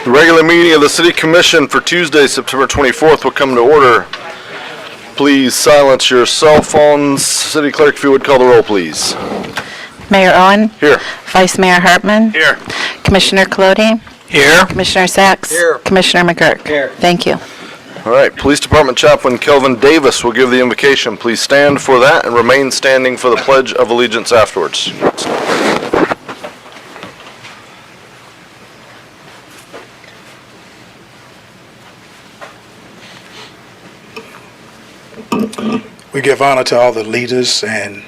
The regular meeting of the City Commission for Tuesday, September 24th will come to order. Please silence your cell phones. City Clerk, if you would call the roll, please. Mayor Owen. Here. Vice Mayor Hartman. Here. Commissioner Colodi. Here. Commissioner Sachs. Here. Commissioner McGurk. Here. Thank you. All right, Police Department Chaplain Kelvin Davis will give the invocation. Please stand for that and remain standing for the Pledge of Allegiance afterwards. We give honor to all the leaders and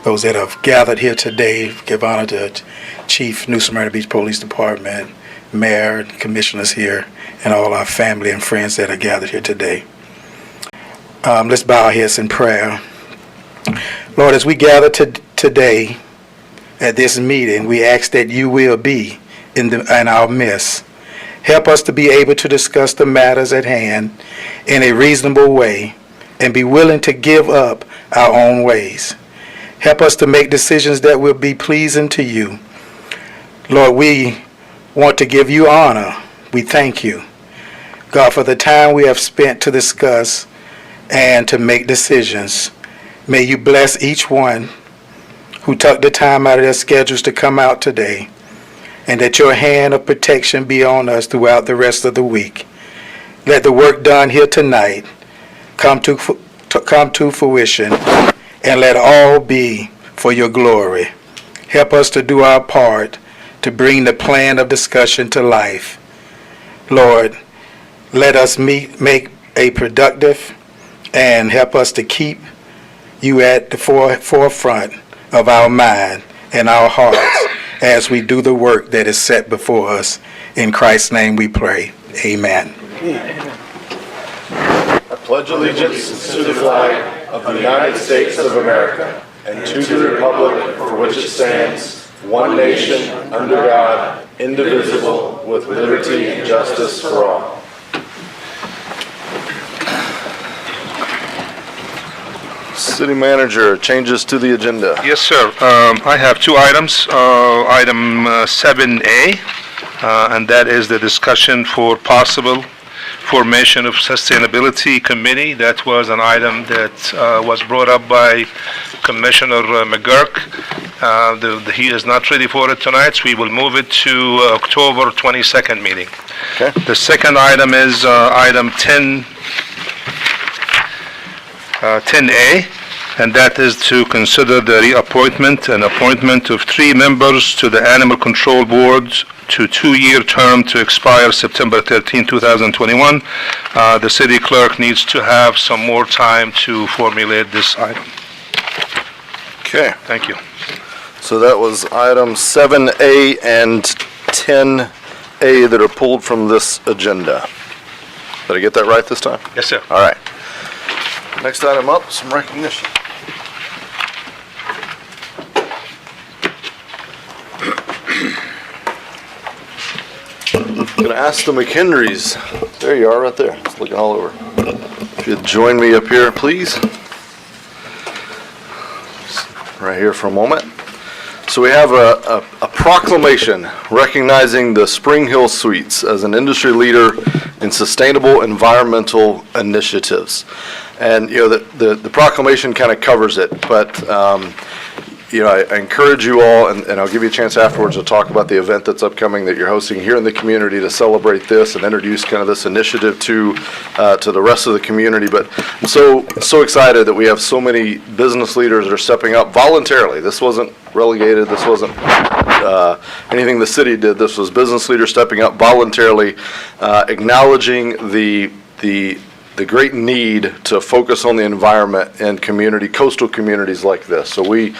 those that have gathered here today. Give honor to Chief New Smyrna Beach Police Department, Mayor, and Commissioners here, and all our family and friends that are gathered here today. Let's bow our heads in prayer. Lord, as we gather today at this meeting, we ask that you will be in our midst. Help us to be able to discuss the matters at hand in a reasonable way and be willing to give up our own ways. Help us to make decisions that will be pleasing to you. Lord, we want to give you honor. We thank you, God, for the time we have spent to discuss and to make decisions. May you bless each one who took the time out of their schedules to come out today, and that your hand of protection be on us throughout the rest of the week. Let the work done here tonight come to fruition, and let all be for your glory. Help us to do our part to bring the plan of discussion to life. Lord, let us make a productive, and help us to keep you at the forefront of our mind and our hearts as we do the work that is set before us. In Christ's name we pray. Amen. I pledge allegiance to the flag of the United States of America and to the republic for which it stands, one nation, under God, indivisible, with liberty and justice for all. City Manager, changes to the agenda. Yes, sir. I have two items. Item 7A, and that is the discussion for possible formation of Sustainability Committee. That was an item that was brought up by Commissioner McGurk. He is not ready for it tonight, so we will move it to October 22nd meeting. Okay. The second item is item 10A, and that is to consider the reappointment and appointment of 3 members to the Animal Control Board to 2-year term to expire September 13, 2021. The city clerk needs to have some more time to formulate this item. Okay. Thank you. So that was items 7A and 10A that are pulled from this agenda. Did I get that right this time? Yes, sir. All right. Next item up, some recognition. I'm gonna ask the McHenrys. There you are, right there. It's looking all over. If you'd join me up here, please. Right here for a moment. So we have a proclamation recognizing the Spring Hill Suites as an industry leader in sustainable environmental initiatives. And the proclamation kind of covers it, but I encourage you all, and I'll give you a chance afterwards to talk about the event that's upcoming that you're hosting here in the community to celebrate this and introduce kind of this initiative to the rest of the community. But I'm so excited that we have so many business leaders that are stepping up voluntarily. This wasn't relegated. This wasn't anything the city did. This was business leaders stepping up voluntarily, acknowledging the great need to focus on the environment and coastal communities like this. So we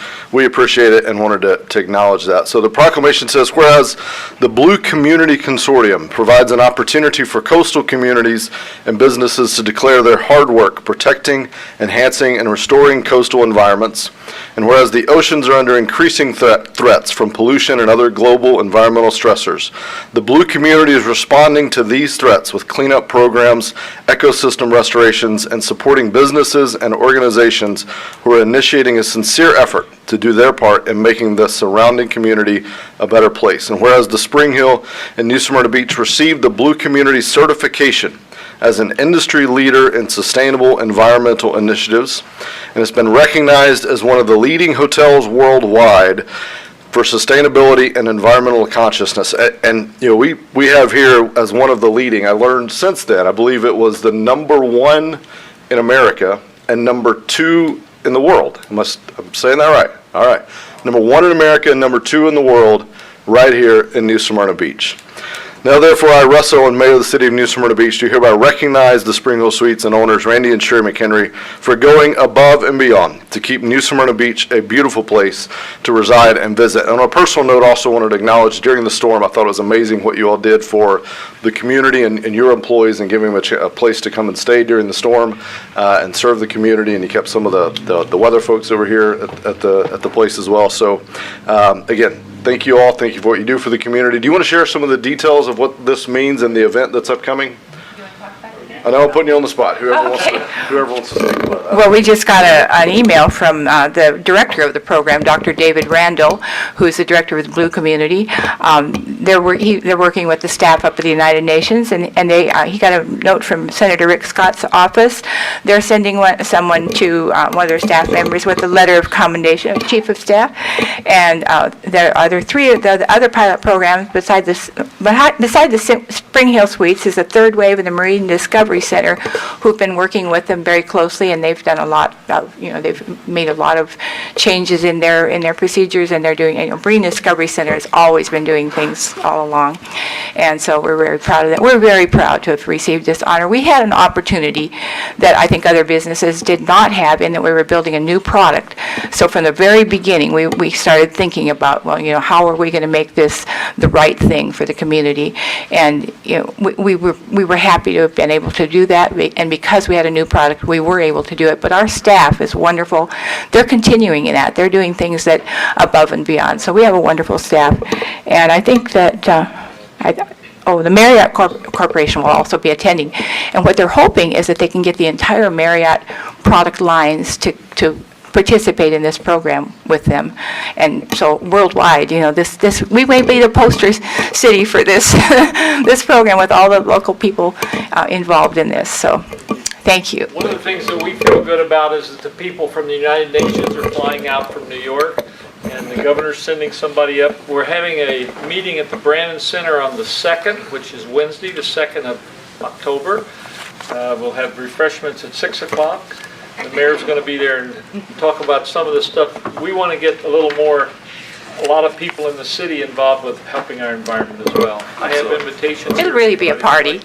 appreciate it and wanted to acknowledge that. So the proclamation says, whereas the Blue Community Consortium provides an opportunity for coastal communities and businesses to declare their hard work protecting, enhancing, and restoring coastal environments, And whereas the oceans are under increasing threats from pollution and other global environmental stressors, the Blue community is responding to these threats with cleanup programs, ecosystem restorations, and supporting businesses and organizations who are initiating a sincere effort to do their part in making the surrounding community a better place. And whereas the Spring Hill and New Smyrna Beach received the Blue Community certification as an industry leader in sustainable environmental initiatives, and it's been recognized as one of the leading hotels worldwide for sustainability and environmental consciousness. And we have here as one of the leading, I learned since then, I believe it was the #1 in America and #2 in the world. I'm saying that right? All right. #1 in America and #2 in the world right here in New Smyrna Beach. Now therefore I, Russell, and Mayor of the City of New Smyrna Beach, do hereby recognize the Spring Hill Suites and owners Randy and Sherry McHenry for going above and beyond to keep New Smyrna Beach a beautiful place to reside and visit. And on a personal note, also wanted to acknowledge during the storm, I thought it was amazing what you all did for the community and your employees and giving them a place to come and stay during the storm and serve the community. And you kept some of the weather folks over here at the place as well. So again, thank you all. Thank you for what you do for the community. Do you want to share some of the details of what this means in the event that's upcoming? I know I'm putting you on the spot. Whoever wants to speak about that. Well, we just got an email from the director of the program, Dr. David Randall, who's the director of the Blue Community. They're working with the staff up at the United Nations, and he got a note from Senator Rick Scott's office. They're sending someone to one of their staff members with a letter of commendation, Chief of Staff. And there are three of the other pilot programs beside the Spring Hill Suites is the third wave of the Marine Discovery Center, who've been working with them very closely, and they've done a lot of, they've made a lot of changes in their procedures, and they're doing, Marine Discovery Center has always been doing things all along. And so we're very proud of that. We're very proud to have received this honor. We had an opportunity that I think other businesses did not have, in that we were building a new product. So from the very beginning, we started thinking about, well, how are we going to make this the right thing for the community? And we were happy to have been able to do that, and because we had a new product, we were able to do it. But our staff is wonderful. They're continuing in that. They're doing things that above and beyond. So we have a wonderful staff, and I think that the Marriott Corporation will also be attending. And what they're hoping is that they can get the entire Marriott product lines to participate in this program with them. And so worldwide, we may be the poster city for this this program, with all the local people involved in this. So thank you. One of the things that we feel good about is that the people from the United Nations are flying out from New York, and the governor's sending somebody up. We're having a meeting at the Brannon Center on the 2nd, which is Wednesday, the 2nd of October. We'll have refreshments at 6 o'clock. The mayor's going to be there and talk about some of the stuff. We want to get a lot of people in the city involved with helping our environment as well. I have invitations. It'll really be a party.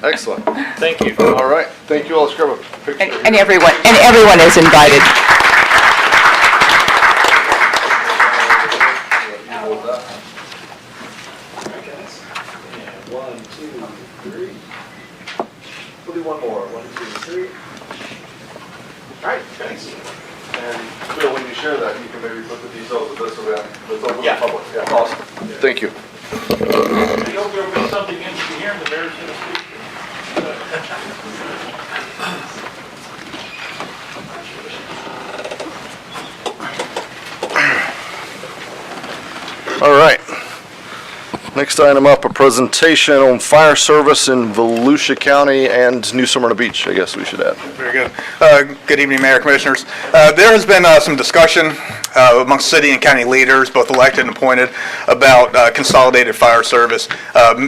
Excellent. Thank you. All right. Thank you all. Let's grab a picture. And everyone is invited. One, two, three. We'll do one more. 1, 2, 3. All right, thanks. And Bill, when you share that, you can maybe put the details of this around the public. Yeah, awesome. Thank you. I hope there'll be something interesting here, and the mayor's going to speak. All right. Next item up, a presentation on fire service in Volusia County and New Smyrna Beach, I guess we should add. Very good. Good evening, Mayor, Commissioners. There has been some discussion amongst city and county leaders, both elected and appointed, about consolidated fire service,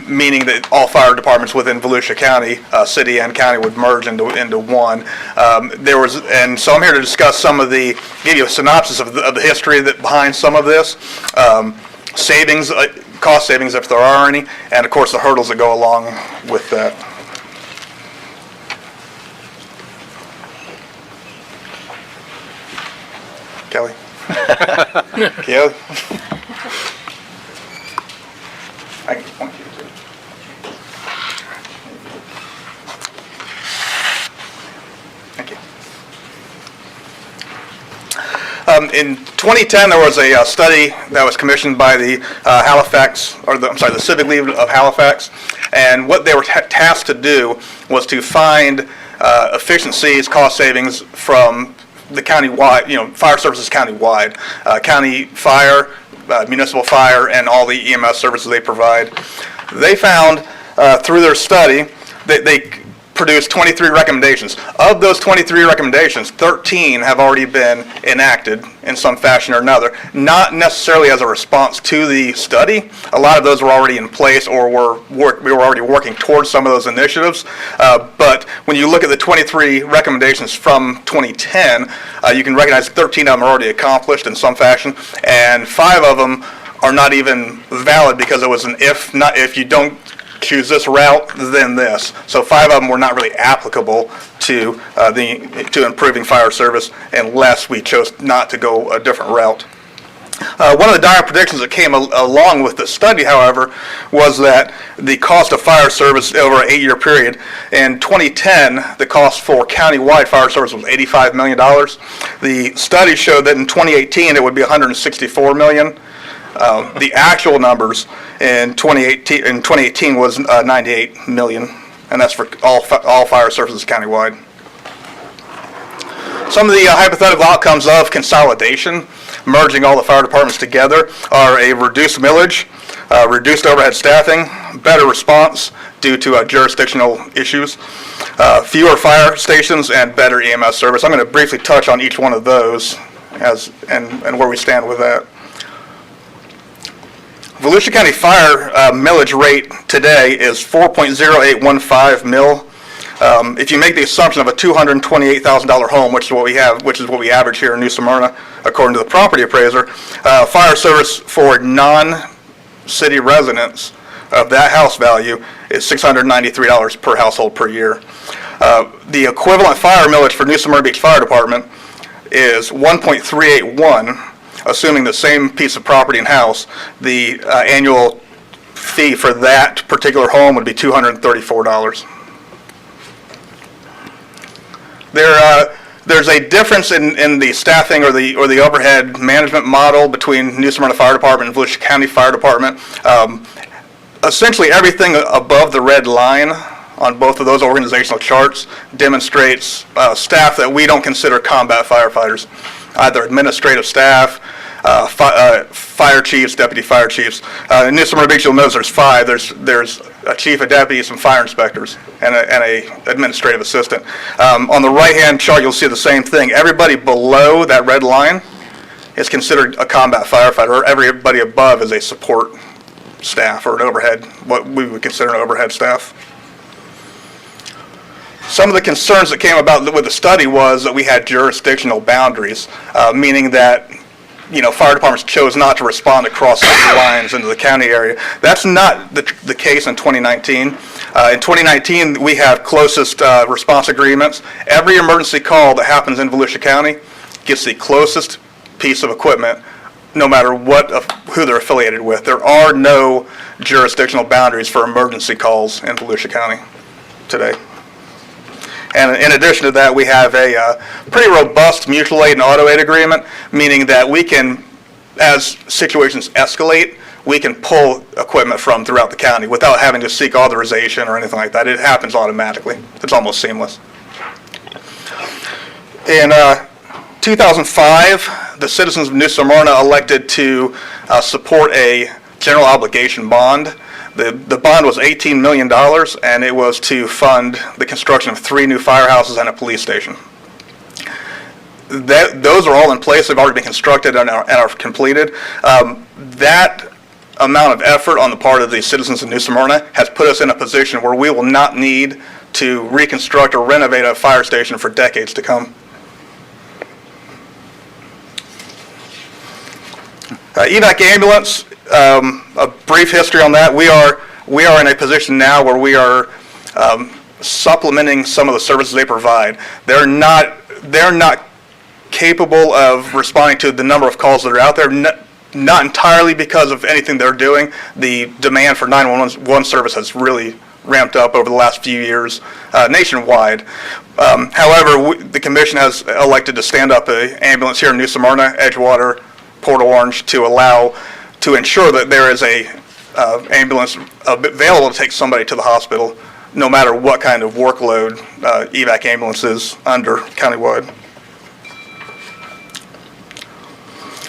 meaning that all fire departments within Volusia County, city and county, would merge into one. And so I'm here to discuss give you a synopsis of the history behind some of this, savings, cost savings if there are any, and of course the hurdles that go along with that. Kelly? Kelly? I want you to. Thank you. In 2010, there was a study that was commissioned by the the Civic League of Halifax, and what they were tasked to do was to find efficiencies, cost savings from the county-wide, fire services county-wide, county fire, municipal fire, and all the EMS services they provide. They found through their study that they produced 23 recommendations. Of those 23 recommendations, 13 have already been enacted in some fashion or another, not necessarily as a response to the study. A lot of those were already in place, or we were already working towards some of those initiatives. But when you look at the 23 recommendations from 2010, you can recognize 13 of them are already accomplished in some fashion, and 5 of them are not even valid because it was an if you don't choose this route, then this. So 5 of them were not really applicable to improving fire service unless we chose not to go a different route. One of the dire predictions that came along with the study, however, was that the cost of fire service over an 8-year period, in 2010, the cost for countywide fire service was $85 million. The study showed that in 2018, it would be $164 million. The actual numbers in 2018 was 98 million, and that's for all fire services countywide. Some of the hypothetical outcomes of consolidation, merging all the fire departments together, are a reduced millage, reduced overhead staffing, better response due to jurisdictional issues, fewer fire stations, and better EMS service. I'm going to briefly touch on each one of those and where we stand with that. Volusia County Fire millage rate today is 4.0815 mil. If you make the assumption of a $228,000 home, which is what we average here in New Smyrna, according to the property appraiser, fire service for non-city residents of that house value is $693 per household per year. The equivalent fire millage for New Smyrna Beach Fire Department is 1.381. Assuming the same piece of property and house, the annual fee for that particular home would be $234. There's a difference in the staffing or the overhead management model between New Smyrna Fire Department and Volusia County Fire Department. Essentially, everything above the red line on both of those organizational charts demonstrates staff that we don't consider combat firefighters, either administrative staff, fire chiefs, deputy fire chiefs. In New Smyrna Beach, you'll notice there's 5. There's a chief, a deputy, some fire inspectors, and a administrative assistant. On the right-hand chart, you'll see the same thing. Everybody below that red line is considered a combat firefighter, or everybody above is a support staff or an overhead, what we would consider an overhead staff. Some of the concerns that came about with the study was that we had jurisdictional boundaries, meaning that fire departments chose not to respond across city lines into the county area. That's not the case in 2019. In 2019, we have closest response agreements. Every emergency call that happens in Volusia County gets the closest piece of equipment, no matter who they're affiliated with. There are no jurisdictional boundaries for emergency calls in Volusia County today. And in addition to that, we have a pretty robust mutual aid and auto aid agreement, meaning that we can, as situations escalate, we can pull equipment from throughout the county without having to seek authorization or anything like that. It happens automatically. It's almost seamless. In 2005, the citizens of New Smyrna elected to support a general obligation bond. The bond was $18 million, and it was to fund the construction of 3 new firehouses and a police station. Those are all in place. They've already been constructed and are completed. That amount of effort on the part of the citizens of New Smyrna has put us in a position where we will not need to reconstruct or renovate a fire station for decades to come. EVAC ambulance, a brief history on that. We are in a position now where we are supplementing some of the services they provide. They're not capable of responding to the number of calls that are out there, not entirely because of anything they're doing. The demand for 911 service has really ramped up over the last few years nationwide. However, the commission has elected to stand up an ambulance here in New Smyrna, Edgewater, Port Orange to ensure that there is a ambulance available to take somebody to the hospital, no matter what kind of workload evac ambulance is under countywide.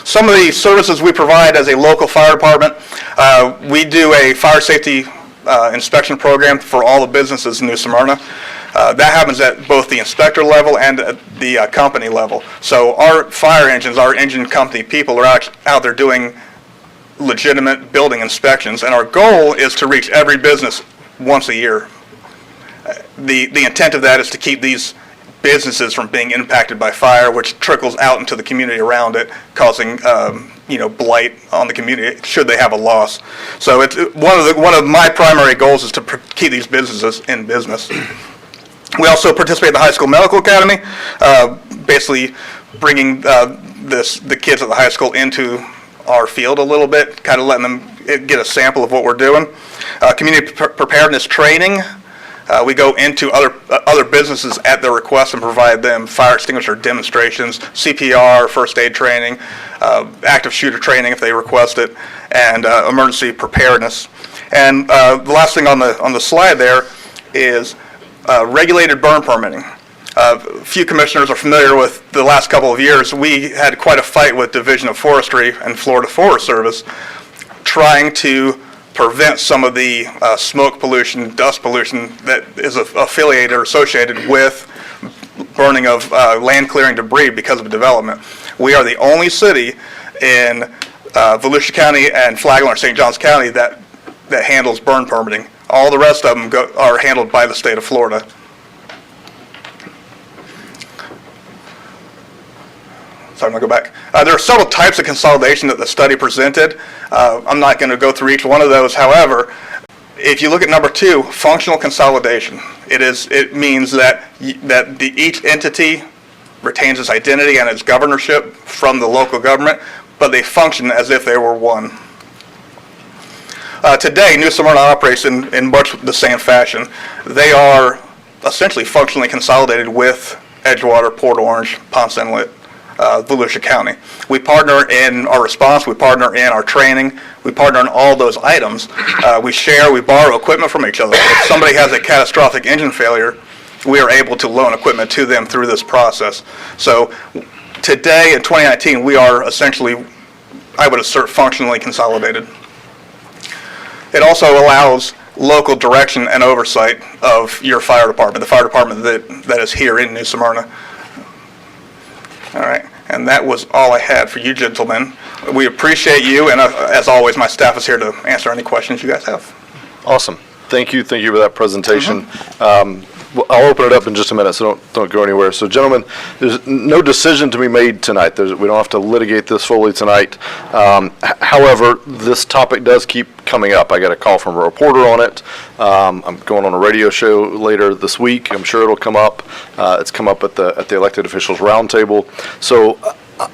Some of the services we provide as a local fire department, we do a fire safety inspection program for all the businesses in New Smyrna. That happens at both the inspector level and at the company level. So our fire engines, our engine company people are out there doing legitimate building inspections, and our goal is to reach every business once a year. The intent of that is to keep these businesses from being impacted by fire, which trickles out into the community around it, causing blight on the community should they have a loss. So it's one of my primary goals is to keep these businesses in business. We also participate in the High School Medical Academy, basically bringing the kids at the high school into our field a little bit, kind of letting them get a sample of what we're doing. Community preparedness training. We go into other businesses at their request and provide them fire extinguisher demonstrations, CPR, first aid training, active shooter training if they request it, and emergency preparedness. And the last thing on the slide there is regulated burn permitting. A few commissioners are familiar with the last couple of years. We had quite a fight with Division of Forestry and Florida Forest Service trying to prevent some of the smoke pollution, dust pollution that is affiliated or associated with burning of land clearing debris because of development. We are the only city in Volusia County and Flagler and St. Johns County that handles burn permitting. All the rest of them are handled by the state of Florida. Sorry, I'm going to go back. There are several types of consolidation that the study presented. I'm not going to go through each one of those. However, if you look at number 2, functional consolidation, it means that each entity retains its identity and its governorship from the local government, but they function as if they were one. Today, New Smyrna operates in much the same fashion. They are essentially functionally consolidated with Edgewater, Port Orange, Ponce Inlet, Volusia County. We partner in our response, we partner in our training, we partner in all those items. We borrow equipment from each other. If somebody has a catastrophic engine failure, we are able to loan equipment to them through this process. So today in 2019, we are essentially, I would assert, functionally consolidated. It also allows local direction and oversight of your fire department, the fire department that is here in New Smyrna. All right, and that was all I had for you gentlemen. We appreciate you, and as always, my staff is here to answer any questions you guys have. Awesome. Thank you for that presentation. I'll open it up in just a minute, so don't go anywhere. So, gentlemen, there's no decision to be made tonight. We don't have to litigate this fully tonight. However, this topic does keep coming up. I got a call from a reporter on it. I'm going on a radio show later this week. I'm sure it'll come up. It's come up at the elected officials roundtable. So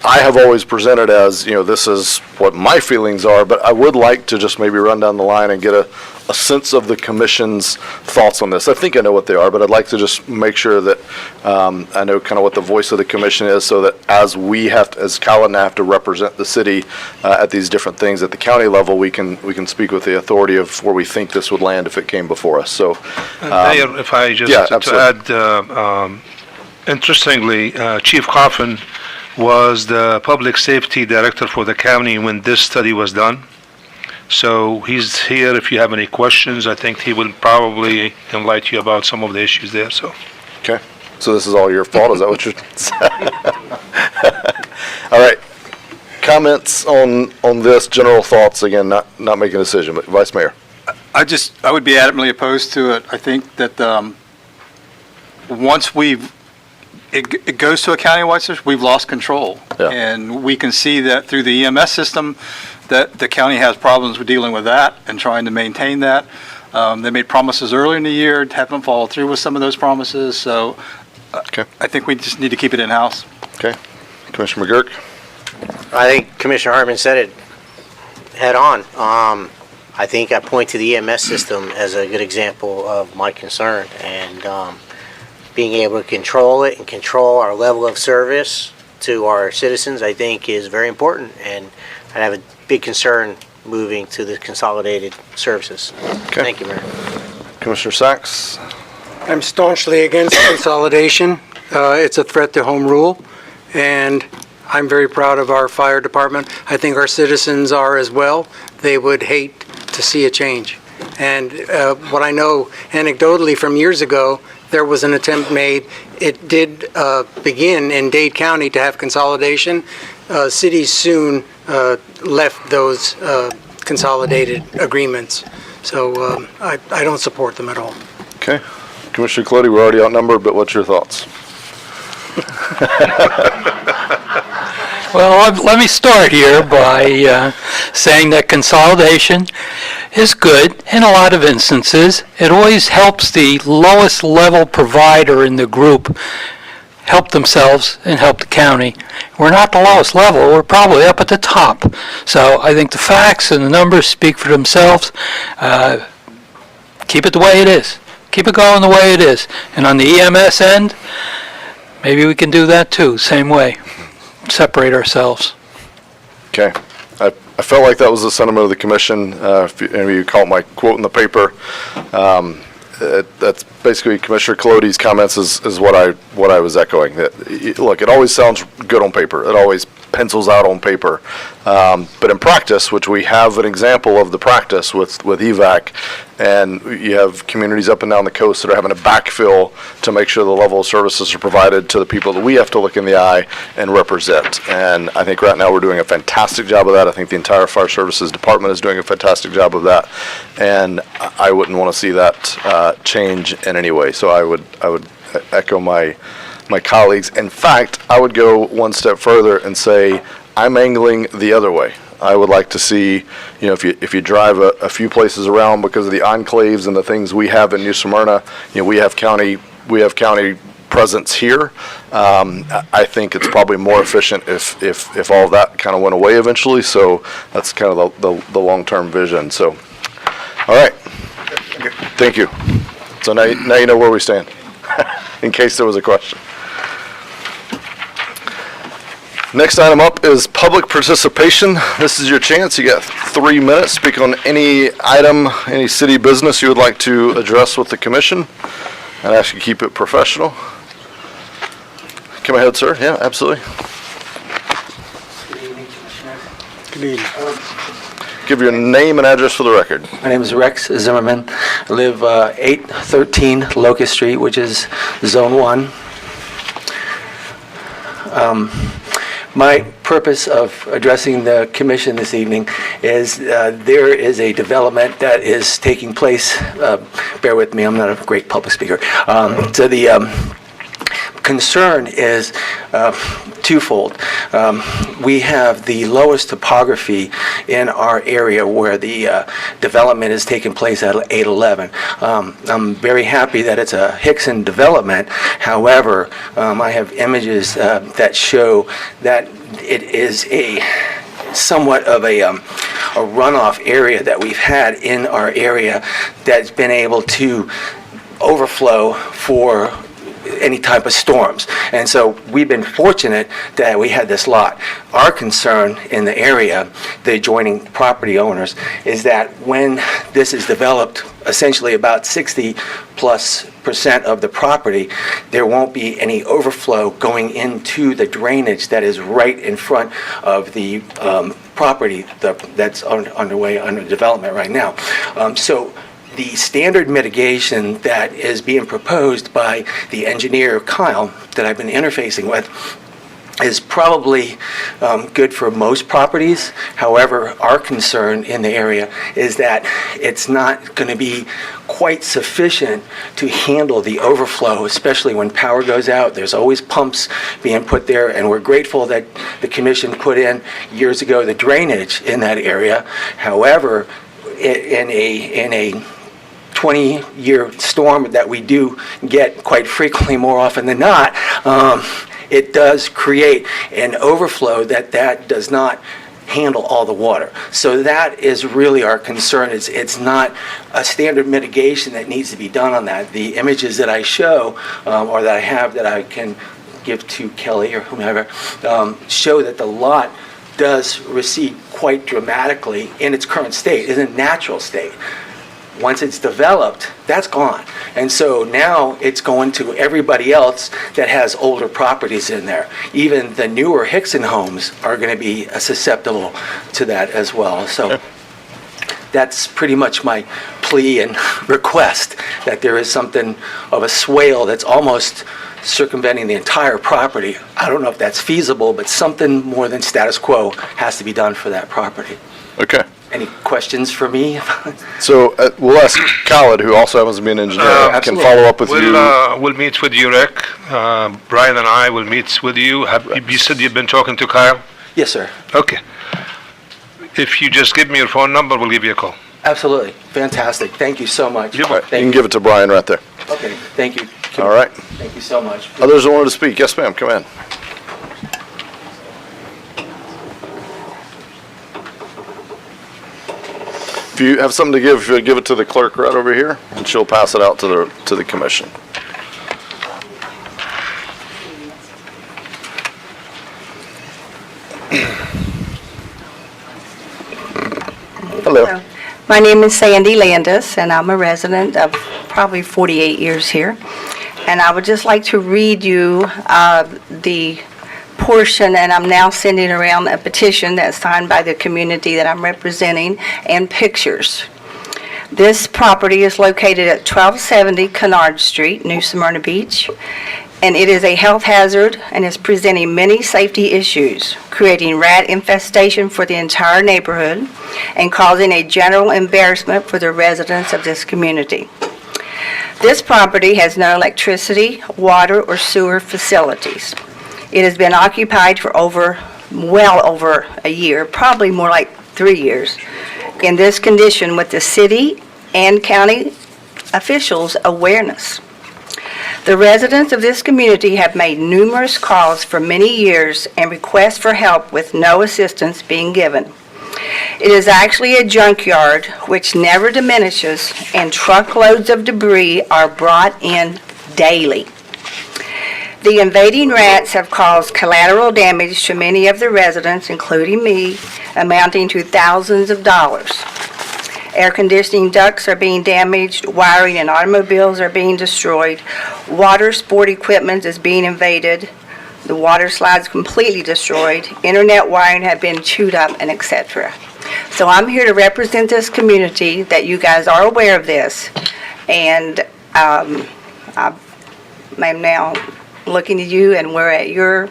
I have always presented as, this is what my feelings are, but I would like to just maybe run down the line and get a sense of the commission's thoughts on this. I think I know what they are, but I'd like to just make sure that I know kind of what the voice of the commission is, so that as Kyle and I have to represent the city at these different things at the county level, we can speak with the authority of where we think this would land if it came before us. So, Mayor, if I just to add, interestingly, Chief Coffin was the public safety director for the county when this study was done. So he's here if you have any questions. I think he will probably enlighten you about some of the issues there. So. Okay. So this is all your fault? Is that what you're saying? All right. Comments on this, general thoughts, again, not making a decision, but Vice Mayor. I would be adamantly opposed to it. I think that once it goes to a countywide system, we've lost control. Yeah. And we can see that through the EMS system that the county has problems with dealing with that and trying to maintain that. They made promises earlier in the year, haven't followed through with some of those promises. So Okay. I think we just need to keep it in-house. Okay. Commissioner McGurk? I think Commissioner Hartman said it head on. I think I point to the EMS system as a good example of my concern, and being able to control it and control our level of service to our citizens, I think, is very important, and I have a big concern moving to the consolidated services. Okay. Thank you, Mayor. Commissioner Sacks? I'm staunchly against consolidation. It's a threat to home rule, and I'm very proud of our fire department. I think our citizens are as well. They would hate to see a change. And what I know anecdotally from years ago, there was an attempt made. It did begin in Dade County to have consolidation. Cities soon left those consolidated agreements. So I don't support them at all. Okay. Commissioner Clody, we're already outnumbered, but what's your thoughts? Well, let me start here by saying that consolidation is good in a lot of instances. It always helps the lowest level provider in the group help themselves and help the county. We're not the lowest level, we're probably up at the top. So I think the facts and the numbers speak for themselves. Keep it the way it is. Keep it going the way it is. And on the EMS end, maybe we can do that too, same way. Separate ourselves. Okay. I felt like that was the sentiment of the commission. If you call it my quote in the paper, that's basically Commissioner Colodey's comments is what I was echoing. That, look, it always sounds good on paper. It always pencils out on paper. But in practice, which we have an example of the practice with EVAC, and you have communities up and down the coast that are having to backfill to make sure the level of services are provided to the people that we have to look in the eye and represent. And I think right now we're doing a fantastic job of that. I think the entire Fire Services Department is doing a fantastic job of that. And I wouldn't want to see that change in any way. So I would echo my colleagues. In fact, I would go one step further and say I'm angling the other way. I would like to see, if you drive a few places around because of the enclaves and the things we have in New Smyrna, we have county presence here. I think it's probably more efficient if all of that kind of went away eventually. So that's kind of the long-term vision. So, all right. Thank you. So now you know where we stand, in case there was a question. Next item up is public participation. This is your chance. You got 3 minutes. Speak on any item, any city business you would like to address with the commission. I'd ask you to keep it professional. Come ahead, sir. Yeah, absolutely. Good evening, Commissioner. Good evening. Give your name and address for the record. My name is Rex Zimmerman. I live 813 Locust Street, which is Zone 1. My purpose of addressing the commission this evening is there is a development that is taking place. Bear with me, I'm not a great public speaker. So the concern is twofold. We have the lowest topography in our area where the development is taking place at 811. I'm very happy that it's a Hickson development. However, I have images that show that it is somewhat of a runoff area that we've had in our area that's been able to overflow for any type of storms. And so we've been fortunate that we had this lot. Our concern in the area, the adjoining property owners, is that when this is developed, essentially about 60+% of the property, there won't be any overflow going into the drainage that is right in front of the property that's underway under development right now. So the standard mitigation that is being proposed by the engineer, Kyle, that I've been interfacing with, is probably good for most properties. However, our concern in the area is that it's not going to be quite sufficient to handle the overflow, especially when power goes out. There's always pumps being put there, and we're grateful that the commission put in years ago the drainage in that area. However, in a 20-year storm that we do get quite frequently, more often than not, it does create an overflow that does not handle all the water. So that is really our concern. It's not a standard mitigation that needs to be done on that. The images that I show, or that I have that I can give to Kelly or whomever, show that the lot does recede quite dramatically in its current state, in a natural state. Once it's developed, that's gone. And so now it's going to everybody else that has older properties in there. Even the newer Hickson homes are going to be susceptible to that as well. So that's pretty much my plea and request, that there is something of a swale that's almost circumventing the entire property. I don't know if that's feasible, but something more than status quo has to be done for that property. Okay. Any questions for me? So we'll ask Khaled, who also happens to be an engineer, can absolutely. follow up with you. We'll meet with you, Rick. Brian and I will meet with you. You said you've been talking to Kyle? Yes, sir. Okay. If you just give me your phone number, we'll give you a call. Absolutely. Fantastic. Thank you so much. All right, you can give it to Brian right there. Okay, thank you. All right. Thank you so much. Others that wanted to speak? Yes, ma'am, come in. If you have something to give it to the clerk right over here, and she'll pass it out to the commission. Hello. My name is Sandy Landis, and I'm a resident of probably 48 years here. And I would just like to read you the portion, and I'm now sending around a petition that's signed by the community that I'm representing, and pictures. This property is located at 1270 Kennard Street, New Smyrna Beach, and it is a health hazard and is presenting many safety issues, creating rat infestation for the entire neighborhood and causing a general embarrassment for the residents of this community. This property has no electricity, water, or sewer facilities. It has been occupied for well over a year, probably more like 3 years, in this condition with the city and county officials' awareness. The residents of this community have made numerous calls for many years and requests for help with no assistance being given. It is actually a junkyard which never diminishes, and truckloads of debris are brought in daily. The invading rats have caused collateral damage to many of the residents, including me, amounting to thousands of dollars. Air conditioning ducts are being damaged, wiring and automobiles are being destroyed, water sport equipment is being invaded, the water slides completely destroyed, internet wiring have been chewed up, and etc. So I'm here to represent this community, that you guys are aware of this, and I'm now looking at you, and we're at your...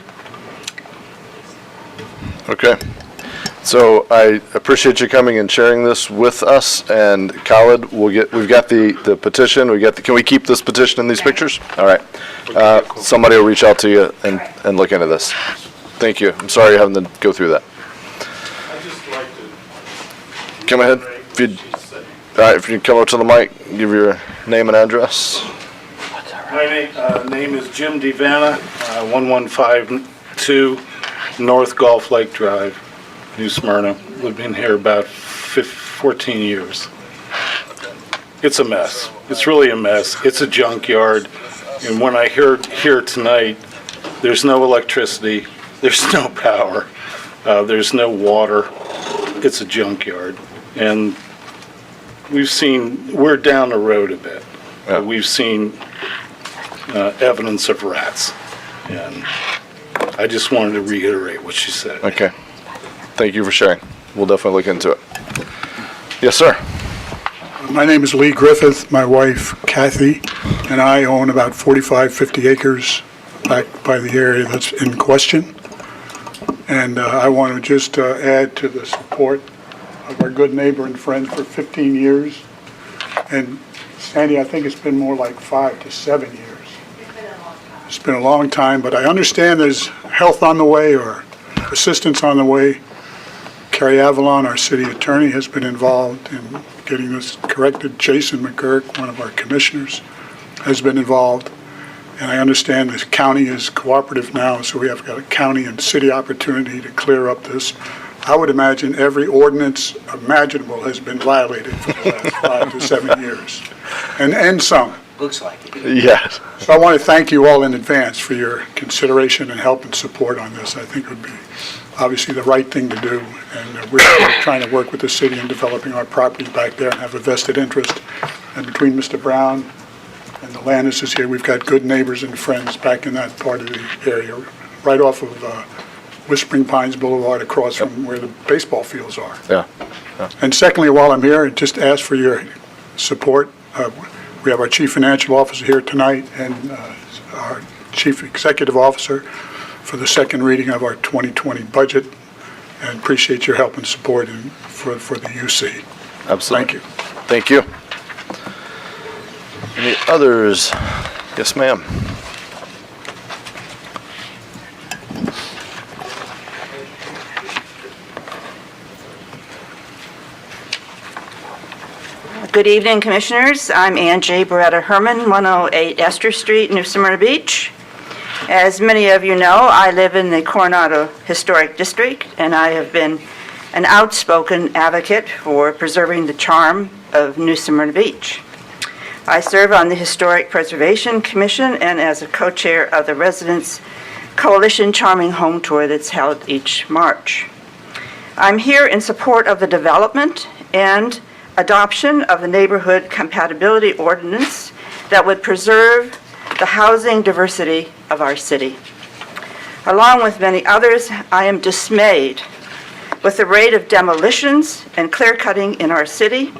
Okay. So I appreciate you coming and sharing this with us, and Khaled, we've got the petition, can we keep this petition and these pictures? All right. Somebody will reach out to you and look into this. Thank you. I'm sorry you're having to go through that. I'd just like to... Come ahead. If you come up to the mic, give your name and address. My name is Jim Devana, 1152 North Gulf Lake Drive, New Smyrna. We've been here about 14 years. It's a mess. It's really a mess. It's a junkyard. And when I hear here tonight, there's no electricity, there's no power, there's no water. It's a junkyard. And we're down the road a bit. We've seen evidence of rats. And I just wanted to reiterate what she said. Okay. Thank you for sharing. We'll definitely look into it. Yes, sir. My name is Lee Griffith. My wife, Kathy, and I own about 45, 50 acres back by the area that's in question. And I want to just add to the support of our good neighbor and friend for 15 years. And Sandy, I think it's been more like 5 to 7 years. It's been a long time, but I understand there's help on the way or assistance on the way. Carrie Avalon, our city attorney, has been involved in getting this corrected. Jason McGurk, one of our commissioners, has been involved. And I understand the county is cooperative now, so we have got a county and city opportunity to clear up this I would imagine every ordinance imaginable has been violated for the last 5 to 7 years, and some. Looks like it. Yes. So I want to thank you all in advance for your consideration and help and support on this. I think it would be obviously the right thing to do, and we're trying to work with the city in developing our properties back there and have a vested interest. And between Mr. Brown and the Landis here, we've got good neighbors and friends back in that part of the area, right off of Whispering Pines Boulevard across from where the baseball fields are. Yeah. And secondly, while I'm here, just ask for your support. We have our Chief Financial Officer here tonight and our Chief Executive Officer for the second reading of our 2020 budget, and appreciate your help and support for the UC. Absolutely. Thank you. Thank you. Any others? Yes, ma'am. Good evening, Commissioners. I'm Ann J. Beretta Herman, 108 Esther Street, New Smyrna Beach. As many of you know, I live in the Coronado Historic District, and I have been an outspoken advocate for preserving the charm of New Smyrna Beach. I serve on the Historic Preservation Commission and as a co-chair of the Residents Coalition Charming Home Tour that's held each March. I'm here in support of the development and adoption of the Neighborhood Compatibility Ordinance that would preserve the housing diversity of our city. Along with many others, I am dismayed with the rate of demolitions and clear-cutting in our city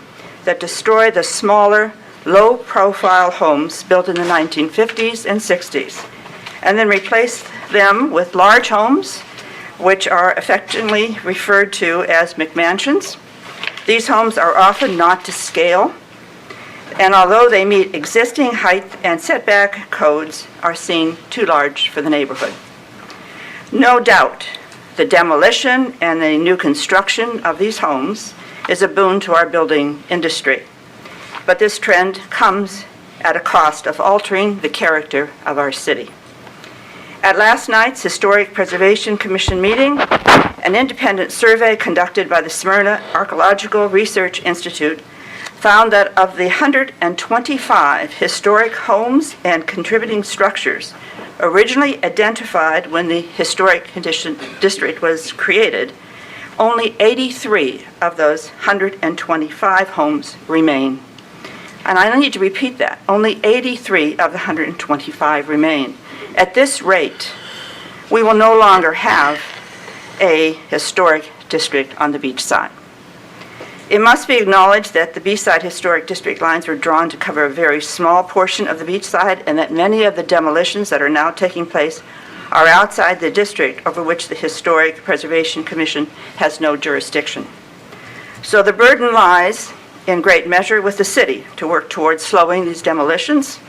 that destroy the smaller, low-profile homes built in the 1950s and 60s, and then replace them with large homes, which are affectionately referred to as McMansions. These homes are often not to scale, and although they meet existing height and setback codes, are seen too large for the neighborhood. No doubt, the demolition and the new construction of these homes is a boon to our building industry, but this trend comes at a cost of altering the character of our city. At last night's Historic Preservation Commission meeting, an independent survey conducted by the Smyrna Archaeological Research Institute found that of the 125 historic homes and contributing structures originally identified when the Historic Condition District was created, only 83 of those 125 homes remain. And I need to repeat that, only 83 of the 125 remain. At this rate, we will no longer have a historic district on the beach side. It must be acknowledged that the beachside historic district lines were drawn to cover a very small portion of the beachside, and that many of the demolitions that are now taking place are outside the district over which the Historic Preservation Commission has no jurisdiction. So the burden lies in great measure with the city to work towards slowing these demolitions.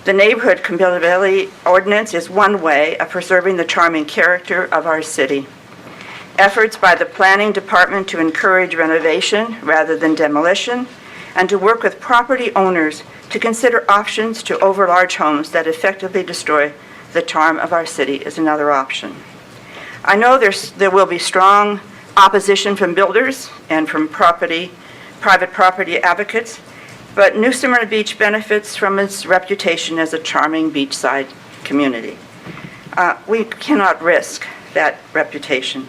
The Neighborhood Compatibility Ordinance is one way of preserving the charming character of our city. Efforts by the Planning Department to encourage renovation rather than demolition, and to work with property owners to consider options to overlarge homes that effectively destroy the charm of our city is another option. I know there will be strong opposition from builders and from private property advocates, but New Smyrna Beach benefits from its reputation as a charming beachside community. We cannot risk that reputation.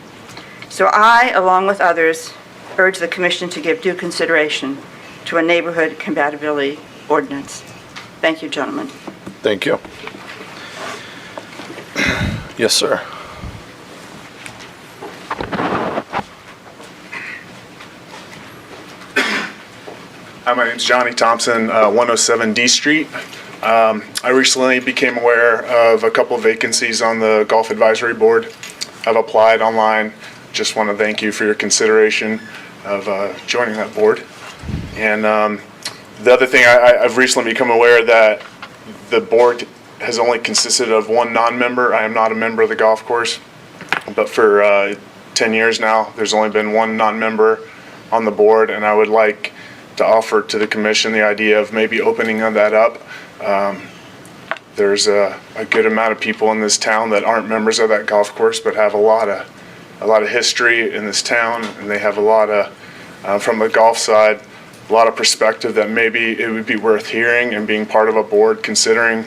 So I, along with others, urge the Commission to give due consideration to a neighborhood compatibility ordinance. Thank you, gentlemen. Thank you. Yes, sir. Hi, my name's Johnny Thompson, 107 D Street. I recently became aware of a couple of vacancies on the Golf Advisory Board. I've applied online. Just want to thank you for your consideration of joining that board. And the other thing, I've recently become aware that the board has only consisted of one non-member. I am not a member of the golf course, but for 10 years now, there's only been one non-member on the board, and I would like to offer to the commission the idea of maybe opening that up. There's a good amount of people in this town that aren't members of that golf course but have a lot a lot of history in this town, and they have a lot of, from the golf side, a lot of perspective that maybe it would be worth hearing and being part of a board, considering,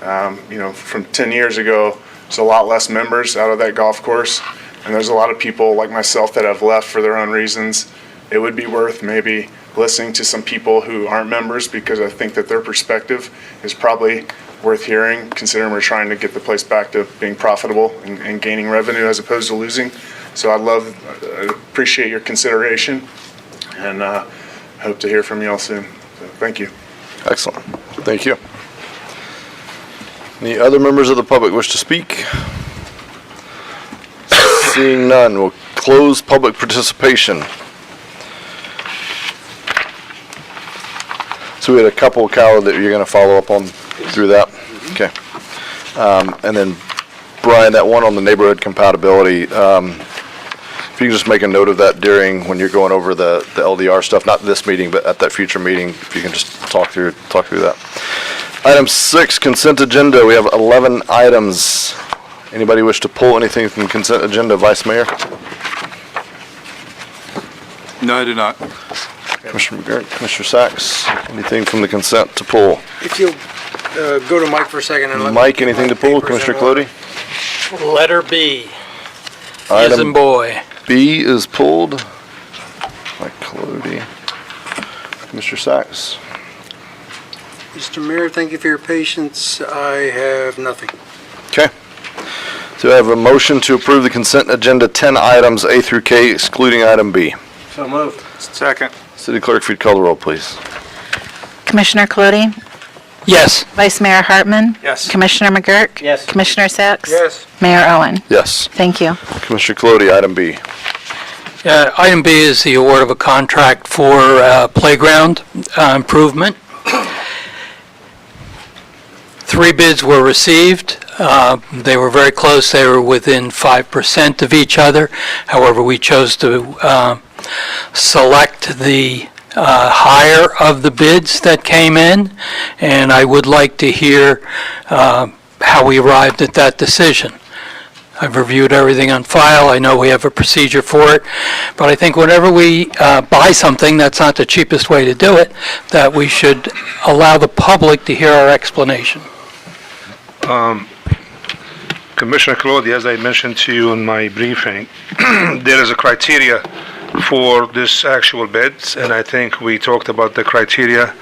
from 10 years ago, there's a lot less members out of that golf course, and there's a lot of people like myself that have left for their own reasons. It would be worth maybe listening to some people who aren't members, because I think that their perspective is probably worth hearing, considering we're trying to get the place back to being profitable and gaining revenue as opposed to losing. So I appreciate your consideration, and hope to hear from you all soon. So, thank you. Excellent. Thank you. Any other members of the public wish to speak? Seeing none, we'll close public participation. So we had a couple, Kyle, that you're going to follow up on through that? Okay. And then, Brian, that one on the neighborhood compatibility, if you can just make a note of that when you're going over the LDR stuff, not this meeting, but at that future meeting, if you can just talk through that. Item 6, consent agenda. We have 11 items. Anybody wish to pull anything from consent agenda, Vice Mayor? No, I do not. Commissioner McGurk, Commissioner Sacks, anything from the consent to pull? If you'll go to Mike for a second and let me Mike, get anything my to pull? papers Commissioner in order. Clody? Letter B, as in Item boy. B is pulled. Mike Clody. Commissioner Sacks. Mr. Mayor, thank you for your patience. I have nothing. Okay. So I have a motion to approve the consent agenda, 10 items A through K, excluding item B. So moved. Second. City Clerk, if you'd call the roll, please. Commissioner Clody? Yes. Vice Mayor Hartman? Yes. Commissioner McGurk? Yes. Commissioner Sacks? Yes. Mayor Owen? Yes. Thank you. Commissioner Clody, item B. Item B is the award of a contract for playground improvement. 3 bids were received. They were very close. They were within 5% of each other. However, we chose to select the higher of the bids that came in, and I would like to hear how we arrived at that decision. I've reviewed everything on file. I know we have a procedure for it, but I think whenever we buy something, that's not the cheapest way to do it, that we should allow the public to hear our explanation. Commissioner Claudia, as I mentioned to you in my briefing, there is a criteria for this actual bids, and I think we talked about the criteria.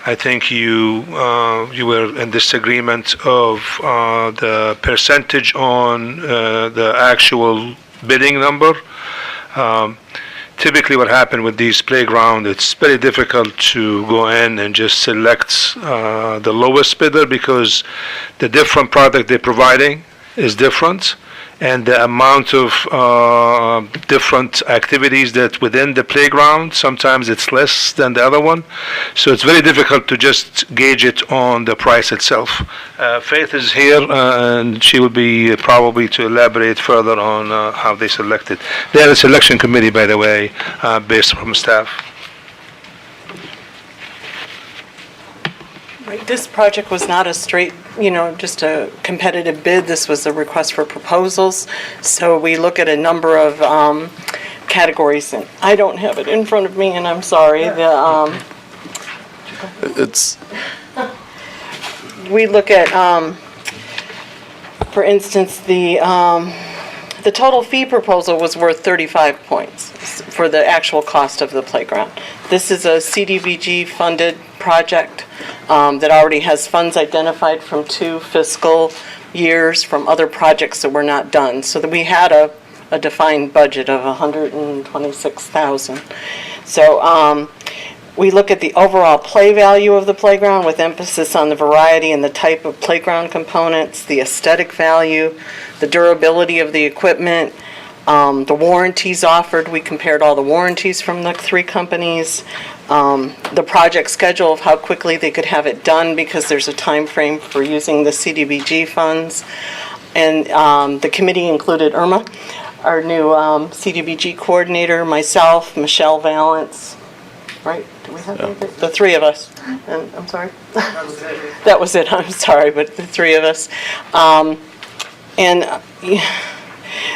I think you were in disagreement of the percentage on the actual bidding number. Typically what happened with these playground, it's very difficult to go in and just select the lowest bidder, because the different product they're providing is different, and the amount of different activities that within the playground, sometimes it's less than the other one. So it's very difficult to just gauge it on the price itself. Faith is here, and she will be probably to elaborate further on how they selected. They had a selection committee, by the way, based from staff. Right, this project was not a straight, just a competitive bid. This was a request for proposals. So we look at a number of categories, and I don't have it in front of me, and I'm sorry. We look at, for instance, the total fee proposal was worth 35 points for the actual cost of the playground. This is a CDBG funded project that already has funds identified from 2 fiscal years from other projects that were not done. So that we had a defined budget of $126,000. So we look at the overall play value of the playground with emphasis on the variety and the type of playground components, the aesthetic value, the durability of the equipment, the warranties offered. We compared all the warranties from the 3 companies, the project schedule of how quickly they could have it done, because there's a time frame for using the CDBG funds. And the committee included Irma, our new CDBG coordinator, myself, Michelle Valance, right? Do we have anything? The 3 of us. And I'm sorry? That was it. I'm sorry, but the 3 of us.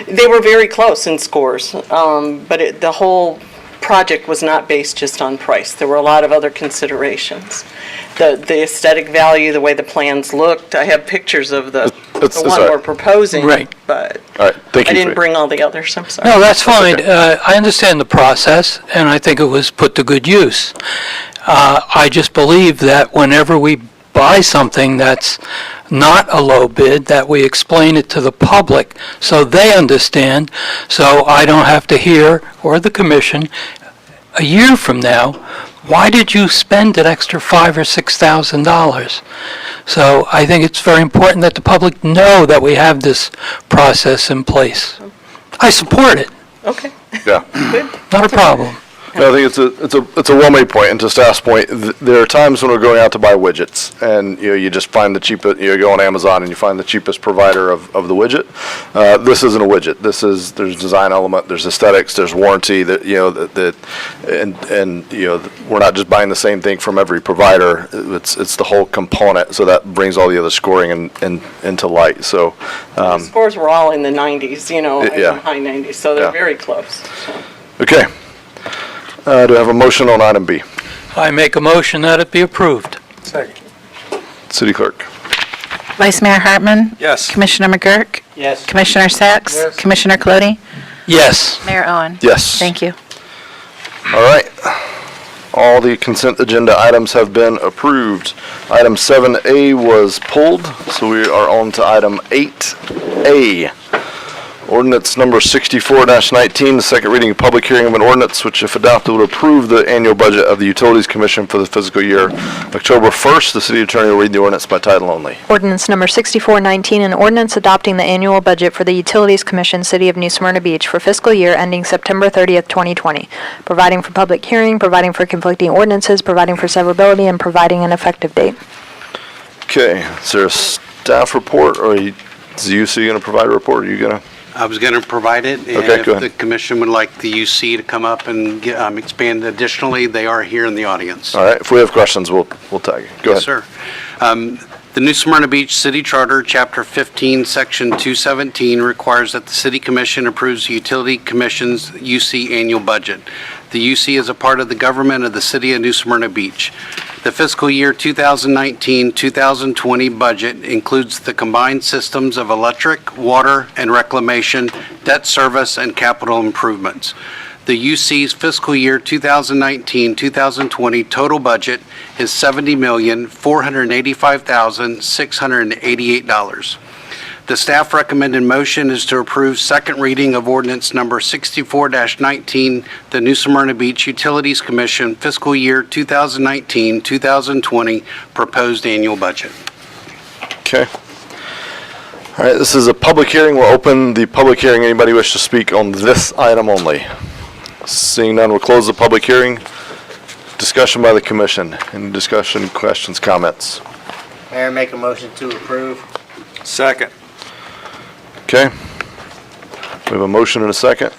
They were very close in scores, but the whole project was not based just on price. There were a lot of other considerations. The aesthetic value, the way the plans looked. I have pictures of the one we're proposing, Right. but All right, thank I you. didn't bring all the others. I'm sorry. No, that's fine. I understand the process, and I think it was put to good use. I just believe that whenever we buy something that's not a low bid, that we explain it to the public so they understand, so I don't have to hear, or the commission, a year from now, why did you spend an extra $5,000 or $6,000? So I think it's very important that the public know that we have this process in place. I support it. Okay. Yeah. Not a problem. No, I think it's a well-made point, and to staff's point, there are times when we're going out to buy widgets, and you just find the cheapest. You go on Amazon and you find the cheapest provider of the widget. This isn't a widget. There's design element, there's aesthetics, there's warranty. We're not just buying the same thing from every provider. It's the whole component, so that brings all the other scoring into light. So The scores were all in the 90s, Yeah. high 90s, so they're Yeah. very close. okay. Do I have a motion on item B? I make a motion that it be approved. Second. City Clerk. Vice Mayor Hartman. Yes. Commissioner McGurk. Yes. Commissioner Sacks. Yes. Commissioner Colodi. Yes. Mayor Owen. Yes. Thank you. All right. All the consent agenda items have been approved. Item 7A was pulled, so we are on to item 8A. Ordinance number 64-19, the second reading of public hearing of an ordinance which, if adopted, would approve the annual budget of the Utilities Commission for the fiscal year October 1st. The city attorney will read the ordinance by title only. Ordinance number 6419, an ordinance adopting the annual budget for the Utilities Commission, City of New Smyrna Beach for fiscal year ending September 30th, 2020, providing for public hearing, providing for conflicting ordinances, providing for severability, and providing an effective date. Okay, is there a staff report, or is the UC going to provide a report, or are you going to? I was going to provide it, and Okay, if go ahead. the commission would like the UC to come up and expand additionally, they are here in the audience. All right, if we have questions, we'll tag you. Go Yes, ahead. sir. The New Smyrna Beach City Charter, Chapter 15, Section 217, requires that the City Commission approves the Utility Commission's UC annual budget. The UC is a part of the government of the City of New Smyrna Beach. The fiscal year 2019-2020 budget includes the combined systems of electric, water, and reclamation, debt service, and capital improvements. The UC's fiscal year 2019-2020 total budget is $70,485,688. The staff recommended motion is to approve second reading of ordinance number 64-19, the New Smyrna Beach Utilities Commission fiscal year 2019-2020 proposed annual budget. Okay. All right, this is a public hearing. We'll open the public hearing. Anybody wish to speak on this item only? Seeing none, we'll close the public hearing. Discussion by the commission. Any discussion, questions, comments? Mayor, make a motion to approve. Second. Okay. We have a motion and a second.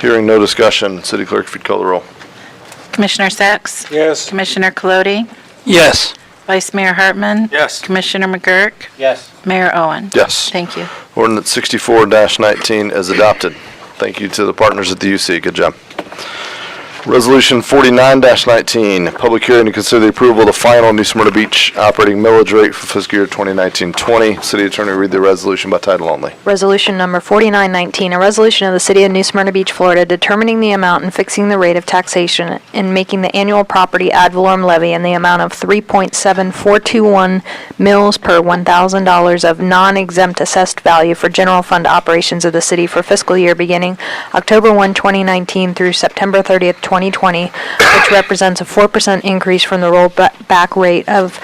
Hearing no discussion. City Clerk, if you'd call the roll. Commissioner Sacks. Yes. Commissioner Colodi. Yes. Vice Mayor Hartman. Yes. Commissioner McGurk. Yes. Mayor Owen. Yes. Thank you. Ordinance 64-19 is adopted. Thank you to the partners at the UC. Good job. Resolution 49-19, public hearing to consider the approval of the final New Smyrna Beach operating millage rate for fiscal year 2019-20. City Attorney, read the resolution by title only. Resolution number 4919, a resolution of the City of New Smyrna Beach, Florida, determining the amount and fixing the rate of taxation and making the annual property ad valorem levy in the amount of 3.7421 mils per $1,000 of non-exempt assessed value for general fund operations of the city for fiscal year beginning October 1, 2019 through September 30th, 2020, which represents a 4% increase from the rollback rate of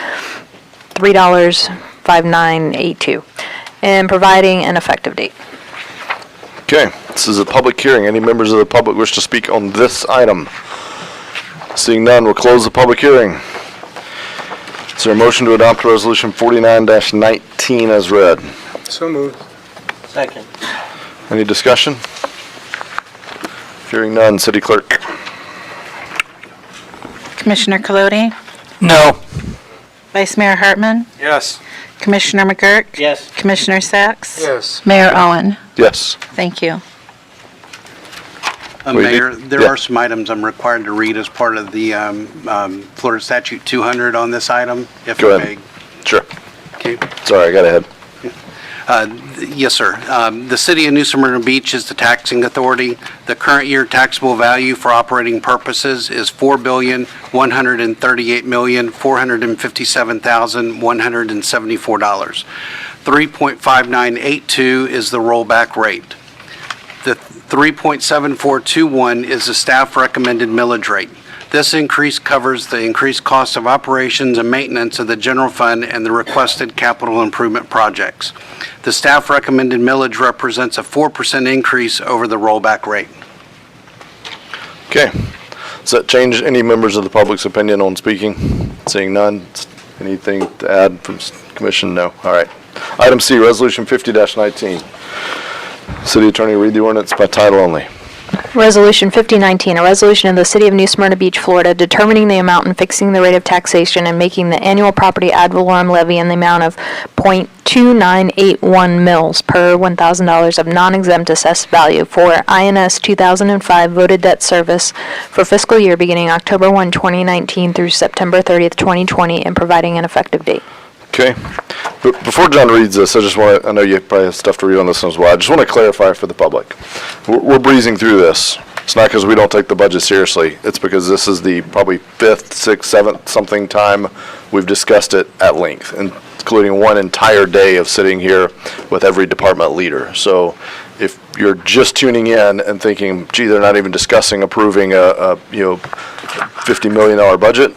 $3.5982, and providing an effective date. Okay, this is a public hearing. Any members of the public wish to speak on this item? Seeing none, we'll close the public hearing. Is there a motion to adopt Resolution 49-19 as read? So moved. Second. Any discussion? Hearing none, City Clerk. Commissioner Colodi. No. Vice Mayor Hartman. Yes. Commissioner McGurk? Yes. Commissioner Sacks? Yes. Mayor Owen? Yes. Thank you. Mayor, there are some items I'm required to read as part of the Florida Statute 200 on this item, if Go I ahead. may. Sure. Okay. Sorry, I got ahead. Yes, sir. The city of New Smyrna Beach is the taxing authority. The current year taxable value for operating purposes is $4,138,457,174. 3.5982 is the rollback rate. The 3.7421 is the staff recommended millage rate. This increase covers the increased cost of operations and maintenance of the general fund and the requested capital improvement projects. The staff recommended millage represents a 4% increase over the rollback rate. Okay. Does that change any members of the public's opinion on speaking? Seeing none. Anything to add from commission? No. All right. Item C, Resolution 50-19. City Attorney, read the ordinance by title only. Resolution 5019, a resolution of the City of New Smyrna Beach, Florida, determining the amount and fixing the rate of taxation and making the annual property ad valorem levy in the amount of .2981 mils per $1,000 of non-exempt assessed value for INS 2005 voted debt service for fiscal year beginning October 1, 2019 through September 30th, 2020, and providing an effective date. Okay. But before John reads this, I know you probably have stuff to read on this as well. I just want to clarify for the public. We're breezing through this. It's not because we don't take the budget seriously. It's because this is the probably 5th, 6th, 7th something time we've discussed it at length, including one entire day of sitting here with every department leader. So if you're just tuning in and thinking, gee, they're not even discussing approving a $50 million budget,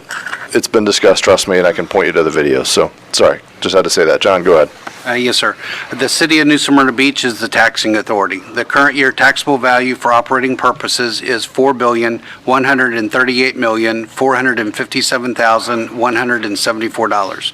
it's been discussed, trust me, and I can point you to the video. So, sorry, just had to say that. John, go ahead. Yes, sir. The City of New Smyrna Beach is the taxing authority. The current year taxable value for operating purposes is $4,138,457,174.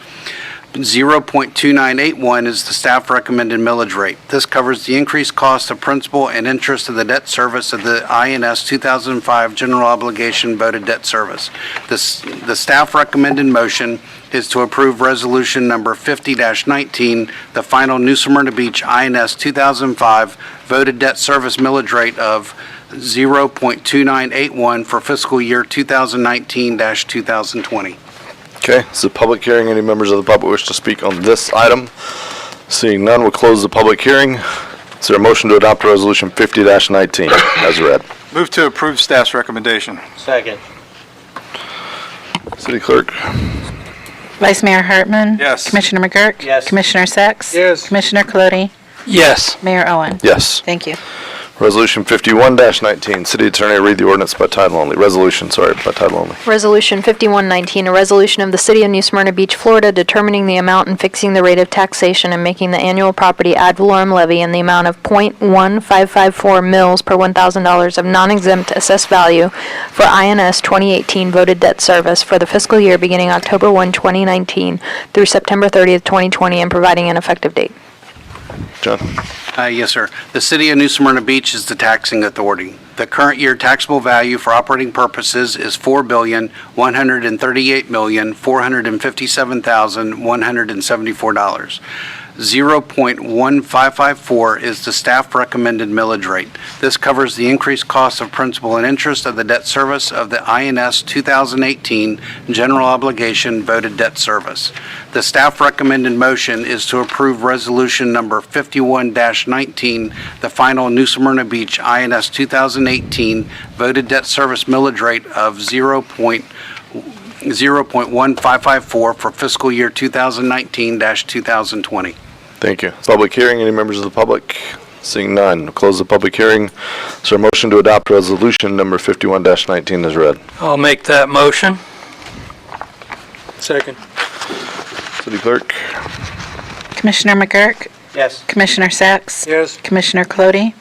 0.2981 is the staff recommended millage rate. This covers the increased cost of principal and interest of the debt service of the INS 2005 general obligation voted debt service. The staff recommended motion is to approve resolution number 50-19, the final New Smyrna Beach INS 2005 voted debt service millage rate of 0.2981 for fiscal year 2019-2020. Okay, this is a public hearing. Any members of the public wish to speak on this item? Seeing none, we'll close the public hearing. Is there a motion to adopt Resolution 50-19 as read? Move to approve staff's recommendation. Second. City Clerk? Vice Mayor Hartman? Yes. Commissioner McGurk? Yes. Commissioner Sacks? Yes. Commissioner Colodi? Yes. Mayor Owen? Yes. Thank you. Resolution 51-19. City Attorney, read the ordinance by title only. Resolution, sorry, by title only. Resolution 5119, a resolution of the City of New Smyrna Beach, Florida, determining the amount and fixing the rate of taxation and making the annual property ad valorem levy in the amount of .1554 mils per $1,000 of non-exempt assessed value for INS 2018 voted debt service for the fiscal year beginning October 1, 2019 through September 30th, 2020, and providing an effective date. John? Yes, sir. The City of New Smyrna Beach is the taxing authority. The current year taxable value for operating purposes is $4,138,457,174. 0.1554 is the staff recommended millage rate. This covers the increased cost of principal and interest of the debt service of the INS 2018 general obligation voted debt service. The staff recommended motion is to approve resolution number 51-19, the final New Smyrna Beach INS 2018 voted debt service millage rate of 0.1554 for fiscal year 2019-2020. Thank you. Public hearing, any members of the public? Seeing none, we'll close the public hearing. Is there a motion to adopt resolution number 51-19 as read? I'll make that motion. Second. City Clerk? Commissioner McGurk? Yes. Commissioner Sacks? Yes. Commissioner Colodi?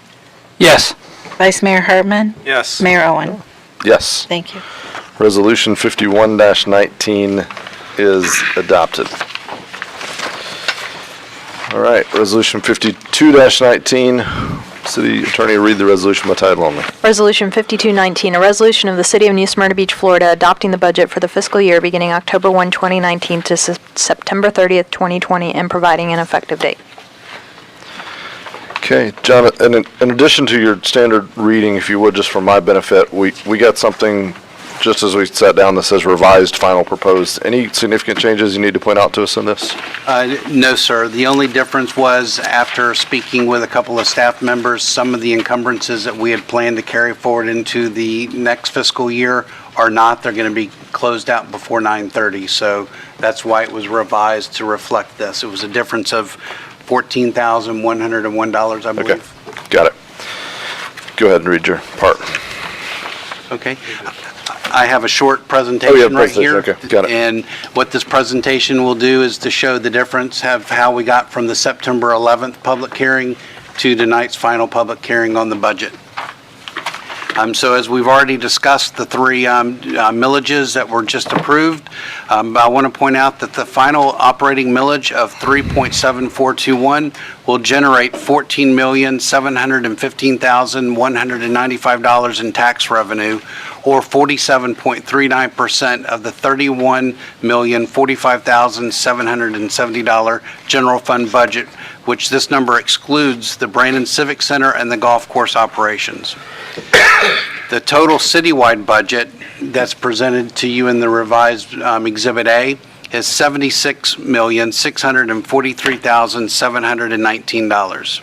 Yes. Vice Mayor Hartman? Yes. Mayor Owen? Yes. Thank you. Resolution 51-19 is adopted. All right, Resolution 52-19, City Attorney, read the resolution by title only. Resolution 5219, a resolution of the City of New Smyrna Beach, Florida, adopting the budget for the fiscal year beginning October 1, 2019 to September 30th, 2020, and providing an effective date. Okay, John, in addition to your standard reading, if you would, just for my benefit, we got something, just as we sat down, that says revised final proposed. Any significant changes you need to point out to us in this? No, sir. The only difference was, after speaking with a couple of staff members, some of the encumbrances that we had planned to carry forward into the next fiscal year are not. They're going to be closed out before 9/30, so that's why it was revised to reflect this. It was a difference of $14,101, I believe. Okay, got it. Go ahead and read your part. Okay. I have a short presentation right here. Okay, got it. And what this presentation will do is to show the difference of how we got from the September 11th public hearing to tonight's final public hearing on the budget. So as we've already discussed, the three millages that were just approved, I want to point out that the final operating millage of 3.7421 will generate $14,715,195 in tax revenue, or 47.39% of the $31,045,770 general fund budget, which this number excludes the Brandon Civic Center and the golf course operations. The total citywide budget that's presented to you in the revised Exhibit A is $76,643,719.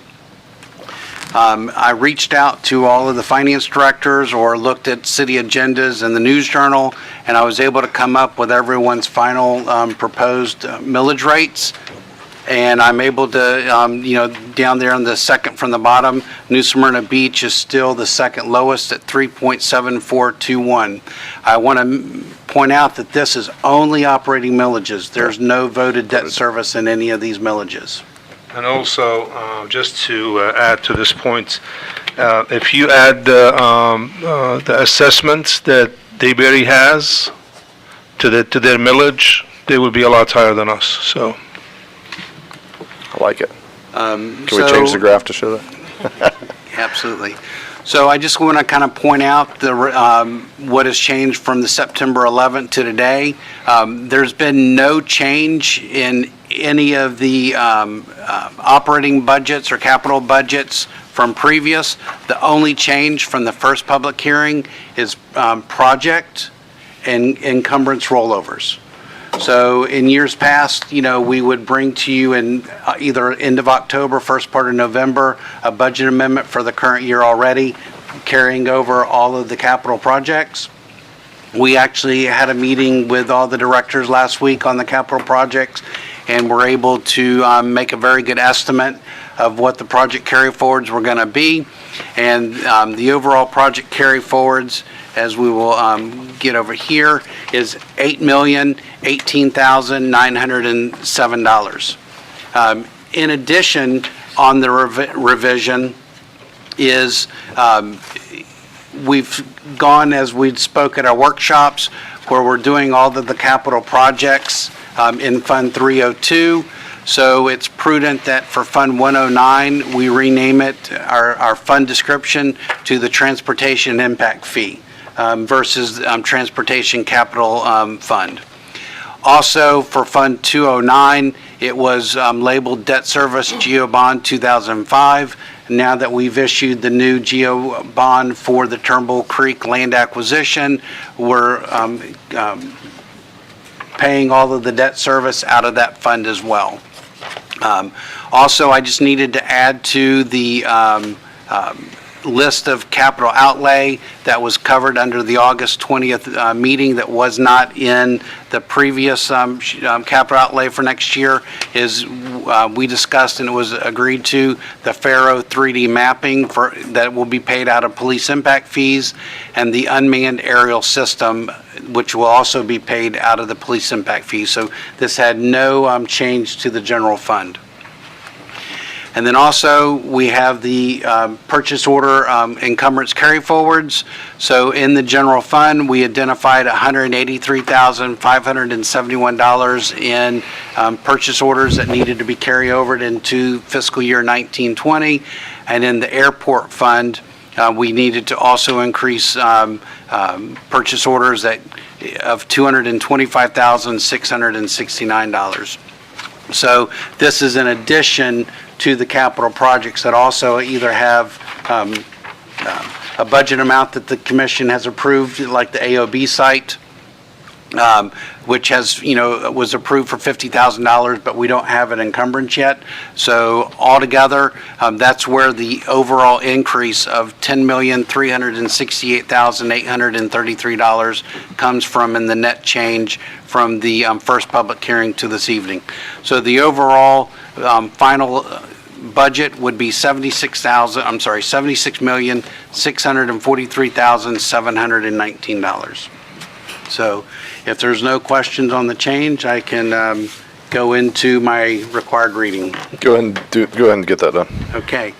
I reached out to all of the finance directors or looked at city agendas and the news journal, and I was able to come up with everyone's final proposed millage rates. And I'm able to, down there on the second from the bottom, New Smyrna Beach is still the second lowest at 3.7421. I want to point out that this is only operating millages. There's no voted debt service in any of these millages. And also, just to add to this point, if you add the assessments that Dayberry has to their millage, they would be a lot higher than us, so. I like it. Can we change the graph to show that? Absolutely. So I just want to kind of point out what has changed from the September 11th to today. There's been no change in any of the operating budgets or capital budgets from previous. The only change from the first public hearing is project and encumbrance rollovers. So in years past, we would bring to you in either end of October, first part of November, a budget amendment for the current year already, carrying over all of the capital projects. We actually had a meeting with all the directors last week on the capital projects, and were able to make a very good estimate of what the project carry forwards were going to be. And the overall project carry forwards, as we will get over here, is $8,018,907. In addition, on the revision is we've gone, as we'd spoke at our workshops, where we're doing all of the capital projects in Fund 302. So it's prudent that for Fund 109, we rename it, our fund description, to the Transportation Impact Fee versus Transportation Capital Fund. Also, for Fund 209, it was labeled Debt Service Geo Bond 2005. Now that we've issued the new Geo Bond for the Turnbull Creek land acquisition, we're paying all of the debt service out of that fund as well. Also, I just needed to add to the list of capital outlay that was covered under the August 20th meeting that was not in the previous capital outlay for next year is we discussed, and it was agreed to, the Faro 3D mapping that will be paid out of police impact fees, and the unmanned aerial system, which will also be paid out of the police impact fees. So this had no change to the general fund. And then also, we have the purchase order encumbrance carry forwards. So in the general fund, we identified $183,571 in purchase orders that needed to be carried over into fiscal year 1920. And in the airport fund, we needed to also increase purchase orders of $225,669. So this is in addition to the capital projects that also either have a budget amount that the commission has approved, like the AOB site, which has, was approved for $50,000, but we don't have an encumbrance yet. So altogether, that's where the overall increase of $10,368,833 comes from in the net change from the first public hearing to this evening. So the overall final budget would be $76,643,719. So if there's no questions on the change, I can go into my required reading. Go ahead and get that done. Okay.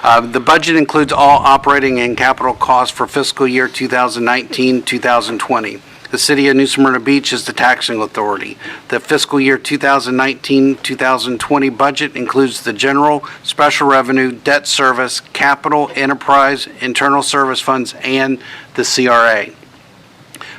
The budget includes all operating and capital costs for fiscal year 2019-2020. The City of New Smyrna Beach is the taxing authority. The fiscal year 2019-2020 budget includes the general, special revenue, debt service, capital, enterprise, internal service funds, and the CRA.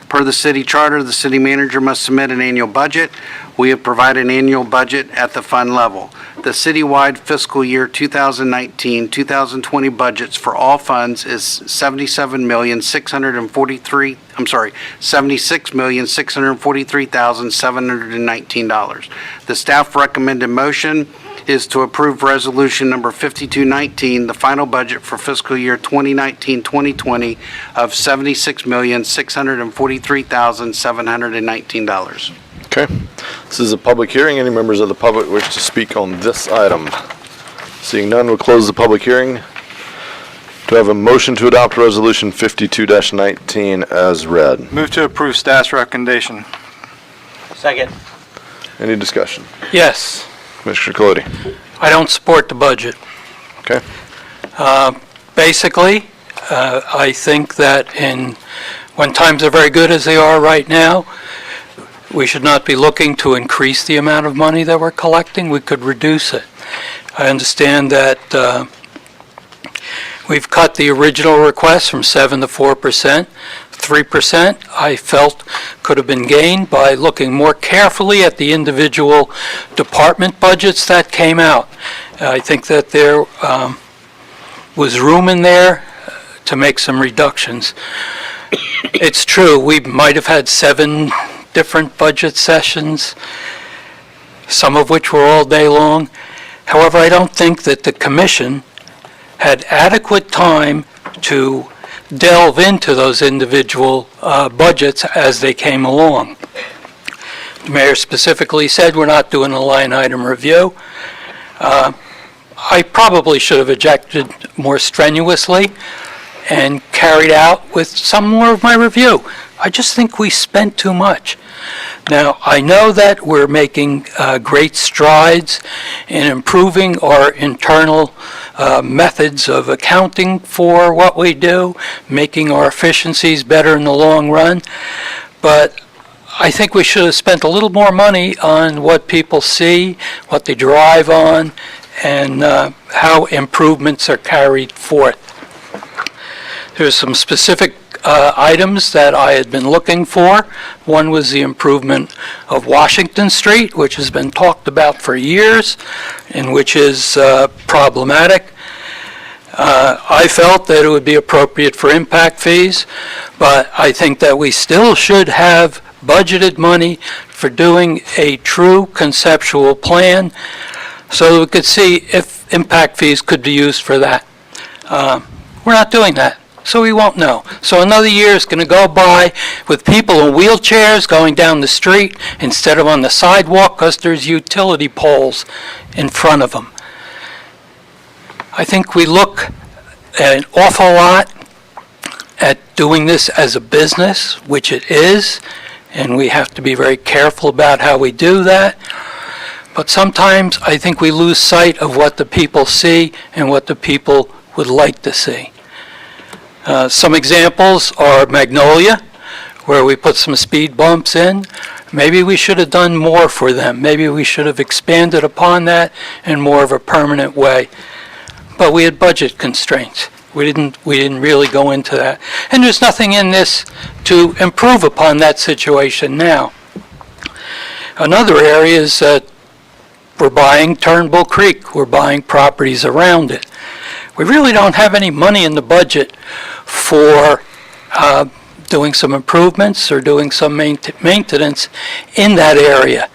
Per the city charter, the city manager must submit an annual budget. We have provided an annual budget at the fund level. The citywide fiscal year 2019-2020 budgets for all funds is $76,643,719. The staff recommended motion is to approve resolution number 5219, the final budget for fiscal year 2019-2020 of $76,643,719. Okay. This is a public hearing. Any members of the public wish to speak on this item? Seeing none, we'll close the public hearing. Do I have a motion to adopt resolution 52-19 as read? Move to approve staff's recommendation. Second. Any discussion? Yes, Commissioner Colodi. I don't support the budget. Okay. Basically, I think that when times are very good as they are right now, we should not be looking to increase the amount of money that we're collecting. We could reduce it. I understand that we've cut the original request from 7 to 4%. 3% I felt could have been gained by looking more carefully at the individual department budgets that came out. I think that there was room in there to make some reductions. It's true, we might have had 7 different budget sessions, some of which were all day long. However, I don't think that the commission had adequate time to delve into those individual budgets as they came along. The mayor specifically said we're not doing a line item review. I probably should have objected more strenuously and carried out with some more of my review. I just think we spent too much. Now, I know that we're making great strides in improving our internal methods of accounting for what we do, making our efficiencies better in the long run, but I think we should have spent a little more money on what people see, what they drive on, and how improvements are carried forth. There's some specific items that I had been looking for. One was the improvement of Washington Street, which has been talked about for years and which is problematic. I felt that it would be appropriate for impact fees, but I think that we still should have budgeted money for doing a true conceptual plan so that we could see if impact fees could be used for that. We're not doing that, so we won't know. So another year is going to go by with people in wheelchairs going down the street instead of on the sidewalk because there's utility poles in front of them. I think we look an awful lot at doing this as a business, which it is, and we have to be very careful about how we do that. But sometimes I think we lose sight of what the people see and what the people would like to see. Some examples are Magnolia, where we put some speed bumps in. Maybe we should have done more for them. Maybe we should have expanded upon that in more of a permanent way. but we had budget constraints. We didn't really go into that. And there's nothing in this to improve upon that situation now. Another area is we're buying Turnbull Creek. We're buying properties around it. We really don't have any money in the budget for doing some improvements or doing some maintenance in that area.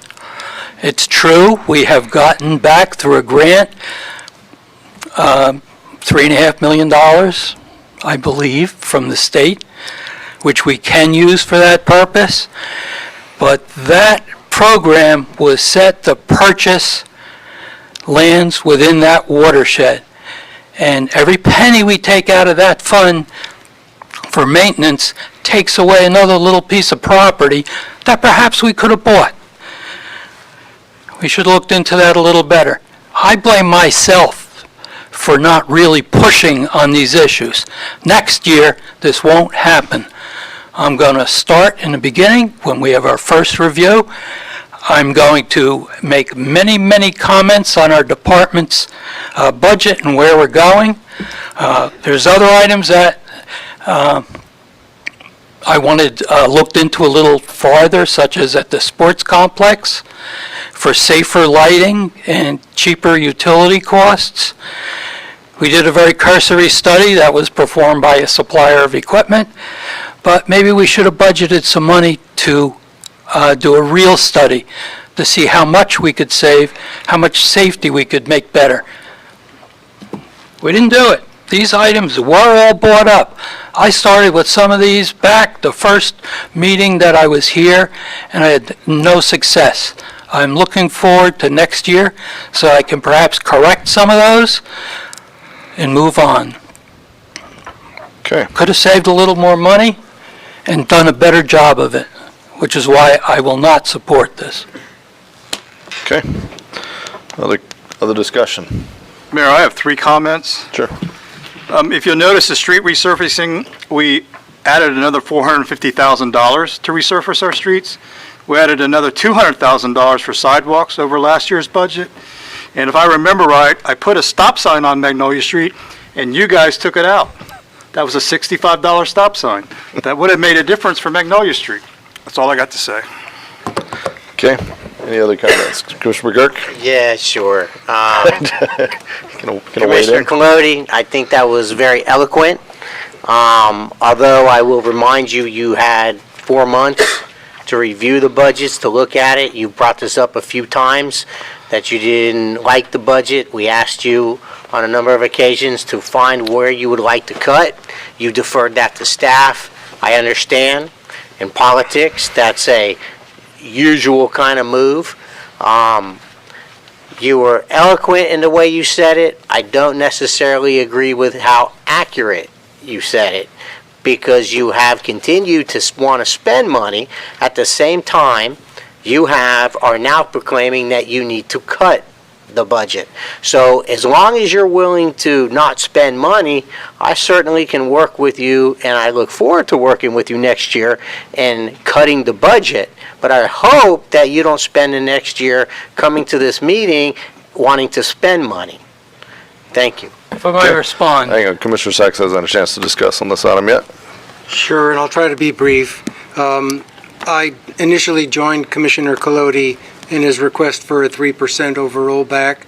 It's true, we have gotten back through a grant $3.5 million, I believe, from the state, which we can use for that purpose. But that program was set to purchase lands within that watershed. And every penny we take out of that fund for maintenance takes away another little piece of property that perhaps we could have bought. We should have looked into that a little better. I blame myself for not really pushing on these issues. Next year, this won't happen. I'm going to start in the beginning when we have our first review. I'm going to make many, many comments on our department's budget and where we're going. There's other items that I wanted looked into a little farther, such as at the sports complex for safer lighting and cheaper utility costs. We did a very cursory study that was performed by a supplier of equipment, but maybe we should have budgeted some money to do a real study to see how much we could save, how much safety we could make better. We didn't do it. These items were all bought up. I started with some of these back the first meeting that I was here, and I had no success. I'm looking forward to next year so I can perhaps correct some of those and move on. Okay. Could have saved a little more money and done a better job of it, which is why I will not support this. Okay. Other discussion? Mayor, I have 3 comments. Sure. If you'll notice the street resurfacing, we added another $450,000 to resurface our streets. We added another $200,000 for sidewalks over last year's budget. And if I remember right, I put a stop sign on Magnolia Street and you guys took it out. That was a $65 stop sign. That would have made a difference for Magnolia Street. That's all I got to say. Okay. Any other comments? Commissioner McGurk? Yeah, sure. Can Commissioner Colodi, I think that was very eloquent. Although I will remind you, you had 4 months to review the budgets, to look at it. You brought this up a few times, that you didn't like the budget. We asked you on a number of occasions to find where you would like to cut. You deferred that to staff. I understand. In politics, that's a usual kind of move. You were eloquent in the way you said it. I don't necessarily agree with how accurate you said it, because you have continued to want to spend money. At the same time, you are now proclaiming that you need to cut the budget. So as long as you're willing to not spend money, I certainly can work with you, and I look forward to working with you next year and cutting the budget. But I hope that you don't spend the next year coming to this meeting wanting to spend money. Thank you. If I might respond. Hang on, Commissioner Sachs hasn't had a chance to discuss on this item yet. Sure, and I'll try to be brief. I initially joined Commissioner Colodi in his request for a 3% over rollback.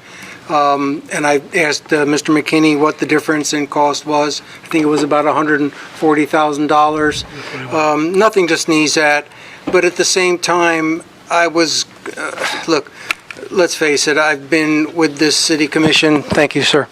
And I asked Mr. McKinney what the difference in cost was. I think it was about $140,000. Nothing to sneeze at. But at the same time, I was, look, let's face it, I've been with this city commission, thank you, sir,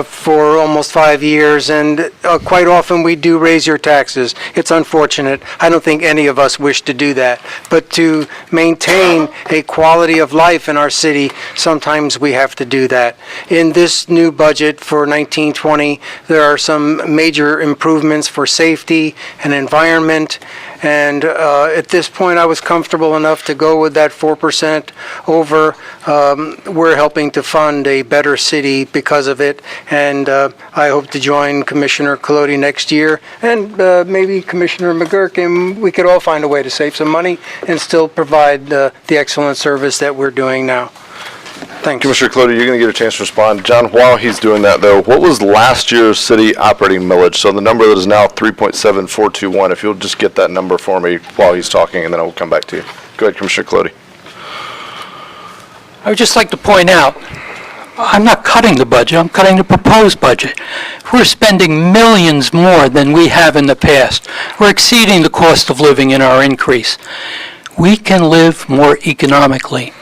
for almost 5 years, and quite often we do raise your taxes. It's unfortunate. I don't think any of us wish to do that. But to maintain a quality of life in our city, sometimes we have to do that. In this new budget for 1920, there are some major improvements for safety and environment. And at this point, I was comfortable enough to go with that 4% over. We're helping to fund a better city because of it, and I hope to join Commissioner Colodi next year, and maybe Commissioner McGurk, and we could all find a way to save some money and still provide the excellent service that we're doing now. Thanks. Commissioner Clody, you're going to get a chance to respond. John, while he's doing that, though, what was last year's city operating millage? So the number that is now 3.7421, if you'll just get that number for me while he's talking, and then I will come back to you. Go ahead, Commissioner Clody. I would just like to point out, I'm not cutting the budget, I'm cutting the proposed budget. We're spending millions more than we have in the past. We're exceeding the cost of living in our increase. We can live more economically,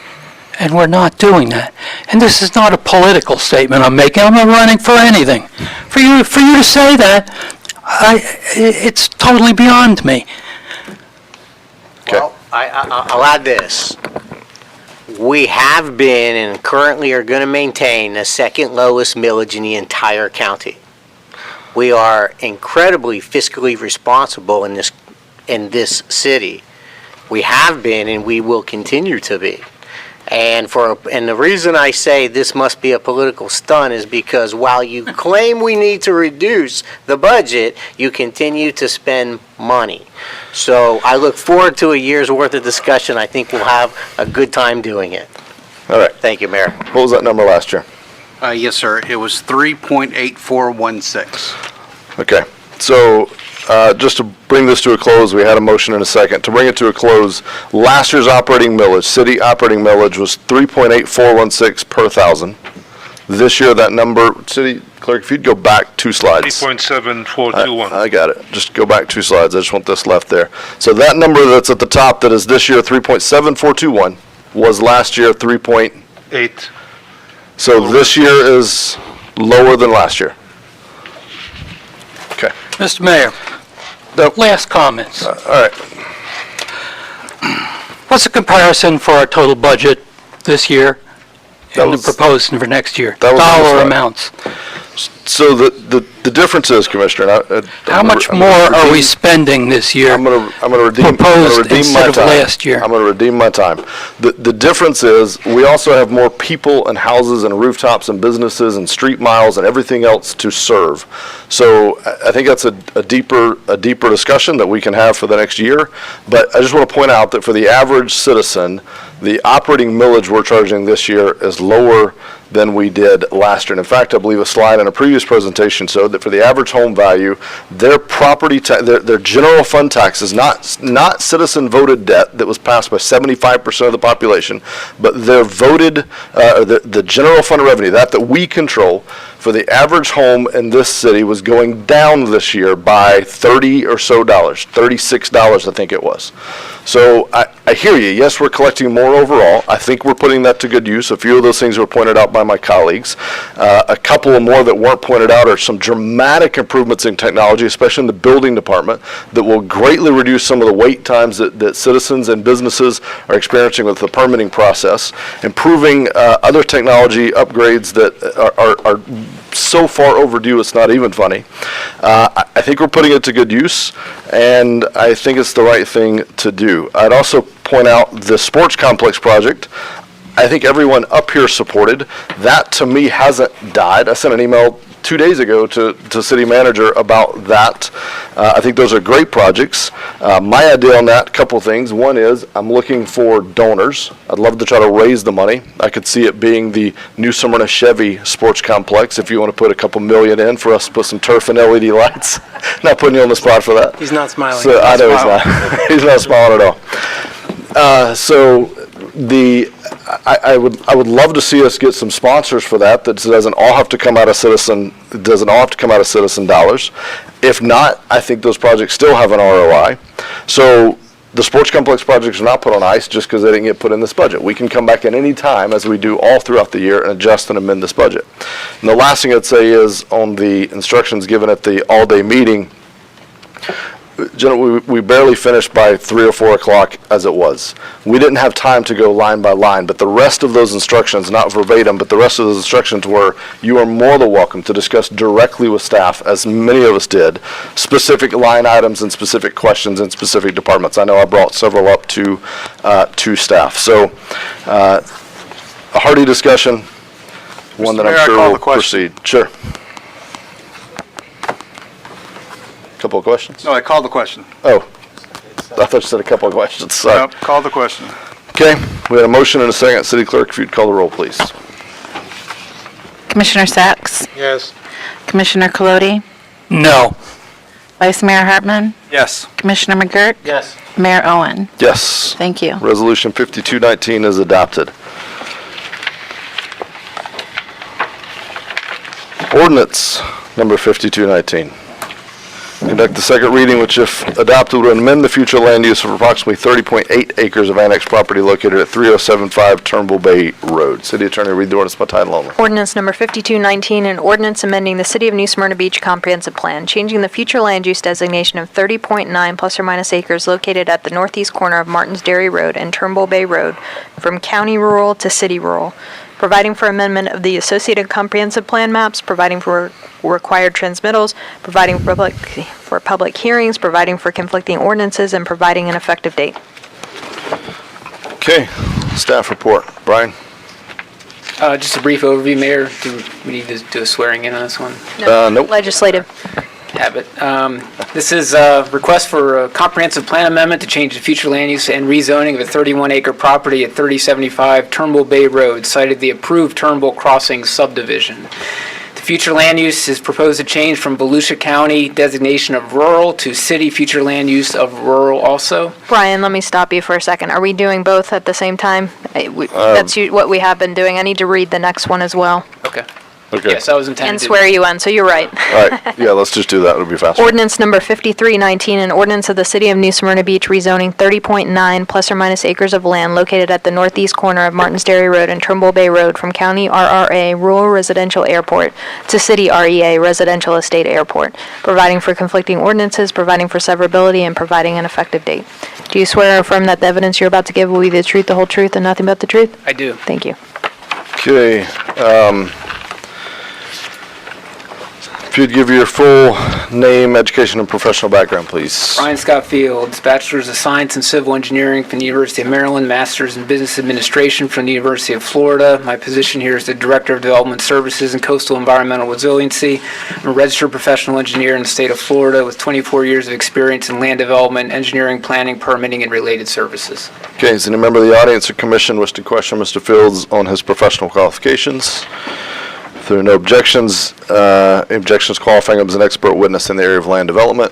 and we're not doing that. And this is not a political statement I'm making. I'm not running for anything. For you to say that, it's totally beyond me. Well, I'll add this. We have been and currently are going to maintain the second lowest millage in the entire county. We are incredibly fiscally responsible in this city. We have been and we will continue to be. And the reason I say this must be a political stunt is because while you claim we need to reduce the budget, you continue to spend money. So I look forward to a year's worth of discussion. I think we'll have a good time doing it. All right. Thank you, Mayor. What was that number last year? Yes, sir. It was 3.8416. Okay. So just to bring this to a close, we had a motion and a second. To bring it to a close, last year's operating millage, city operating millage was 3.8416 per thousand. This year, that number, city clerk, if you'd go back 2 slides. 3.7421. I got it. Just go back 2 slides. I just want this left there. So that number that's at the top that is this year 3.7421 was last year 8. So this year is lower than last year. Okay. Mr. Mayor, last comments. All right. What's the comparison for our total budget this year and the proposed for next year? Dollar amounts. So the difference is, Commissioner, How much more are we spending this year? I'm going to redeem proposed my instead of time. last year? I'm going to redeem my time. The difference is we also have more people and houses and rooftops and businesses and street miles and everything else to serve. So I think that's a deeper discussion that we can have for the next year. But I just want to point out that for the average citizen, the operating millage we're charging this year is lower than we did last year. And in fact, I believe a slide in a previous presentation showed that for the average home value, their property their general fund taxes, not citizen voted debt that was passed by 75% of the population, but their voted the general fund revenue that we control for the average home in this city was going down this year by $30 or so, $36 I think it was. So I hear you. Yes, we're collecting more overall. I think we're putting that to good use. A few of those things were pointed out by my colleagues. A couple of more that weren't pointed out are some dramatic improvements in technology, especially in the building department, that will greatly reduce some of the wait times that citizens and businesses are experiencing with the permitting process, improving other technology upgrades that are so far overdue it's not even funny. I think we're putting it to good use, and I think it's the right thing to do. I'd also point out the sports complex project. I think everyone up here supported. That, to me, hasn't died. I sent an email 2 days ago to city manager about that. I think those are great projects. My idea on that, a couple of things. One is I'm looking for donors. I'd love to try to raise the money. I could see it being the new Smyrna Chevy sports complex if you want to put a couple million in for us to put some turf and LED lights. Not putting you on the spot for that. He's not smiling. So, I know he's not. He's not smiling at all. I would love to see us get some sponsors for that. That doesn't all have to come out of citizen dollars. If not, I think those projects still have an ROI. So the sports complex projects are not put on ice just because they didn't get put in this budget. We can come back at any time, as we do all throughout the year, and adjust and amend this budget. And the last thing I'd say is on the instructions given at the all-day meeting. We barely finished by 3 or 4 o'clock as it was. We didn't have time to go line by line, but the rest of those instructions, not verbatim, but the rest of those instructions were, you are more than welcome to discuss directly with staff, as many of us did, specific line items and specific questions in specific departments. I know I brought several up to staff. So a hearty discussion, one that I'm sure will proceed. Sure. Couple of questions? No, I called the question. Oh, I thought you said a couple of questions. Sorry. Nope, call the question. Okay, we had a motion and a second. City Clerk, if you'd call the roll, please. Commissioner Sacks? Yes. Commissioner Colodi? No. Vice Mayor Hartman? Yes. Commissioner McGurk? Yes. Mayor Owen? Yes. Thank you. Resolution 5219 is adopted. Ordinance number 5219. Conduct the second reading, which if adopted would amend the future land use of approximately 30.8 acres of annexed property located at 3075 Turnbull Bay Road. City Attorney, read the ordinance by title only. Ordinance number 5219, an ordinance amending the City of New Smyrna Beach Comprehensive Plan, changing the future land use designation of 30.9 plus or minus acres located at the northeast corner of Martins Dairy Road and Turnbull Bay Road from county rural to city rural, providing for amendment of the associated comprehensive plan maps, providing for required transmittals, providing for public hearings, providing for conflicting ordinances, and providing an effective date. Okay, staff report. Brian? Just a brief overview, Mayor. Do we need to do a swearing in on this one? Nope. Legislative. Have it. This is a request for a comprehensive plan amendment to change the future land use and rezoning of a 31-acre property at 3075 Turnbull Bay Road, cited the approved Turnbull Crossing subdivision. The future land use is proposed to change from Volusia County designation of rural to city future land use of rural also. Brian, let me stop you for a second. Are we doing both at the same time? That's what we have been doing. I need to read the next one as well. Okay. Okay. Yes, I was intending And to. swear you in, so you're right. All right, yeah, let's just do that. It'll be faster. Ordinance number 5319, an ordinance of the City of New Smyrna Beach rezoning 30.9 plus or minus acres of land located at the northeast corner of Martins Dairy Road and Turnbull Bay Road from County RRA Rural Residential Airport to City REA Residential Estate Airport, providing for conflicting ordinances, providing for severability, and providing an effective date. Do you swear or affirm that the evidence you're about to give will be the truth, the whole truth, and nothing but the truth? I do. Thank you. Okay, if you'd give your full name, education, and professional background, please. Brian Scott Fields, Bachelor's of Science in Civil Engineering from the University of Maryland, Master's in Business Administration from the University of Florida. My position here is the Director of Development Services and Coastal Environmental Resiliency. I'm a registered professional engineer in the state of Florida with 24 years of experience in land development, engineering, planning, permitting, and related services. Okay, does any member of the audience or commission wish to question Mr. Fields on his professional qualifications? If there are no objections, qualifying him as an expert witness in the area of land development.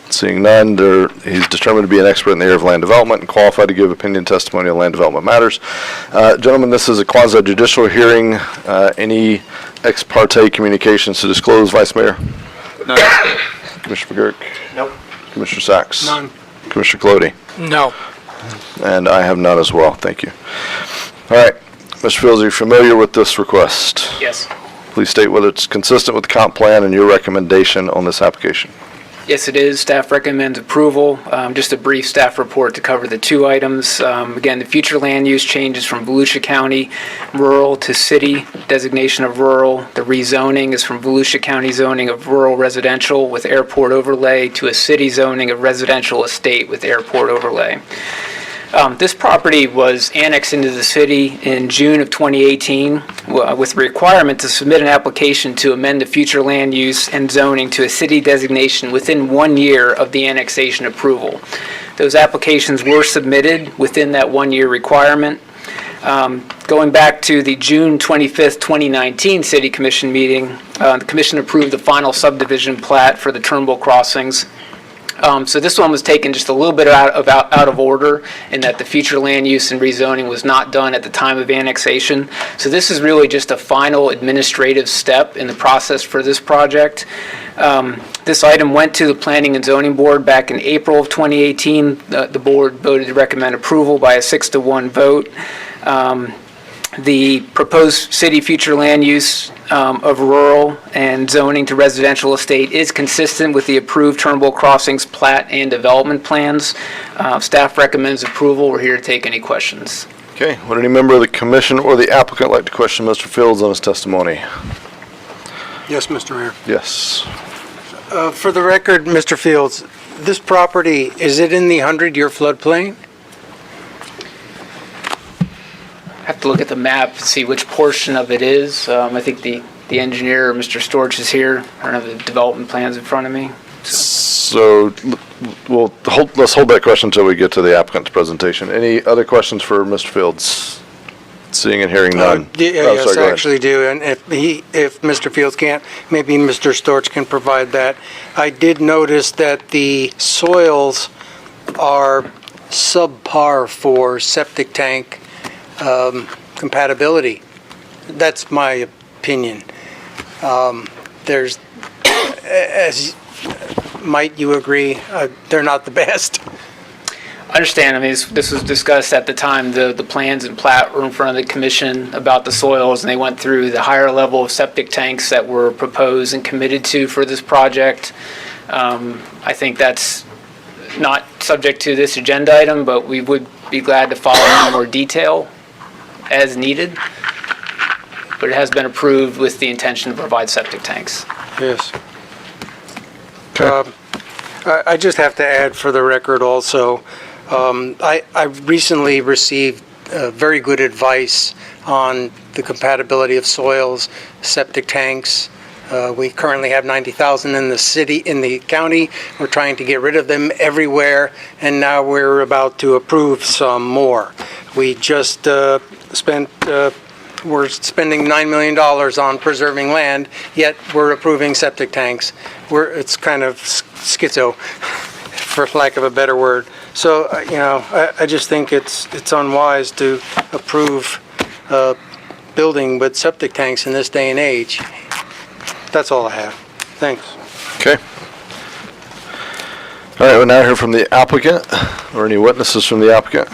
Seeing none, he's determined to be an expert in the area of land development and qualified to give opinion testimony on land development matters. Gentlemen, this is a quasi-judicial hearing. Any ex parte communications to disclose, Vice Mayor? No. Commissioner McGurk? Nope. Commissioner Sacks? None. Commissioner Colodi? No. And I have none as well. Thank you. All right. Mr. Fields, are you familiar with this request? Yes. Please state whether it's consistent with the comp plan and your recommendation on this application. Yes, it is. Staff recommends approval. Just a brief staff report to cover the two items. Again, the future land use changes from Volusia County rural to city designation of rural. The rezoning is from Volusia County zoning of rural residential with airport overlay to a city zoning of residential estate with airport overlay. This property was annexed into the city in June of 2018 with the requirement to submit an application to amend the future land use and zoning to a city designation within 1 year of the annexation approval. Those applications were submitted within that 1-year requirement. Going back to the June 25th, 2019 City Commission meeting, the Commission approved the final subdivision plat for the Turnbull Crossings. So this one was taken just a little bit out of order in that the future land use and rezoning was not done at the time of annexation. So this is really just a final administrative step in the process for this project. This item went to the Planning and Zoning Board back in April of 2018. The board voted to recommend approval by a 6-to-1 vote. The proposed city future land use of rural and zoning to residential estate is consistent with the approved Turnbull Crossings plat and development plans. Staff recommends approval. We're here to take any questions. Okay, would any member of the commission or the applicant like to question Mr. Fields on his testimony? Yes, Mr. Mayor. Yes. For the record, Mr. Fields, this property, is it in the 100-year floodplain? Have to look at the map to see which portion of it is. I think the engineer, Mr. Storch, is here. I don't have the development plans in front of me. So let's hold that question until we get to the applicant's presentation. Any other questions for Mr. Fields? Seeing and hearing none. Oh, Yes, sorry, go I ahead. actually do, and if Mr. Fields can't, maybe Mr. Storch can provide that. I did notice that the soils are subpar for septic tank compatibility. That's my opinion. Might you agree, they're not the best? I understand, I mean, this was discussed at the time, the plans and plat were in front of the commission about the soils, and they went through the higher level of septic tanks that were proposed and committed to for this project. I think that's not subject to this agenda item, but we would be glad to follow in more detail as needed. But it has been approved with the intention to provide septic tanks. Yes. I just have to add for the record also, I recently received very good advice on the compatibility of soils, septic tanks. We currently have 90,000 in the city, in the county. We're trying to get rid of them everywhere, and now we're about to approve some more. We just we're spending $9 million on preserving land, yet we're approving septic tanks. It's kind of schizo, for lack of a better word. So, I just think it's unwise to approve building with septic tanks in this day and age. That's all I have. Thanks. Okay. All right, we'll now hear from the applicant, or any witnesses from the applicant.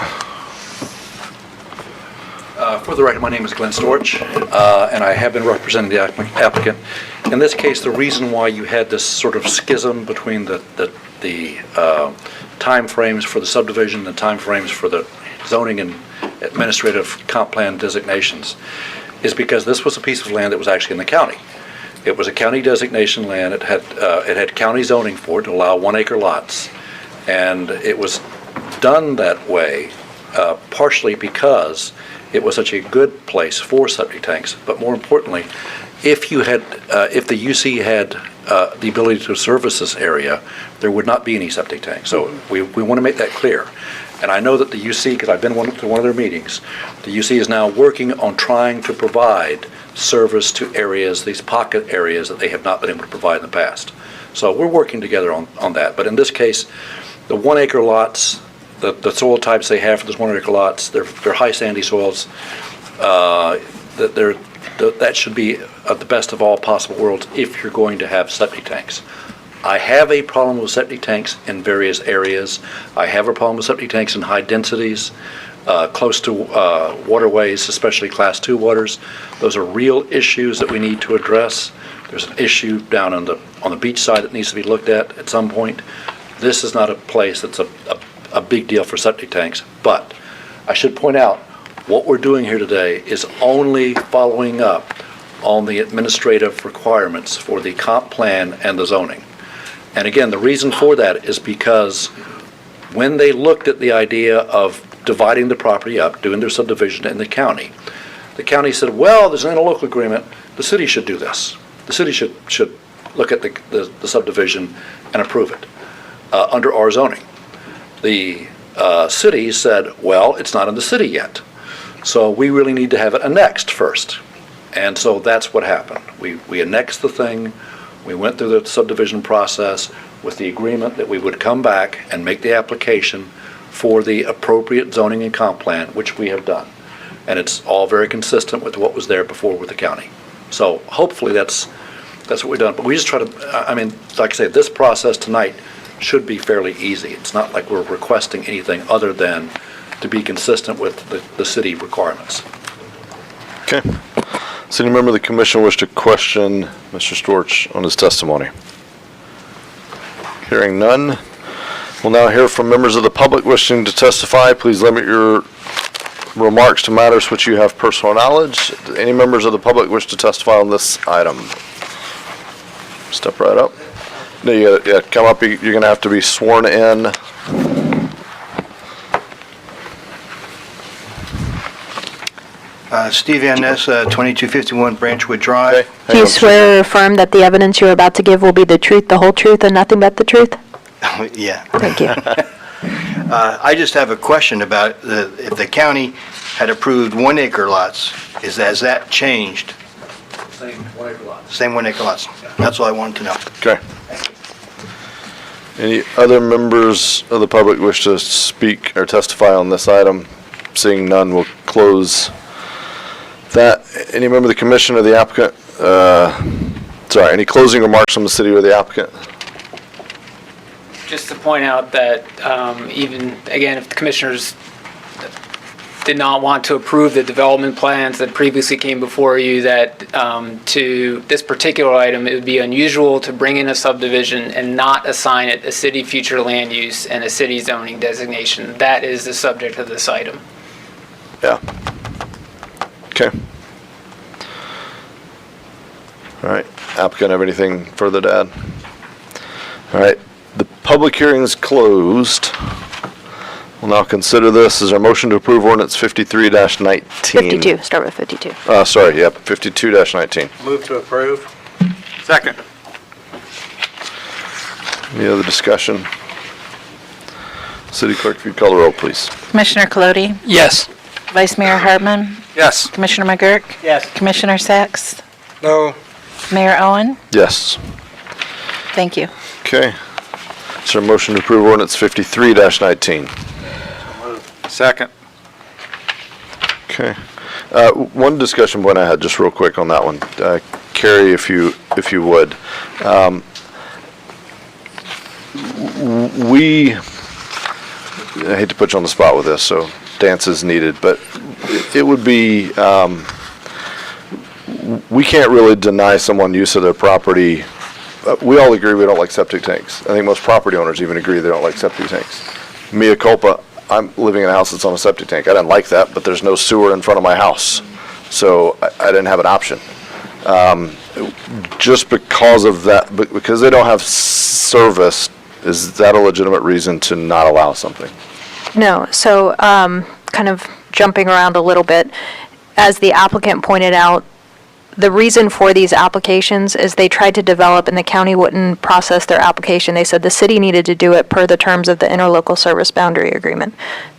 For the record, my name is Glenn Storch, and I have been representing the applicant. In this case, the reason why you had this sort of schism between the time frames for the subdivision and time frames for the zoning and administrative comp plan designations is because this was a piece of land that was actually in the county. It was a county designation land. It had county zoning for it to allow 1 acre lots, and it was done that way partially because it was such a good place for septic tanks. But more importantly, if the UC had the ability to service this area, there would not be any septic tanks. So we want to make that clear. And I know that the UC, because I've been to one of their meetings, the UC is now working on trying to provide service to areas, these pocket areas that they have not been able to provide in the past. So we're working together on that. But in this case, the 1 acre lots, the soil types they have for those 1 acre lots, they're high sandy soils. That should be the best of all possible worlds if you're going to have septic tanks. I have a problem with septic tanks in various areas. I have a problem with septic tanks in high densities, close to waterways, especially class 2 waters. Those are real issues that we need to address. There's an issue down on the beach side that needs to be looked at some point. This is not a place that's a big deal for septic tanks, but I should point out what we're doing here today is only following up on the administrative requirements for the comp plan and the zoning. And again, the reason for that is because when they looked at the idea of dividing the property up, doing their subdivision in the county said, well, there's an interlocal agreement, the city should do this. The city should look at the subdivision and approve it under our zoning. The city said, well, it's not in the city yet, so we really need to have it annexed first. And so that's what happened. We annexed the thing. We went through the subdivision process with the agreement that we would come back and make the application for the appropriate zoning and comp plan, which we have done. And it's all very consistent with what was there before with the county. So hopefully that's what we've done. But we just try to, like I say, this process tonight should be fairly easy. It's not like we're requesting anything other than to be consistent with the city requirements. Okay. Does any member of the commission wish to question Mr. Storch on his testimony? Hearing none, we'll now hear from members of the public wishing to testify. Please limit your remarks to matters which you have personal knowledge. Do any members of the public wish to testify on this item? Step right up. No, you gotta come up. You're going to have to be sworn in. Steve Van Ness, 2251 Branchwood Drive. Do you swear or affirm that the evidence you're about to give will be the truth, the whole truth, and nothing but the truth? Yeah. Thank you. I just have a question about if the county had approved 1 acre lots. Has that changed? Same 1 acre lots. Same 1 acre lots? That's all I wanted to know. Okay. Any other members of the public wish to speak or testify on this item? Seeing none, we'll close that. Any member of the commission or the applicant, any closing remarks from the city or the applicant? Just to point out that even, again, if the commissioners did not want to approve the development plans that previously came before you, that to this particular item, it would be unusual to bring in a subdivision and not assign it a city future land use and a city zoning designation. That is the subject of this item. Yeah. Okay. All right. Applicant, have anything further to add? All right. The public hearing is closed. We'll now consider this as our motion to approve ordinance 53-19. 52, start with 52. 52-19. Move to approve. Second. Any other discussion? City clerk, if you'd call the roll, please. Commissioner Colodi, Yes. Vice Mayor Hartman, Yes. Commissioner McGurk, Yes. Commissioner Sacks, No. Mayor Owen. Yes. Thank you. Okay. Is there a motion to approve ordinance 53-19? Second. Okay. One discussion point I had, just real quick on that one. Carrie, if you would. I hate to put you on the spot with this, so dance is needed, but it would be, we can't really deny someone use of their property. We all agree we don't like septic tanks. I think most property owners even agree they don't like septic tanks. Mea culpa, I'm living in a house that's on a septic tank. I didn't like that, but there's no sewer in front of my house. So I didn't have an option. Just because of that, because they don't have service, is that a legitimate reason to not allow something? No, so kind of jumping around a little bit, as the applicant pointed out, the reason for these applications is they tried to develop and the county wouldn't process their application. They said the city needed to do it per the terms of the interlocal service boundary agreement.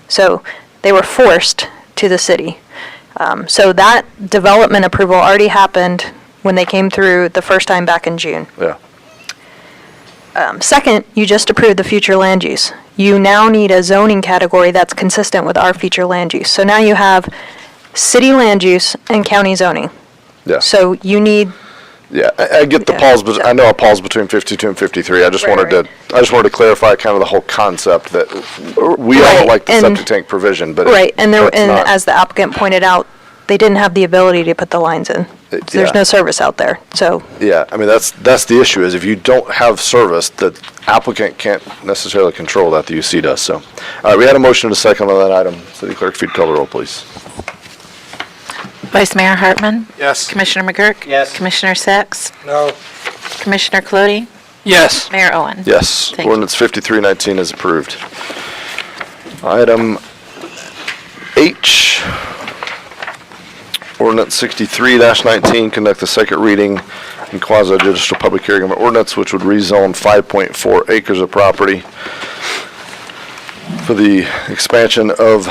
So they were forced to the city. So that development approval already happened when they came through the first time back in June. Yeah. Second, you just approved the future land use. You now need a zoning category that's consistent with our future land use. So now you have city land use and county zoning. Yeah. So you need. Yeah, I get the pause, but I know a pause between 52 and 53. I just wanted to clarify kind of the whole concept that we all like the septic tank provision, but right, and it's not. as the applicant pointed out, they didn't have the ability to put the lines in. There's no service out there, so. Yeah, I mean, that's the issue, is if you don't have service, the applicant can't necessarily control that, the UC does, so. All right, we had a motion and a second on that item. City Clerk, if you'd call the roll, please. Vice Mayor Hartman, Yes. Commissioner McGurk. Yes. Commissioner Sacks, No. Commissioner Colodi, Yes. Mayor Owen. Yes, Thank you. ordinance 5319 is approved. Item H, ordinance 63-19, conduct the second reading and quasi-judicial public hearing of an ordinance which would rezone 5.4 acres of property for the expansion of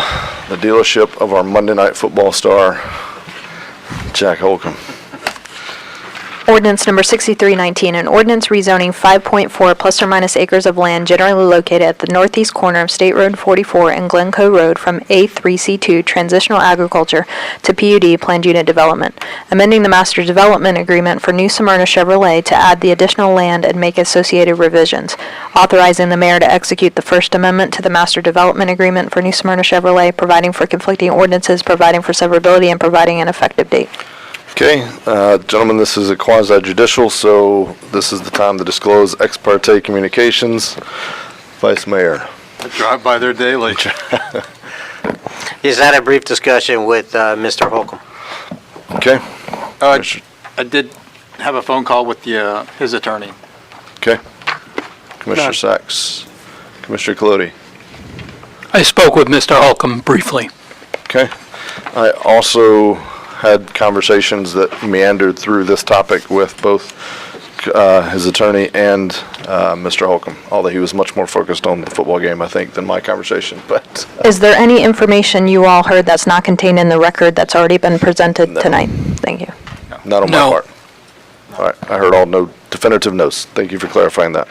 the dealership of our Monday Night Football star, Jack Holcomb. Ordinance number 6319, an ordinance rezoning 5.4 plus or minus acres of land generally located at the northeast corner of State Road 44 and Glencoe Road from A3C2 Transitional Agriculture to PUD Planned Unit Development, amending the Master Development Agreement for New Smyrna Chevrolet to add the additional land and make associated revisions, authorizing the mayor to execute the First Amendment to the Master Development Agreement for New Smyrna Chevrolet, providing for conflicting ordinances, providing for severability, and providing an effective date. Okay, gentlemen, this is a quasi-judicial, so this is the time to disclose ex parte communications. Vice Mayor. I drive by there daily. Just had a brief discussion with Mr. Holcomb. Okay. I did have a phone call with his attorney. Okay. Commissioner Sacks. Commissioner Colodi. I spoke with Mr. Holcomb briefly. Okay. I also had conversations that meandered through this topic with both his attorney, and Mr. Holcomb, although he was much more focused on the football game, I think, than my conversation. But Is there any information you all heard that's not contained in the record that's already been presented tonight? Thank you. not on my part. All right, I heard all no definitive no's. Thank you for clarifying that.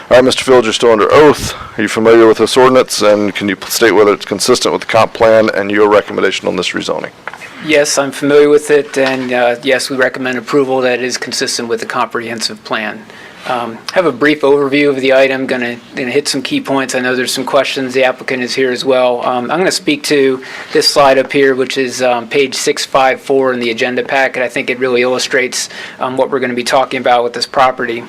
All right, Mr. Fields, you're still under oath. Are you familiar with this ordinance, and can you state whether it's consistent with the comp plan and your recommendation on this rezoning? Yes, I'm familiar with it, and yes, we recommend approval that is consistent with the comprehensive plan. Have a brief overview of the item, going to hit some key points. I know there's some questions. The applicant is here as well. I'm going to speak to this slide up here, which is page 654 in the agenda packet. I think it really illustrates what we're going to be talking about with this property.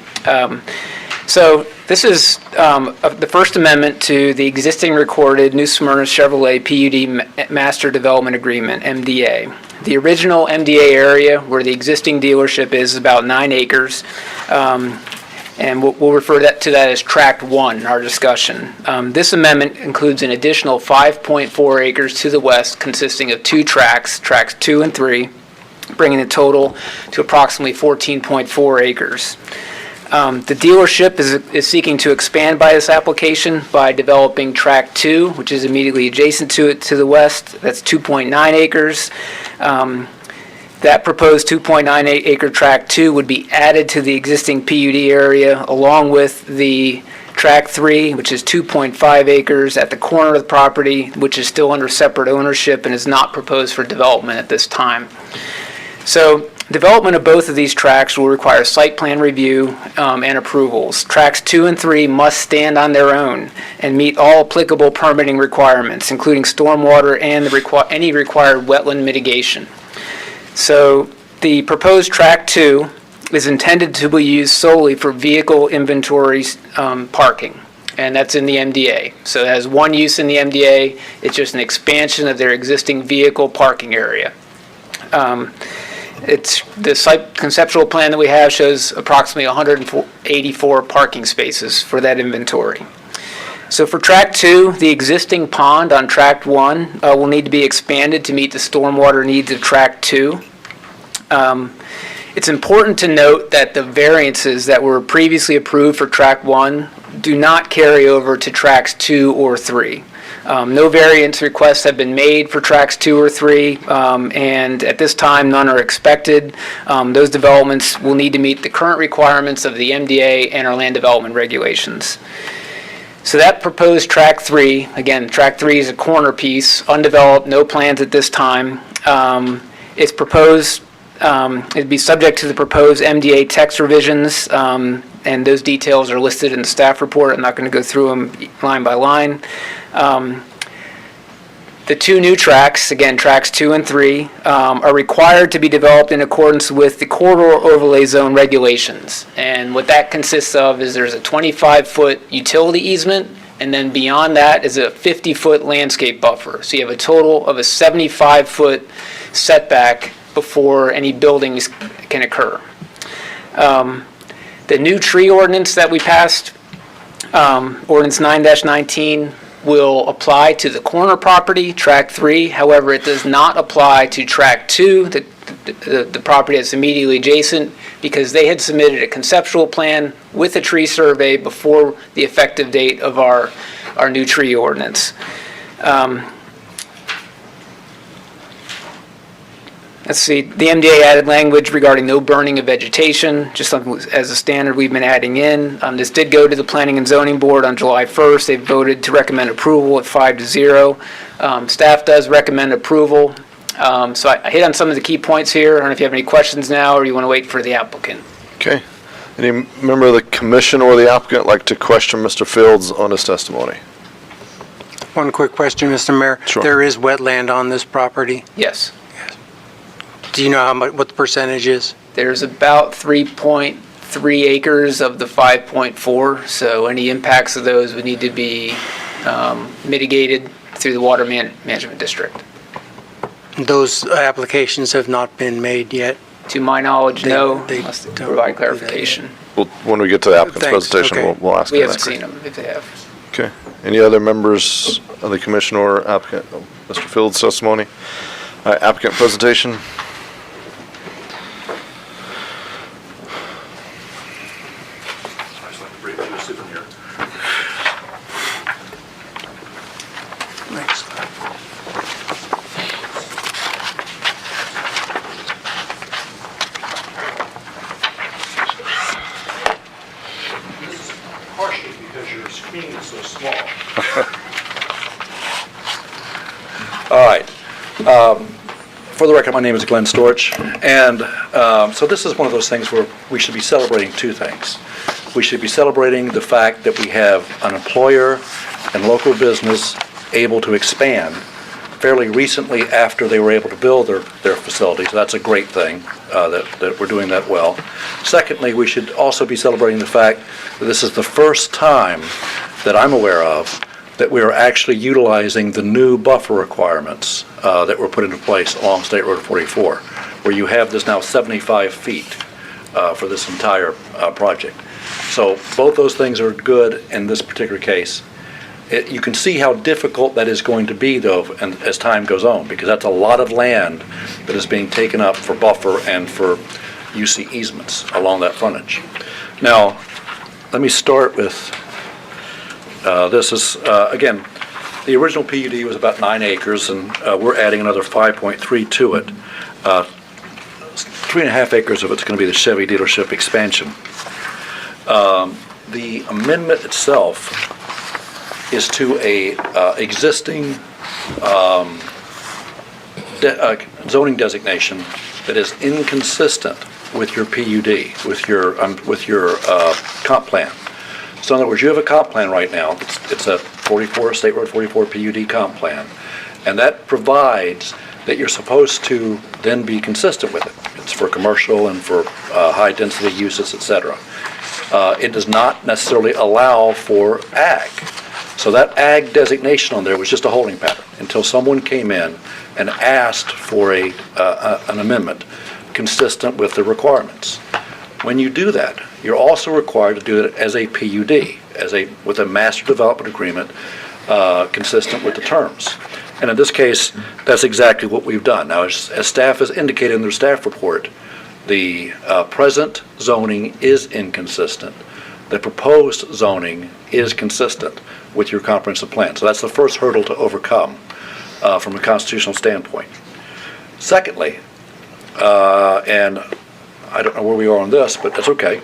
So this is the First Amendment to the existing recorded New Smyrna Chevrolet PUD Master Development Agreement, MDA. The original MDA area where the existing dealership is about 9 acres. And we'll refer to that as Tract 1 in our discussion. This amendment includes an additional 5.4 acres to the west, consisting of 2 tracts, Tracts 2 and 3, bringing the total to approximately 14.4 acres. The dealership is seeking to expand by this application by developing Tract 2, which is immediately adjacent to it to the west. That's 2.9 acres. That proposed 2.98 acre Tract 2 would be added to the existing PUD area along with the Tract 3, which is 2.5 acres at the corner of the property, which is still under separate ownership and is not proposed for development at this time. So development of both of these tracts will require site plan review and approvals. Tracts 2 and 3 must stand on their own and meet all applicable permitting requirements, including stormwater and any required wetland mitigation. So the proposed Tract 2 is intended to be used solely for vehicle inventory parking, and that's in the MDA. So it has one use in the MDA. It's just an expansion of their existing vehicle parking area. It's the site conceptual plan that we have shows approximately 184 parking spaces for that inventory. So for Tract 2, the existing pond on Tract 1 will need to be expanded to meet the stormwater needs of Tract 2. It's important to note that the variances that were previously approved for Tract 1 do not carry over to Tracts 2 or 3. No variance requests have been made for Tracts 2 or 3, and at this time, none are expected. Those developments will need to meet the current requirements of the MDA and our land development regulations. So that proposed Tract 3, again, Tract 3 is a corner piece, undeveloped, no plans at this time. It's proposed, it'd be subject to the proposed MDA text revisions, and those details are listed in the staff report. I'm not going to go through them line by line. The 2 new tracts, again, Tracts 2 and 3, are required to be developed in accordance with the corridor overlay zone regulations. And what that consists of is there's a 25-foot utility easement, and then beyond that is a 50-foot landscape buffer. So you have a total of a 75-foot setback before any buildings can occur. The new tree ordinance that we passed, Ordinance 9-19, will apply to the corner property, Tract 3. However, it does not apply to Tract 2, the property that's immediately adjacent, because they had submitted a conceptual plan with a tree survey before the effective date of our new tree ordinance. Let's see, the MDA added language regarding no burning of vegetation, just something as a standard we've been adding in. This did go to the Planning and Zoning Board on July 1st. They voted to recommend approval at 5-0. Staff does recommend approval. So I hit on some of the key points here. I don't know if you have any questions now or you want to wait for the applicant. Okay. Any member of the commission or the applicant like to question Mr. Fields on his testimony? One quick question, Mr. Mayor. Sure. There is wetland on this property. Yes. Do you know how much, what the percentage is? There's about 3.3 acres of the 5.4, so any impacts of those would need to be mitigated through the Water Management District. Those applications have not been made yet? To my knowledge, no. They must provide clarification. Well, when we get to the applicant's Thanks, presentation, okay. we'll ask We them haven't that. seen them if they have. Okay. Any other members of the commission or applicant? Mr. Fields' testimony? All right, applicant presentation. because your screen is so small. All right. For the record, my name is Glenn Storch, and so this is one of those things where we should be celebrating two things. We should be celebrating the fact that we have an employer and local business able to expand fairly recently after they were able to build their facility. So that's a great thing, that we're doing that well. Secondly, we should also be celebrating the fact that this is the first time that I'm aware of that we are actually utilizing the new buffer requirements that were put into place along State Road 44, where you have this now 75 feet for this entire project. So both those things are good in this particular case. You can see how difficult that is going to be, though, and as time goes on, because that's a lot of land that is being taken up for buffer and for UC easements along that frontage. Now, let me start with this is, again, the original PUD was about 9 acres, and we're adding another 5.3 to it. 3.5 acres of it's going to be the Chevy dealership expansion. The amendment itself is to a existing zoning designation that is inconsistent with your PUD, with your comp plan. So in other words, you have a comp plan right now. It's a 44, State Road 44 PUD comp plan, and that provides that you're supposed to then be consistent with it. It's for commercial and for high-density uses, et cetera. It does not necessarily allow for ag. So that ag designation on there was just a holding pattern until someone came in and asked for an amendment consistent with the requirements. When you do that, you're also required to do it as a PUD, with a master development agreement consistent with the terms. And in this case, that's exactly what we've done. Now, as staff has indicated in their staff report, the present zoning is inconsistent. The proposed zoning is consistent with your comprehensive plan. So that's the first hurdle to overcome from a constitutional standpoint. Secondly, and I don't know where we are on this, but that's okay.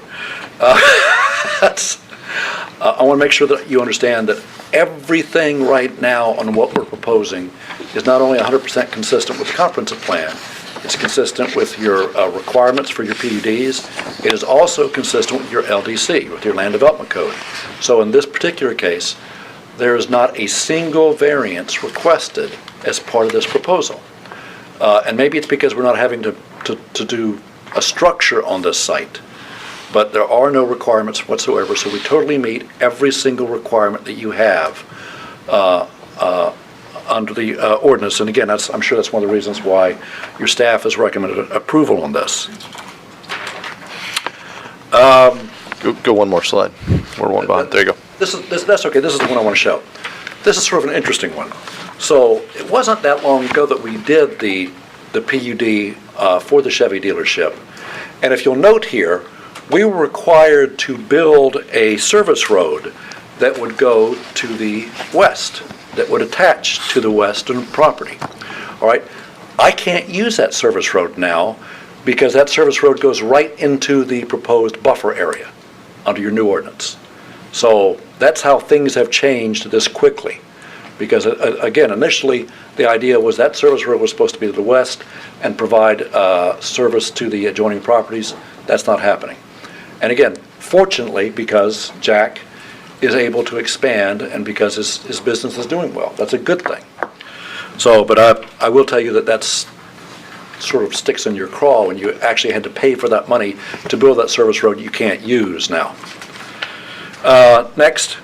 I want to make sure that you understand that everything right now on what we're proposing is not only 100% consistent with the comprehensive plan, it's consistent with your requirements for your PUDs. It is also consistent with your LDC, with your land development code. So in this particular case, there is not a single variance requested as part of this proposal. And maybe it's because we're not having to do a structure on this site, but there are no requirements whatsoever, so we totally meet every single requirement that you have under the ordinance. And again, I'm sure that's one of the reasons why your staff has recommended approval on this. Go one more slide. We're one behind. There you go. That's okay. This is the one I want to show. This is sort of an interesting one. So it wasn't that long ago that we did the PUD for the Chevy dealership. And if you'll note here, we were required to build a service road that would go to the west, that would attach to the western property. All right? I can't use that service road now because that service road goes right into the proposed buffer area under your new ordinance. So that's how things have changed this quickly. Because, again, initially, the idea was that service road was supposed to be to the west and provide service to the adjoining properties. That's not happening. And again, fortunately, because Jack is able to expand and because his business is doing well. That's a good thing. So, but I will tell you that that's sort of sticks in your craw when you actually had to pay for that money to build that service road you can't use now. Next.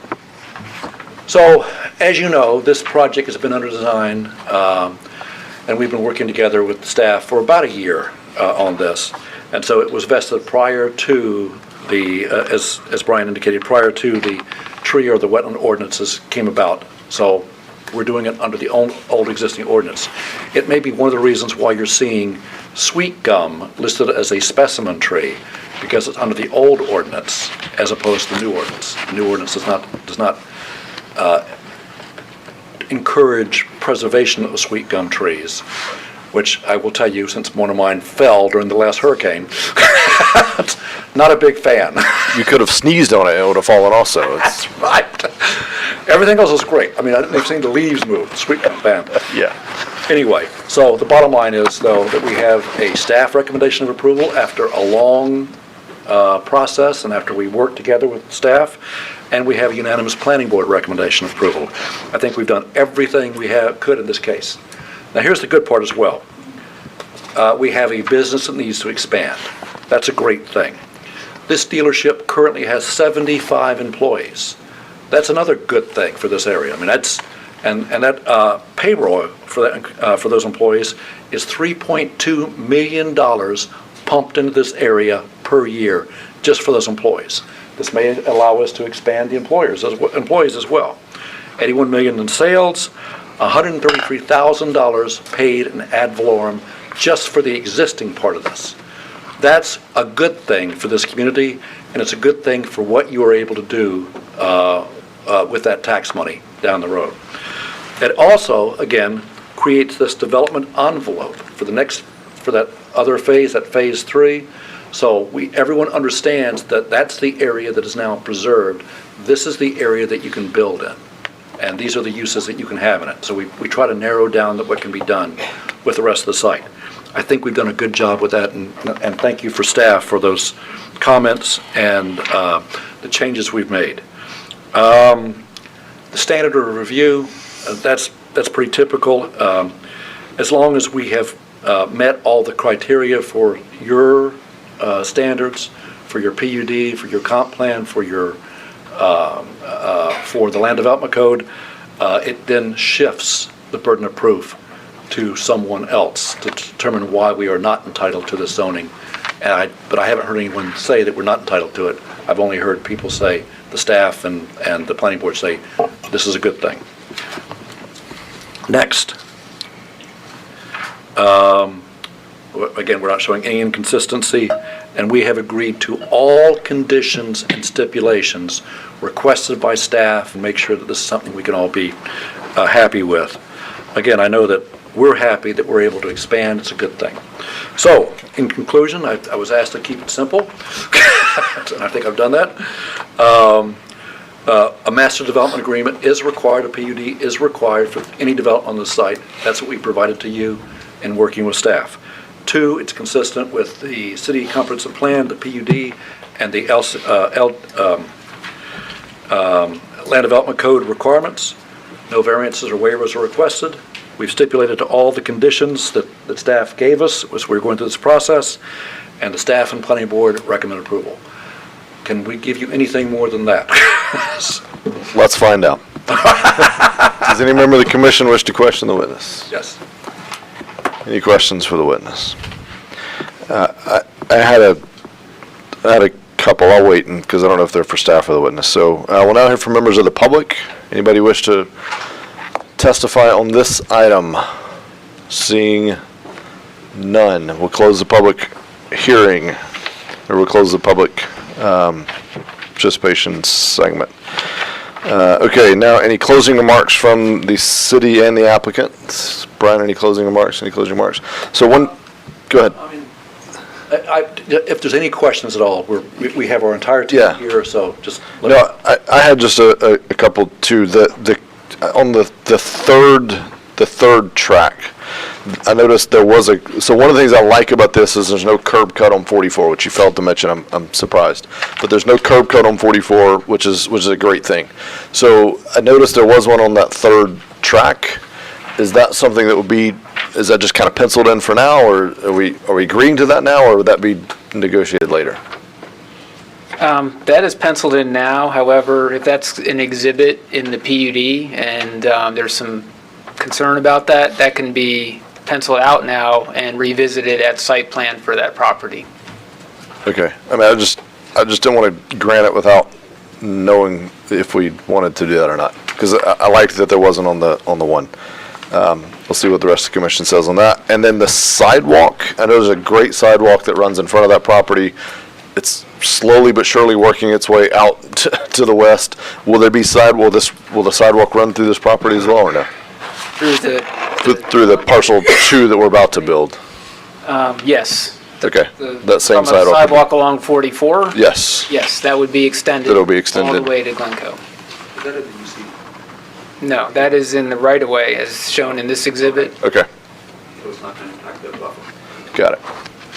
So, as you know, this project has been under design, and we've been working together with the staff for about a year on this. And so it was vested prior to the, as Brian indicated, prior to the tree or the wetland ordinances came about. So we're doing it under the old existing ordinance. It may be one of the reasons why you're seeing sweet gum listed as a specimen tree, because it's under the old ordinance as opposed to the new ordinance. The new ordinance does not encourage preservation of sweet gum trees. which I will tell you, since one of mine fell during the last hurricane, not a big fan. You could have sneezed on it and it would have fallen also. That's right. Everything else is great. I mean, I didn't even see the leaves move. Sweet bam. Yeah. Anyway, so the bottom line is, though, that we have a staff recommendation of approval after a long process and after we worked together with staff, and we have a unanimous planning board recommendation of approval. I think we've done everything we could in this case. Now, here's the good part as well. We have a business that needs to expand. That's a great thing. This dealership currently has 75 employees. That's another good thing for this area. I mean, that payroll for those employees is $3.2 million pumped into this area per year just for those employees. This may allow us to expand the employees as well. $81 million in sales, $133,000 paid in ad valorem just for the existing part of this. That's a good thing for this community, and it's a good thing for what you are able to do with that tax money down the road. It also, again, creates this development envelope for that other phase, that phase 3. So everyone understands that that's the area that is now preserved. This is the area that you can build in, and these are the uses that you can have in it. So we try to narrow down what can be done with the rest of the site. I think we've done a good job with that, and thank you for staff for those comments and the changes we've made. The standard of review, that's pretty typical. As long as we have met all the criteria for your standards, for your PUD, for your comp plan, for the land development code, it then shifts the burden of proof to someone else to determine why we are not entitled to this zoning. But I haven't heard anyone say that we're not entitled to it. I've only heard people say, the staff and the planning board say, this is a good thing. Next. Again, we're not showing any inconsistency, and we have agreed to all conditions and stipulations requested by staff and make sure that this is something we can all be happy with. Again, I know that we're happy that we're able to expand. It's a good thing. So, in conclusion, I was asked to keep it simple, and I think I've done that. A master development agreement is required, a PUD is required for any development on the site. That's what we provided to you in working with staff. 2, it's consistent with the city comprehensive plan, the PUD, and the land development code requirements. No variances or waivers are requested. We've stipulated to all the conditions that staff gave us as we were going through this process, and the staff and planning board recommend approval. Can we give you anything more than that? Let's find out. Does any member of the commission wish to question the witness? Yes. Any questions for the witness? I had a couple. I'll wait because I don't know if they're for staff or the witness. So we'll now hear from members of the public. Anybody wish to testify on this item? Seeing none, we'll close the public hearing, or we'll close the public participation segment. Okay, now any closing remarks from the city and the applicant? Brian, any closing remarks? Any closing remarks? So go ahead. If there's any questions at all, we have our entire team here, so just let me. I had just a couple too. On the third track, I noticed there was so one of the things I like about this is there's no curb cut on 44, which you failed to mention. I'm surprised, but there's no curb cut on 44, which is a great thing. So I noticed there was one on that third track. Is that something that is that just kind of penciled in for now, or are we agreeing to that now, or would that be negotiated later? That is penciled in now. However, if that's an exhibit in the PUD and there's some concern about that, that can be penciled out now and revisited at site plan for that property. Okay. I mean, I just didn't want to grant it without knowing if we wanted to do that or not, because I liked that there wasn't on the one. We'll see what the rest of the commission says on that. And then the sidewalk, I know there's a great sidewalk that runs in front of that property. It's slowly but surely working its way out to the west. Will the sidewalk run through this property as well, or no? Through the Through the parcel 2 that we're about to build? Yes. Okay, The- that same Talking about the sidewalk? sidewalk along 44? Yes. Yes, that would be extended. That'll be All extended. the way to Glencoe. No, that is in the right-of-way as shown in this exhibit. Okay. Got it.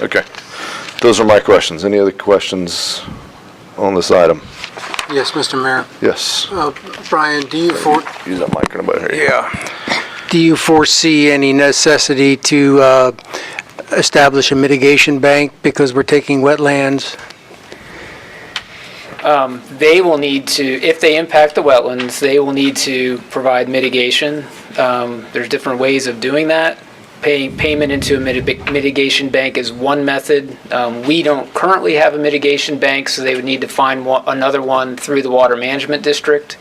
Okay. Those are my questions. Any other questions on this item? Yes, Mr. Mayor. Yes. Brian, Use that mic in about here. do you foresee any necessity to establish a mitigation bank because we're taking wetlands? They will need to, if they impact the wetlands, they will need to provide mitigation. There's different ways of doing that. Payment into a mitigation bank is one method. We don't currently have a mitigation bank, so they would need to find another one through the Water Management District,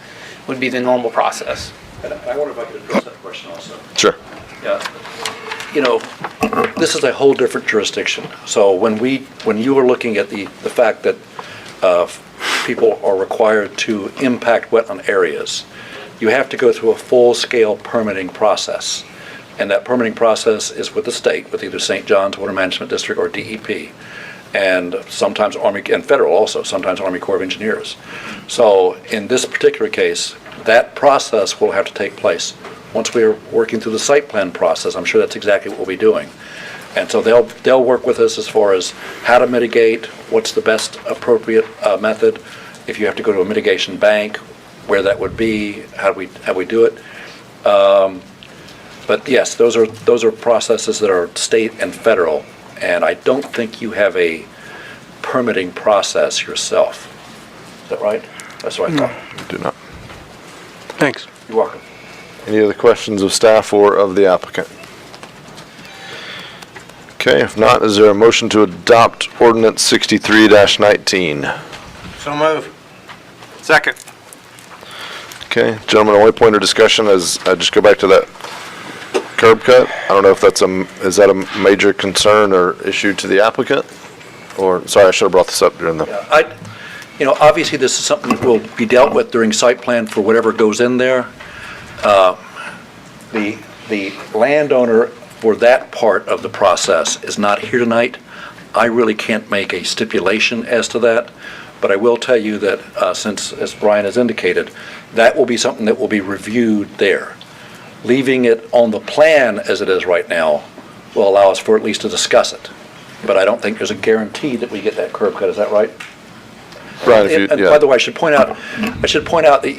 would be the normal process. And I wonder if I could address that question also. Sure. Yeah. You know, this is a whole different jurisdiction. So when you are looking at the fact that people are required to impact wetland areas, you have to go through a full-scale permitting process. And that permitting process is with the state, with either St. John's Water Management District or DEP. And sometimes Army, and federal also, sometimes Army Corps of Engineers. So in this particular case, that process will have to take place. Once we are working through the site plan process, I'm sure that's exactly what we'll be doing. And so they'll work with us as far as how to mitigate, what's the best appropriate method, if you have to go to a mitigation bank, where that would be, how we do it. But yes, those are processes that are state and federal, and I don't think you have a permitting process yourself. Is that right? That's what I thought. Do not. Thanks. You're welcome. Any other questions of staff or of the applicant? Okay, if not, is there a motion to adopt ordinance 63-19? So move. Second. Okay, gentlemen, only point of discussion is, I just go back to that curb cut. I don't know if is that a major concern or issue to the applicant? Or, sorry, I should have brought this up during the. You know, obviously this is something that will be dealt with during site plan for whatever goes in there. The landowner for that part of the process is not here tonight. I really can't make a stipulation as to that, but I will tell you that since, as Brian has indicated, that will be something that will be reviewed there. Leaving it on the plan as it is right now will allow us for at least to discuss it. But I don't think there's a guarantee that we get that curb cut, is that right? Right. And by the way, I should point out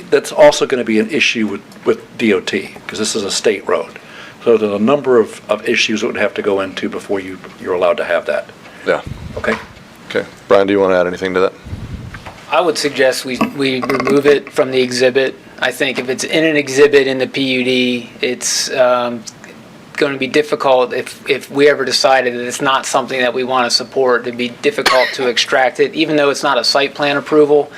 that's also going to be an issue with DOT, because this is a state road. So there's a number of issues that would have to go into before you're allowed to have that. Yeah. Okay? Okay. Brian, do you want to add anything to that? I would suggest we remove it from the exhibit. I think if it's in an exhibit in the PUD, it's going to be difficult if we ever decided that it's not something that we want to support. It'd be difficult to extract it, even though it's not a site plan approval.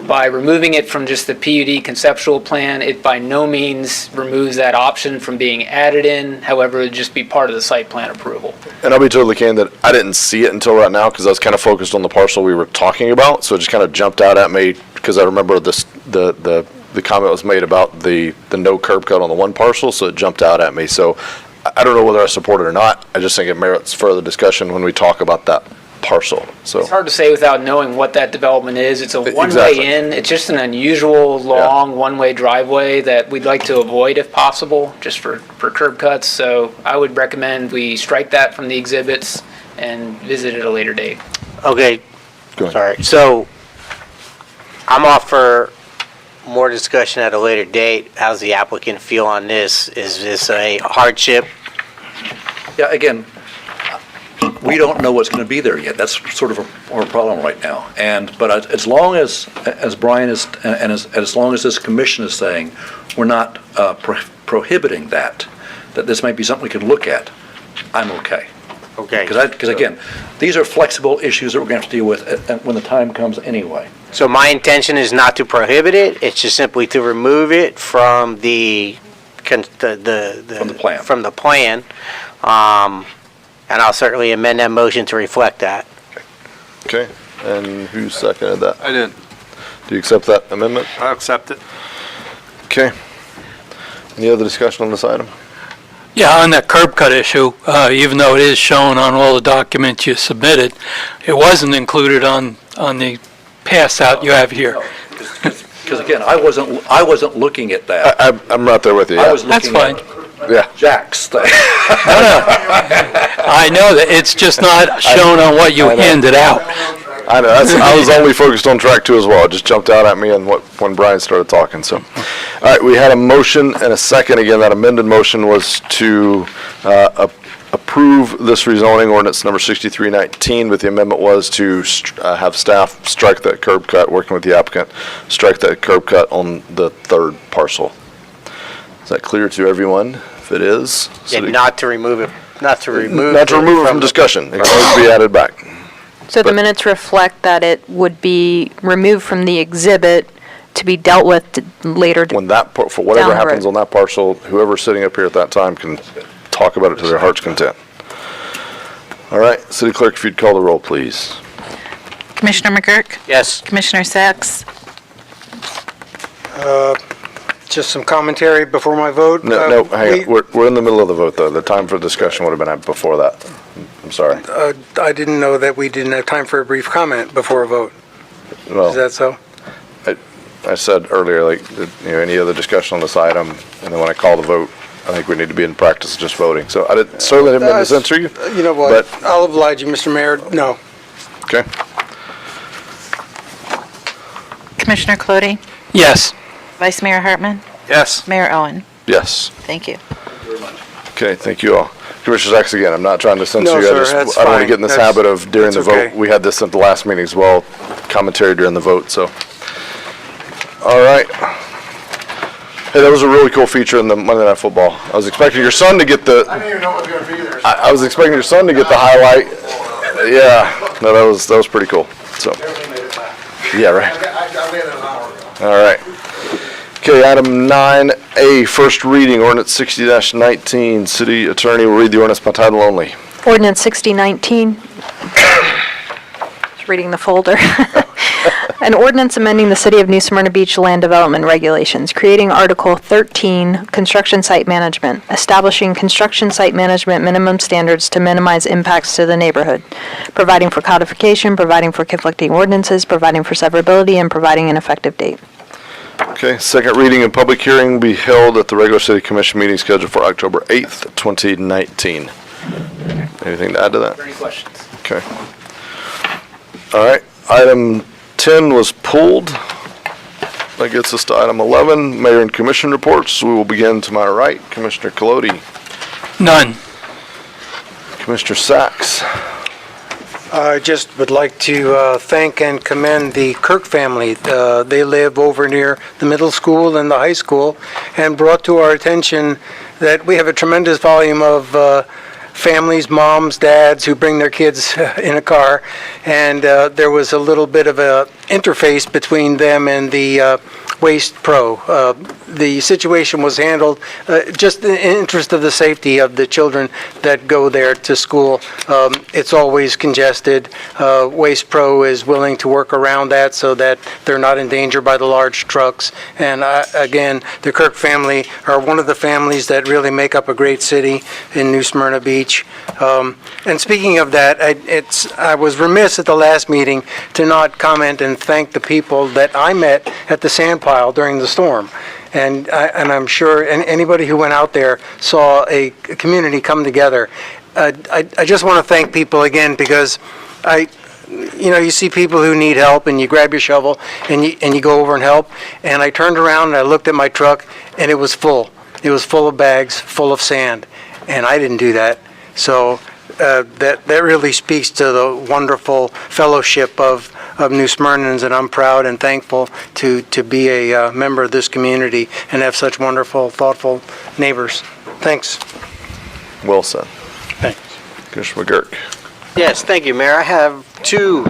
By removing it from just the PUD conceptual plan, it by no means removes that option from being added in. However, it would just be part of the site plan approval. And I'll be totally candid, I didn't see it until right now because I was kind of focused on the parcel we were talking about, so it just kind of jumped out at me because I remember the comment was made about the no curb cut on the one parcel, so it jumped out at me. So I don't know whether I support it or not. I just think it merits further discussion when we talk about that parcel. So It's hard to say without knowing what that development is. It's a one-way Exactly. in. It's just an unusual, long, one-way driveway that we'd like to avoid if possible, just for curb cuts. So I would recommend we strike that from the exhibits and visit at a later date. Okay. Go ahead. Sorry. So I'm off for more discussion at a later date. How's the applicant feel on this? Is this a hardship? Yeah, again, we don't know what's going to be there yet. That's sort of our problem right now. But as long as Brian is, and as long as this commission is saying, we're not prohibiting that this might be something we could look at, I'm okay. Okay. Because again, these are flexible issues that we're going to have to deal with when the time comes anyway. So my intention is not to prohibit it. It's just simply to remove it from the plan. From the plan. And I'll certainly amend that motion to reflect that. Okay, and who seconded that? I did. Do you accept that amendment? I accept it. Okay. Any other discussion on this item? Yeah, on that curb cut issue, even though it is shown on all the documents you submitted, it wasn't included on the pass out you have here. Because again, I wasn't looking at that. I'm right there with you. I yeah. was That's looking fine. at Jack's thing. I know that, it's just not shown on what you I know. handed out. I know, I was only focused on track 2 as well. It just jumped out at me when Brian started talking, so. All right, we had a motion and a second. Again, that amended motion was to approve this rezoning ordinance number 6319, but the amendment was to have staff strike that curb cut, working with the applicant, strike that curb cut on the third parcel. Is that clear to everyone? If it is. And not to remove it from discussion. It can always be added back. So the minutes reflect that it would be removed from the exhibit to be dealt with later. When that, for whatever Down the happens road. on that parcel, whoever's sitting up here at that time can talk about it to their heart's content. All right, City Clerk, if you'd call the roll, please. Commissioner McGurk? Yes. Commissioner Sacks? Just some commentary before my vote. No, hang on. We're in the middle of the vote, though. The time for discussion would have been before that. I'm sorry. I didn't know that we didn't have time for a brief comment before a vote. Well, Is that so? I said earlier, like, any other discussion on this item, and then when I call the vote, I think we need to be in practice of just voting. So I certainly didn't mean to censor you. You know what? I'll oblige you, Mr. Mayor. No. Okay. Commissioner Clody? Yes. Vice Mayor Hartman? Yes. Mayor Owen? Yes. Thank you. Okay, thank you all. Commissioner Sacks, again, I'm not trying to censor No, you. sir, that's I don't want to fine. get in this That's- habit of during the that's vote. okay. We had this at the last meeting as well, commentary during the vote, so. All right. Hey, that was a really cool feature in the Monday Night Football. I was expecting your son to get the. I didn't even know it was going to be there. I was expecting your son to get the highlight. Yeah, no, that was pretty cool. So. Yeah, right. I made it an hour ago. All right. Okay, item 9A, first reading, ordinance 60-19. City Attorney will read the ordinance by title only. Ordinance 6019. Just reading the folder. An ordinance amending the City of New Smyrna Beach Land Development Regulations, creating Article 13, Construction Site Management, establishing construction site management minimum standards to minimize impacts to the neighborhood, providing for codification, providing for conflicting ordinances, providing for severability, and providing an effective date. Okay, second reading and public hearing will be held at the regular City Commission meeting scheduled for October 8th, 2019. Anything to add to that? Any questions? Okay. All right, item 10 was pulled. That gets us to item 11, Mayor and Commission reports. We will begin to my right, Commissioner Colodi. None. Commissioner Sacks. I just would like to thank and commend the Kirk family. They live over near the middle school and the high school, and brought to our attention that we have a tremendous volume of families, moms, dads, who bring their kids in a car, and there was a little bit of a interface between them and the Waste Pro. The situation was handled just in the interest of the safety of the children that go there to school. It's always congested. Waste Pro is willing to work around that so that they're not in danger by the large trucks. And again, the Kirk family are one of the families that really make up a great city in New Smyrna Beach. And speaking of that, I was remiss at the last meeting to not comment and thank the people that I met at the sand pile during the storm. And I'm sure anybody who went out there saw a community come together. I just want to thank people again, because you see people who need help, and you grab your shovel and you go over and help. And I turned around and I looked at my truck, and it was full. It was full of bags, full of sand, and I didn't do that. So that really speaks to the wonderful fellowship of New Smyrnans, and I'm proud and thankful to be a member of this community and have such wonderful, thoughtful neighbors. Thanks. Well said. Thanks. Commissioner McGurk. Yes, thank you, Mayor. I have two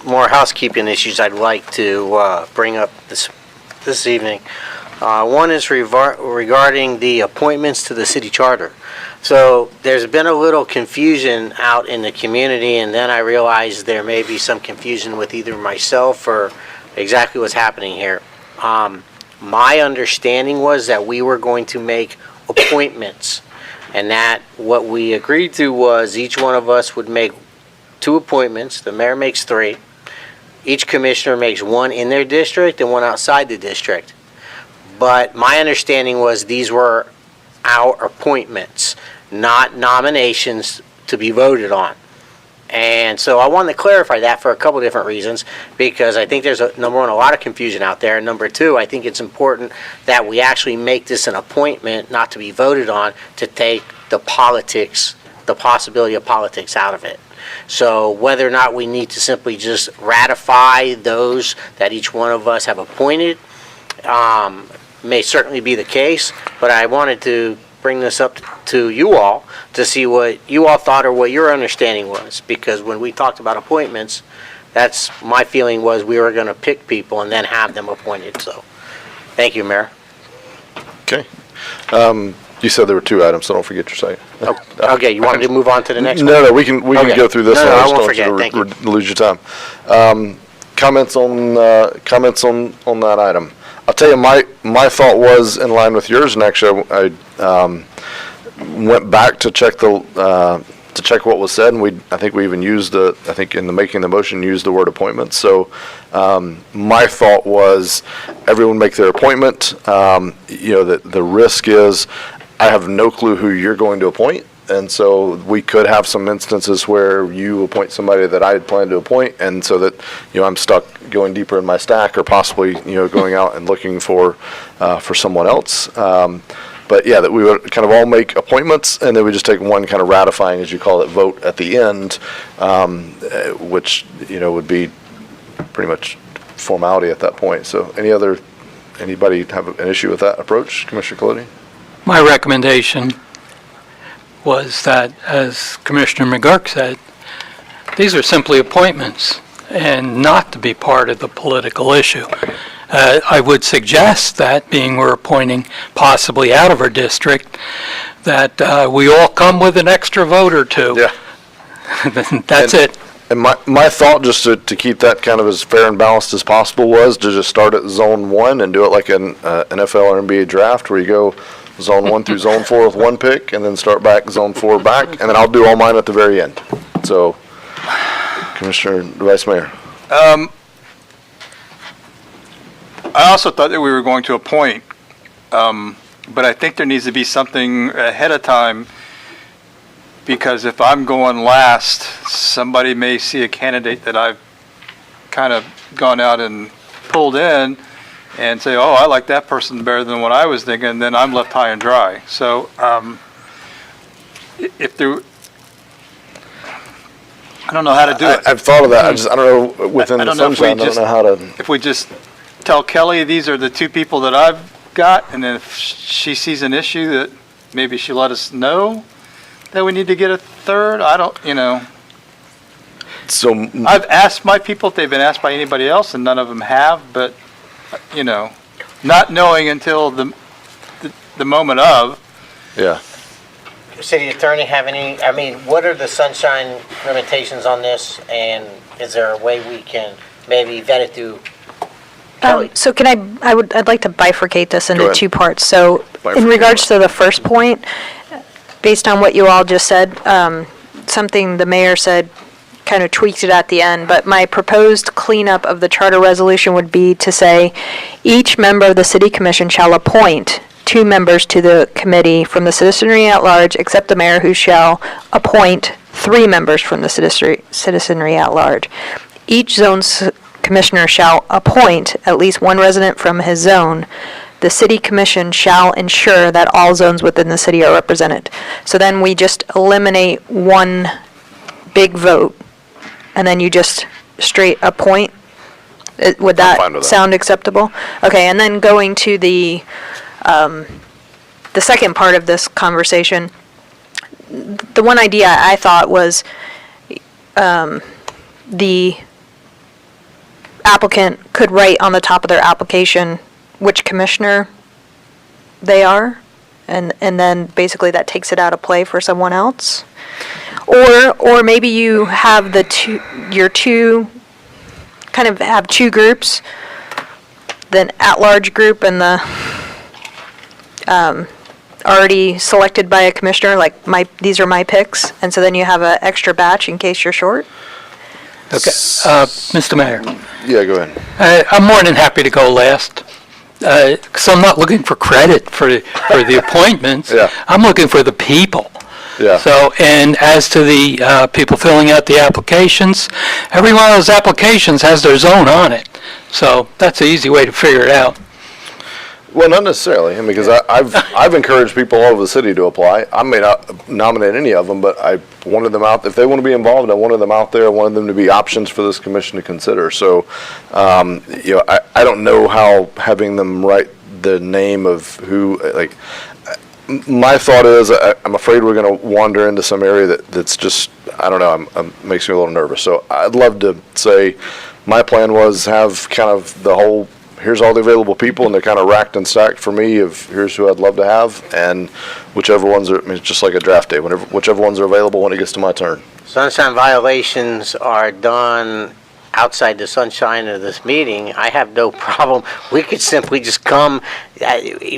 more housekeeping issues I'd like to bring up this evening. One is regarding the appointments to the city charter. So there's been a little confusion out in the community, and then I realized there may be some confusion with either myself or exactly what's happening here. My understanding was that we were going to make appointments And that, what we agreed to was each one of us would make 2 appointments, the mayor makes 3. Each commissioner makes 1 in their district and 1 outside the district. But my understanding was these were our appointments, not nominations to be voted on. And so I wanted to clarify that for a couple of different reasons, because I think there's, number one, a lot of confusion out there. And number 2, I think it's important that we actually make this an appointment, not to be voted on, to take the politics, the possibility of politics out of it. So whether or not we need to simply just ratify those that each one of us have appointed may certainly be the case, but I wanted to bring this up to you all to see what you all thought or what your understanding was, because when we talked about appointments, that's my feeling was we were going to pick people and then have them appointed. So thank you, Mayor. Okay. You said there were 2 items, so don't forget your second. Okay, you want me to move on to the next one? No, we can Okay. go through this. No, one. I just won't don't want forget. you Thank to lose your time. Comments on that item. I'll tell you, my thought was in line with yours, and actually I went back to check what was said, and I think we even used I think in the making the motion used the word appointment. So my thought was everyone make their appointment. The risk is I have no clue who you're going to appoint. And so we could have some instances where you appoint somebody that I had planned to appoint, and so that, I'm stuck going deeper in my stack or possibly, going out and looking for someone else. But yeah, that we would kind of all make appointments, and then we just take one kind of ratifying, as you call it, vote at the end, which, would be pretty much formality at that point. So anybody have an issue with that approach, Commissioner Colodi? My recommendation was that, as Commissioner McGurk said, these are simply appointments and not to be part of the political issue. I would suggest that, being we're appointing possibly out of our district, that we all come with an extra vote or 2. Yeah. That's it. And my thought, just to keep that kind of as fair and balanced as possible, was to just start at Zone 1 and do it like an NFL or NBA draft, where you go Zone 1 through Zone 4 with 1 pick, and then start back Zone 4 back, and then I'll do all mine at the very end. So, Commissioner, Vice Mayor. I also thought that we were going to appoint, but I think there needs to be something ahead of time, because if I'm going last, somebody may see a candidate that I've kind of gone out and pulled in and say, oh, I like that person better than what I was thinking, then I'm left high and dry. So if there, I don't know how to do it. I've thought of that. I don't know, within the sunshine, I don't know how to. If we just tell Kelly, these are the 2 people that I've got, and then if she sees an issue that maybe she'll let us know that we need to get a 3rd, I don't, So I've asked my people if they've been asked by anybody else, and none of them have, but, not knowing until the moment of. Yeah. City Attorney have any, what are the sunshine limitations on this, and is there a way we can maybe vet it through Kelly? So can I'd like to bifurcate this Go into ahead. 2 parts. So in Bifurcate. regards to the first point, based on what you all just said, something the mayor said kind of tweaked it at the end, but my proposed cleanup of the charter resolution would be to say, each member of the city commission shall appoint 2 members to the committee from the citizenry at large, except the mayor, who shall appoint 3 members from the citizenry at large. Each zone's commissioner shall appoint at least 1 resident from his zone. The city commission shall ensure that all zones within the city are represented. So then we just eliminate 1 big vote, and then you just straight appoint. Would I'm fine that with that. sound acceptable? Okay, and then going to the second part of this conversation, the one idea I thought was the applicant could write on the top of their application which commissioner they are, and then basically that takes it out of play for someone else. Or maybe you have your 2 kind of have 2 groups, the at-large group and the already selected by a commissioner, like these are my picks, and so then you have an extra batch in case you're short? Okay, Mr. Mayor, Yeah, go ahead. I'm more than happy to go last, because I'm not looking for credit for the appointments. Yeah. I'm looking for the people. Yeah. So, and as to the people filling out the applications, every one of those applications has their zone on it. So that's an easy way to figure it out. Well, not necessarily, I mean, because I've encouraged people all over the city to apply. I may not nominate any of them, but I wanted them out. If they want to be involved, I wanted them out there. I wanted them to be options for this commission to consider. So, I don't know how having them write the name of who, like, my thought is I'm afraid we're going to wander into some area that's just, I don't know, makes me a little nervous. So I'd love to say my plan was have kind of the whole, here's all the available people, and they're kind of racked and stacked for me of here's who I'd love to have, and whichever ones are, I mean, it's just like a draft day, whichever ones are available when it gets to my turn. Sunshine violations are done outside the sunshine of this meeting. I have no problem. We could simply just come,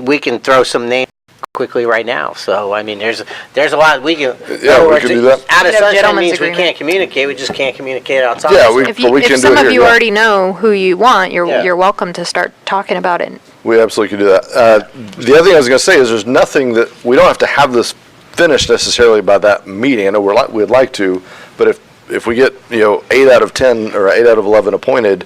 we can throw some names quickly right now. So, I mean, there's a lot we can. Yeah, we can do that. Out of sunshine gentleman's means agreement. we can't communicate. We just can't communicate outside. Yeah, If some of you already know who you want, you're welcome to start talking about it. We absolutely can do that. The other thing I was going to say is there's nothing that, we don't have to have this finished necessarily by that meeting. I know we'd like to, but if we get, 8 out of 10 or 8 out of 11 appointed,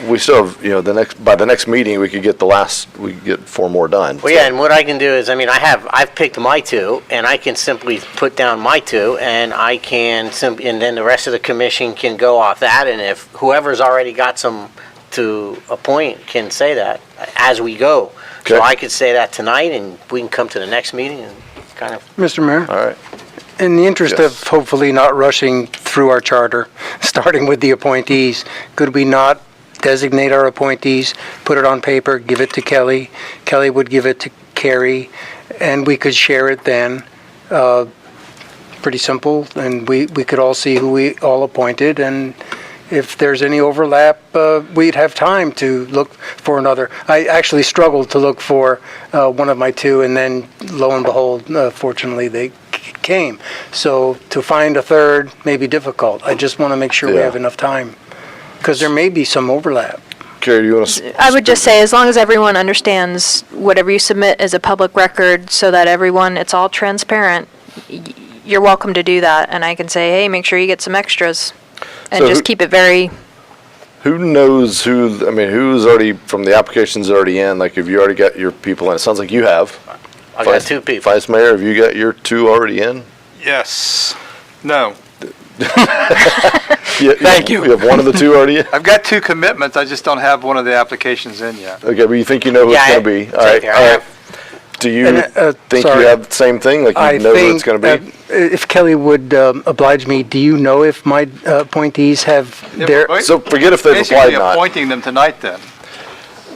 we still have, by the next meeting, we could get 4 more done. Well, yeah, and what I can do is, I mean, I've picked my 2, and I can simply put down my 2, and I can and then the rest of the commission can go off that, and if whoever's already got some to appoint can say that as we go. Okay. So I could say that tonight, and we can come to the next meeting and kind of. Mr. Mayor? All right. In the interest Yes. of hopefully not rushing through our charter, starting with the appointees, could we not designate our appointees, put it on paper, give it to Kelly, Kelly would give it to Carrie, and we could share it then? Pretty simple, and we could all see who we all appointed, and if there's any overlap, we'd have time to look for another. I actually struggled to look for one of my 2, and then lo and behold, fortunately, they came. So to find a third may be difficult. I just want to make sure we Yeah. have enough time, because there may be some overlap. Carrie, do you want to? I would just say, as long as everyone understands whatever you submit is a public record, so that everyone, it's all transparent, you're welcome to do that. And I can say, hey, make sure you get some extras, and So just keep it very. Who knows who's already, from the applications already in, like if you already got your people in, it sounds like you have. I got 2 people. Vice Mayor, have you got your 2 already in? Yes. No. Thank you. You have one of the 2 already in? I've got 2 commitments, I just don't have one of the applications in yet. Okay, but you think you know who it's going to be? All right. I have. Do you And, think sorry. you have the same thing? Like you know who it's going to be? If Kelly would oblige me, do you know if my appointees have their... So forget if they've applied Basically not. appointing them tonight then.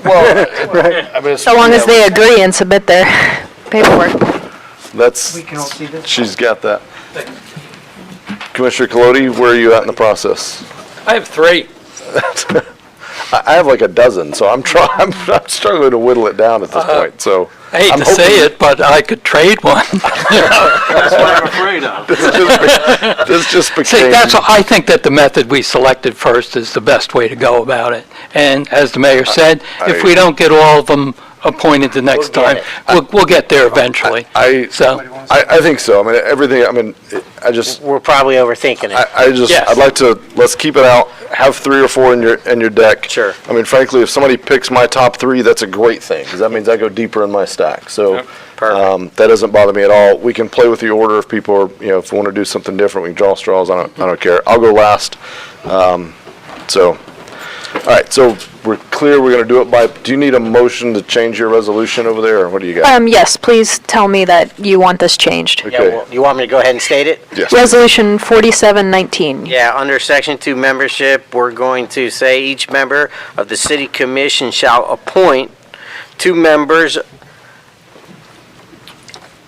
Well, So long as they agree and submit their paperwork. That's, can all see this? she's got that. Commissioner Colodi, where are you at in the process? I have 3. I have like a dozen, so I'm struggling to whittle it down at this point, so. I hate I'm to hoping- say it, but I could trade one. That's what I'm afraid of. This just became. See, I think that the method we selected first is the best way to go about it. And as the mayor said, if we don't get all of them appointed the next We'll time, get we'll get there eventually. I think so. I mean, everything, I just, We're probably overthinking it. Yes. I'd like to, let's keep it out, have 3 or 4 in your deck. Sure. I mean, frankly, if somebody picks my top 3, that's a great thing, because that means I go deeper in my stack. So, that doesn't bother me at all. We can play with the order if people are, if we want to do something different, we can draw straws, I don't care. I'll go last. All right, so we're clear, we're going to do it by, do you need a motion to change your resolution over there, or what do you got? Yes, please tell me that you want this changed. Yeah, well, you want me to go ahead and state it? Yes. Resolution 4719. Yeah, under Section 2 membership, we're going to say each member of the city commission shall appoint 2 members.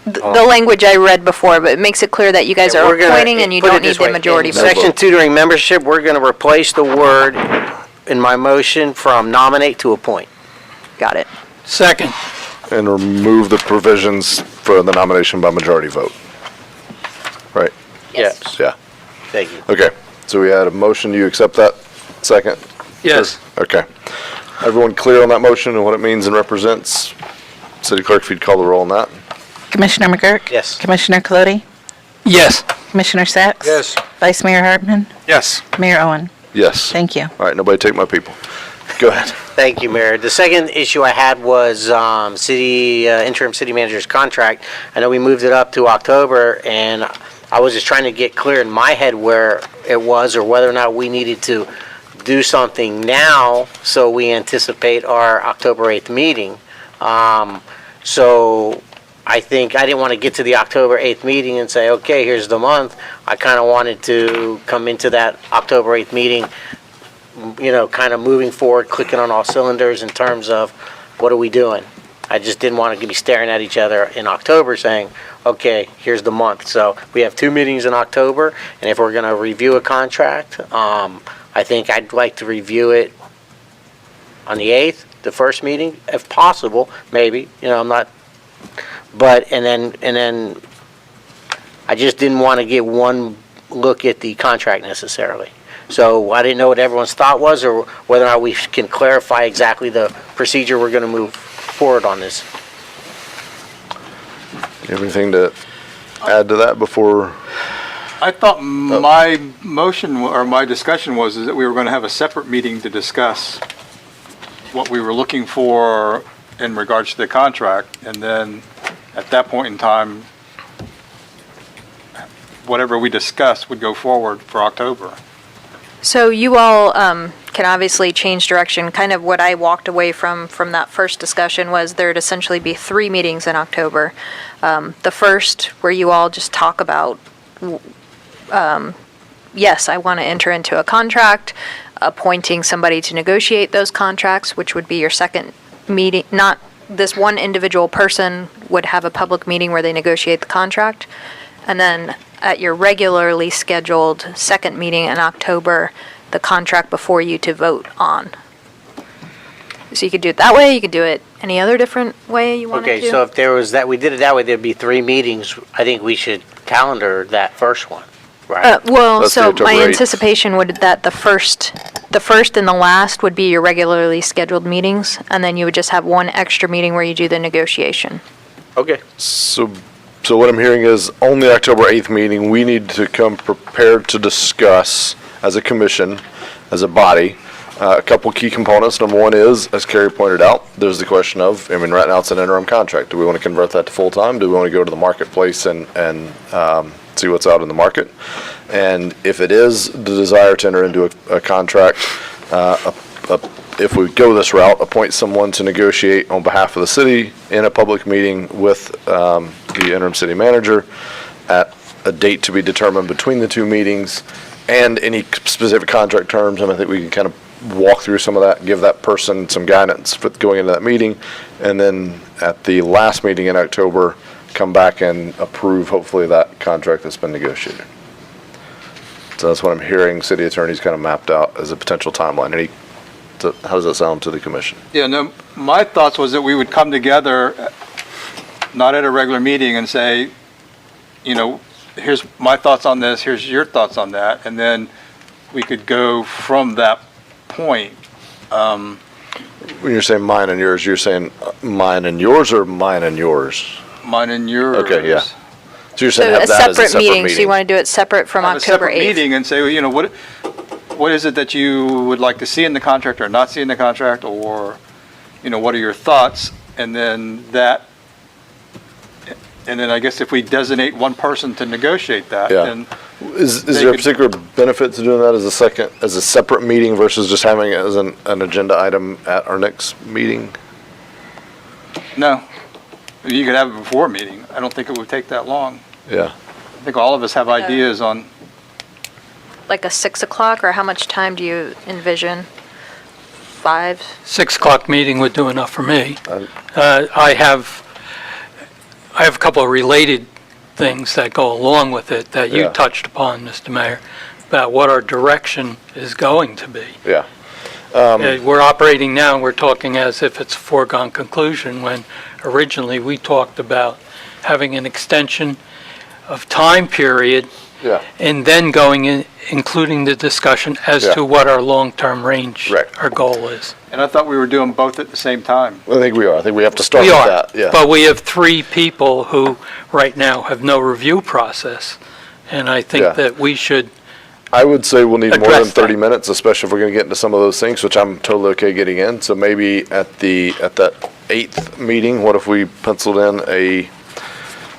The language I read before, but it makes it clear that you guys Yeah, are we're gonna appointing and you put it don't need this the way. majority In vote. Section 2 during membership, we're going to replace the word in my motion from nominate to appoint. Got it. Second. And remove the provisions for the nomination by majority vote. Right? Yes. Yeah. Thank you. Okay, so we had a motion. Do you accept that? Second? Yes. Okay. Everyone clear on that motion and what it means and represents? City Clerk, if you'd call the roll on that. Commissioner McGurk? Yes. Commissioner Colodi? Yes. Commissioner Sacks? Yes. Vice Mayor Hartman? Yes. Mayor Owen? Yes. Thank you. All right, nobody take my people. Go ahead. Thank you, Mayor. The second issue I had was interim city manager's contract. I know we moved it up to October, and I was just trying to get clear in my head where it was or whether or not we needed to do something now so we anticipate our October 8th meeting. So I think I didn't want to get to the October 8th meeting and say, okay, here's the month. I kind of wanted to come into that October 8th meeting, kind of moving forward, clicking on all cylinders in terms of what are we doing. I just didn't want to be staring at each other in October saying, okay, here's the month. So we have 2 meetings in October, and if we're going to review a contract, I think I'd like to review it on the 8th, the first meeting, if possible, maybe. I'm not, and then I just didn't want to get one look at the contract necessarily. So I didn't know what everyone's thought was or whether or not we can clarify exactly the procedure we're going to move forward on this. You have anything to add to that before? I thought my motion or my discussion was that we were going to have a separate meeting to discuss what we were looking for in regards to the contract, and then at that point in time, whatever we discussed would go forward for October. So you all can obviously change direction. Kind of what I walked away from that first discussion was there'd essentially be 3 meetings in October. The first, where you all just talk about, yes, I want to enter into a contract, appointing somebody to negotiate those contracts, which would be your second meeting. Not this one individual person would have a public meeting where they negotiate the contract. And then at your regularly scheduled second meeting in October, the contract before you to vote on. So you could do it that way, you could do it any other different way you wanted to. Okay, so if there was that, we did it that way, there'd be 3 meetings. I think we should calendar that first one, right? Well, That's the so October my 8th. anticipation would that the first and the last would be your regularly scheduled meetings, and then you would just have one extra meeting where you do the negotiation. Okay. So what I'm hearing is on the October 8th meeting, we need to come prepared to discuss as a commission, as a body, a couple key components. Number one is, as Carrie pointed out, there's the question of, right now it's an interim contract. Do we want to convert that to full-time? Do we want to go to the marketplace and see what's out in the market? And if it is the desire to enter into a contract, if we go this route, appoint someone to negotiate on behalf of the city in a public meeting with the interim city manager at a date to be determined between the 2 meetings and any specific contract terms. And I think we can kind of walk through some of that, give that person some guidance for going into that meeting. And then at the last meeting in October, come back and approve, hopefully, that contract that's been negotiated. So that's what I'm hearing city attorneys kind of mapped out as a potential timeline. How does that sound to the commission? Yeah, no, my thoughts was that we would come together, not at a regular meeting, and say, here's my thoughts on this, here's your thoughts on that, and then we could go from that point. When you're saying mine and yours, you're saying mine and yours or mine and yours? Mine and yours. Okay, yeah. So you're So saying have a that as a separate separate meeting, so you want to do it separate from Have a October separate 8th? meeting and say, what is it that you would like to see in the contract or not see in the contract, or, what are your thoughts? And then I guess if we designate one person to negotiate that, Yeah. then Is they there a could- particular benefit to doing that as a separate meeting versus just having it as an agenda item at our next meeting? no, you could have it before a meeting. I don't think it would take that long. Yeah. I think all of us have ideas on, Like a 6 o'clock, or how much time do you envision? 5? 6 o'clock meeting would do enough for me. I have a couple of related things that go along with it that you Yeah. touched upon, Mr. Mayor, about what our direction is going to be. Yeah. We're operating now, we're talking as if it's a foregone conclusion, when originally we talked about having an extension of time period Yeah. and then going in, including the discussion as Yeah. to what our long-term range, Right. our goal is. And I thought we were doing both at the same time. I think we are. I think we have to start We with are, that, yeah. but we have 3 people who right now have no review process, and I Yeah. think that we should, I would say we'll need more than Address 30 that. minutes, especially if we're going to get into some of those things, which I'm totally okay getting in. So maybe at that 8th meeting, what if we penciled in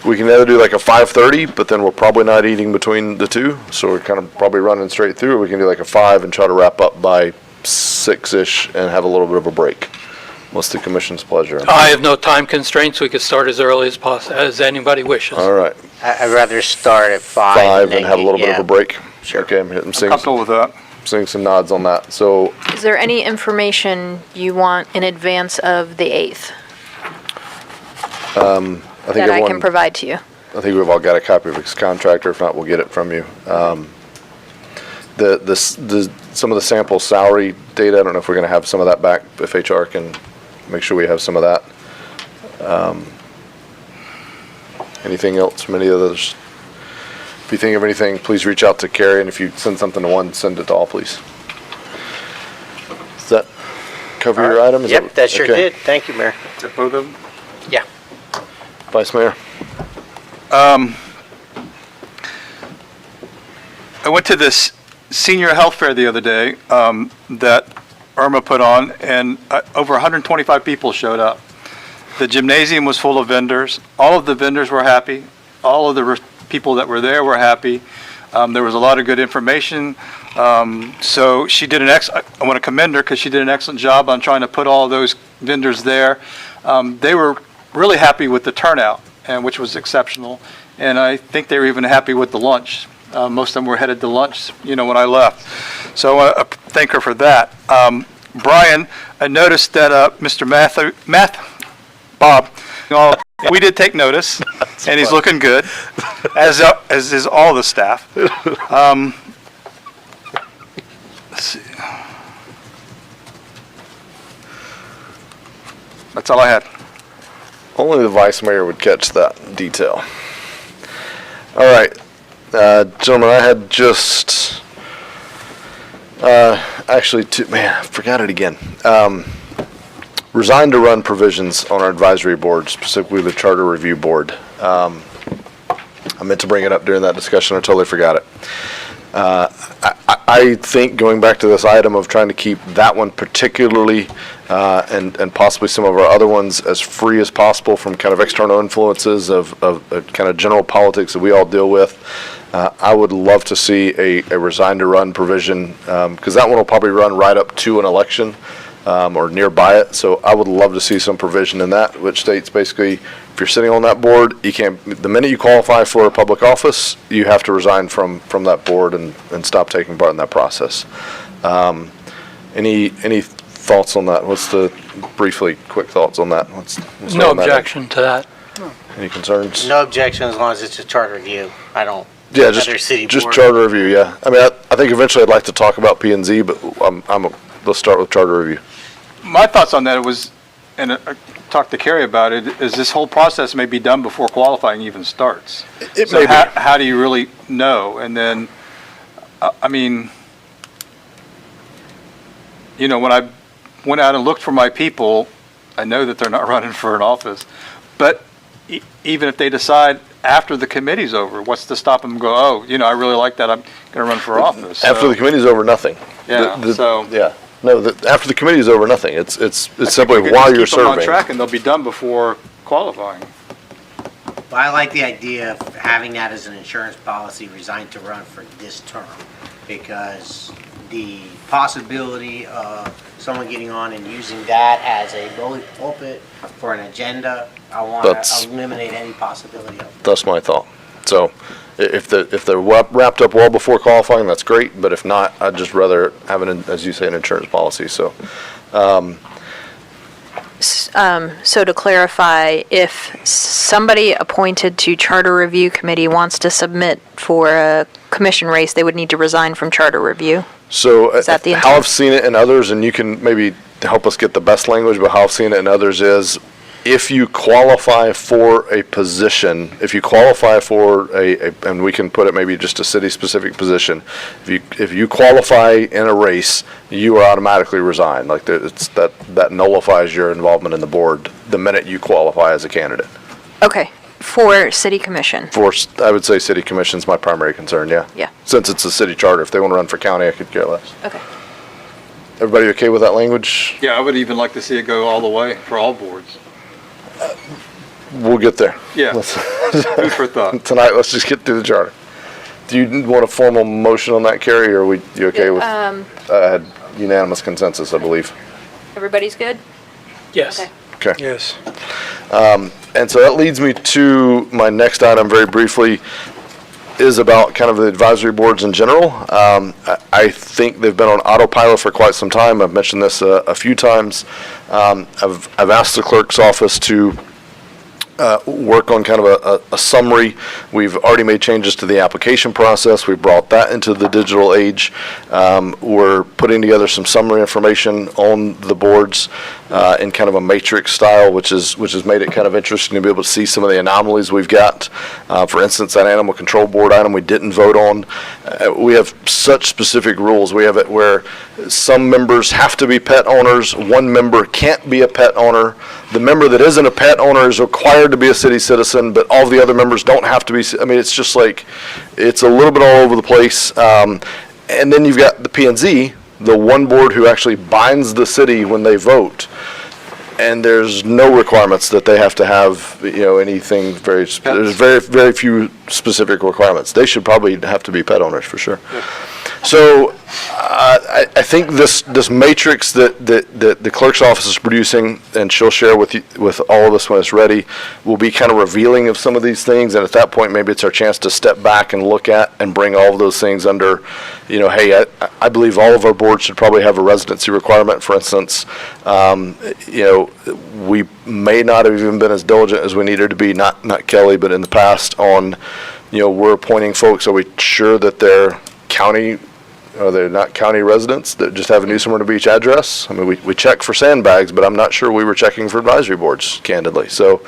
we can either do like a 5:30, but then we're probably not eating between the two, so we're kind of probably running straight through. Or we can do like a 5 and try to wrap up by 6-ish and have a little bit of a break. What's the commission's pleasure? I have no time constraints, we could start as early as possible, as anybody wishes. All right. I'd rather start at 5. 5 then and have a little bit of yeah. a break? Sure. Okay, I'm seeing, Comfortable with that. seeing some nods on that. So Is there any information you want in advance of the 8th I think that I can everyone, provide to you? I think we've all got a copy of his contract, or if not, we'll get it from you. Some of the sample salary data, I don't know if we're going to have some of that back, if HR can make sure we have some of that. Anything else from any others? If you think of anything, please reach out to Carrie, and if you send something to one, send it to all, please. Does that cover your item? Is Yep, that sure okay. did. Thank you, Mayor. Is that both of them? Yeah. Vice Mayor? I went to this senior health fair the other day that Irma put on, and over 125 people showed up. The gymnasium was full of vendors. All of the vendors were happy. All of the people that were there were happy. There was a lot of good information. So she did I want to commend her because she did an excellent job on trying to put all of those vendors there. They were really happy with the turnout, which was exceptional. And I think they were even happy with the lunch. Most of them were headed to lunch, when I left. So I want to thank her for that. Brian, I noticed that Mr. Bob, we did take notice, and he's looking good, as is all the staff. Let's see. That's all I had. Only the Vice Mayor would catch that detail. All right. Gentlemen, I had just, actually, I forgot it again. Resigned to run provisions on our advisory board, specifically the Charter Review Board. I meant to bring it up during that discussion, I totally forgot it. I think going back to this item of trying to keep that one particularly, and possibly some of our other ones as free as possible from kind of external influences of kind of general politics that we all deal with. I would love to see a resign to run provision, because that one will probably run right up to an election, or nearby it. So I would love to see some provision in that, which states basically, if you're sitting on that board, you can't, the minute you qualify for a public office, you have to resign from that board and stop taking part in that process. Any thoughts on that? What's the, briefly, quick thoughts on that? Let's no start on that end. objection to that. Any concerns? No objection as long as it's a charter review. I don't. Yeah, Other city just board. charter review, yeah. I mean, I think eventually I'd like to talk about P and Z, but let's start with charter review. My thoughts on that was, and I talked to Carrie about it, is this whole process may be done before qualifying even starts. It So may be. how do you really know? And then, I mean, when I went out and looked for my people, I know that they're not running for an office. But even if they decide after the committee's over, what's to stop them go, I really like that, I'm going to run for office. After the committee's over, nothing. Yeah, Yeah, no, after the committee's over, nothing. It's simply we could while just you're keep them on serving. track and they'll be done before qualifying. Well, I like the idea of having that as an insurance policy, resigned to run for this term, because the possibility of someone getting on and using that as a bullet pulpit for an agenda, I want That's- to eliminate any possibility of it. That's my thought. So if they're wrapped up well before qualifying, that's great, but if not, I'd just rather have as you say, an insurance policy, so. So to clarify, if somebody appointed to Charter Review Committee wants to submit for a commission race, they would need to resign from charter review. So Is that the how intent? I've seen it in others, and you can maybe help us get the best language, but how I've seen it in others is if you qualify for a position, if you qualify for and we can put it maybe just a city-specific position, if you qualify in a race, you are automatically resigned. Like it's that nullifies your involvement in the board the minute you qualify as a candidate. Okay, for city commission. For, I would say city commission's my primary concern, yeah. Yeah. Since it's a city charter, if they want to run for county, I could care less. Okay. Everybody okay with that language? Yeah, I would even like to see it go all the way for all boards. We'll get there. Yeah. Let's- Food for thought. Tonight, let's just get through the charter. Do you want a formal motion on that, Carrie, or you okay with, had unanimous consensus, I believe? Everybody's good? Yes. Okay. Yes. And so that leads me to my next item very briefly, is about kind of the advisory boards in general. I think they've been on autopilot for quite some time. I've mentioned this a few times. I've asked the clerk's office to work on kind of a summary. We've already made changes to the application process. We've brought that into the digital age. We're putting together some summary information on the boards in kind of a matrix style, which has made it kind of interesting to be able to see some of the anomalies we've got. For instance, that animal control board item we didn't vote on. We have such specific rules. We have it where some members have to be pet owners. One member can't be a pet owner. The member that isn't a pet owner is required to be a city citizen, but all the other members don't have to be. I mean, it's just like, it's a little bit all over the place. And then you've got the P&Z, the one board who actually binds the city when they vote. And there's no requirements that they have to have, anything there's very, very few specific requirements. They should probably have to be pet owners for sure. So I think this matrix that the clerk's office is producing, and she'll share with all of us when it's ready, will be kind of revealing of some of these things. And at that point, maybe it's our chance to step back and look at and bring all of those things under, hey, I believe all of our boards should probably have a residency requirement, for instance. We may not have even been as diligent as we needed to be, not Kelly, but in the past on, we're appointing folks. Are we sure that they're county, are they not county residents that just have a New Smyrna Beach address? I mean, we check for sandbags, but I'm not sure we were checking for advisory boards, candidly. So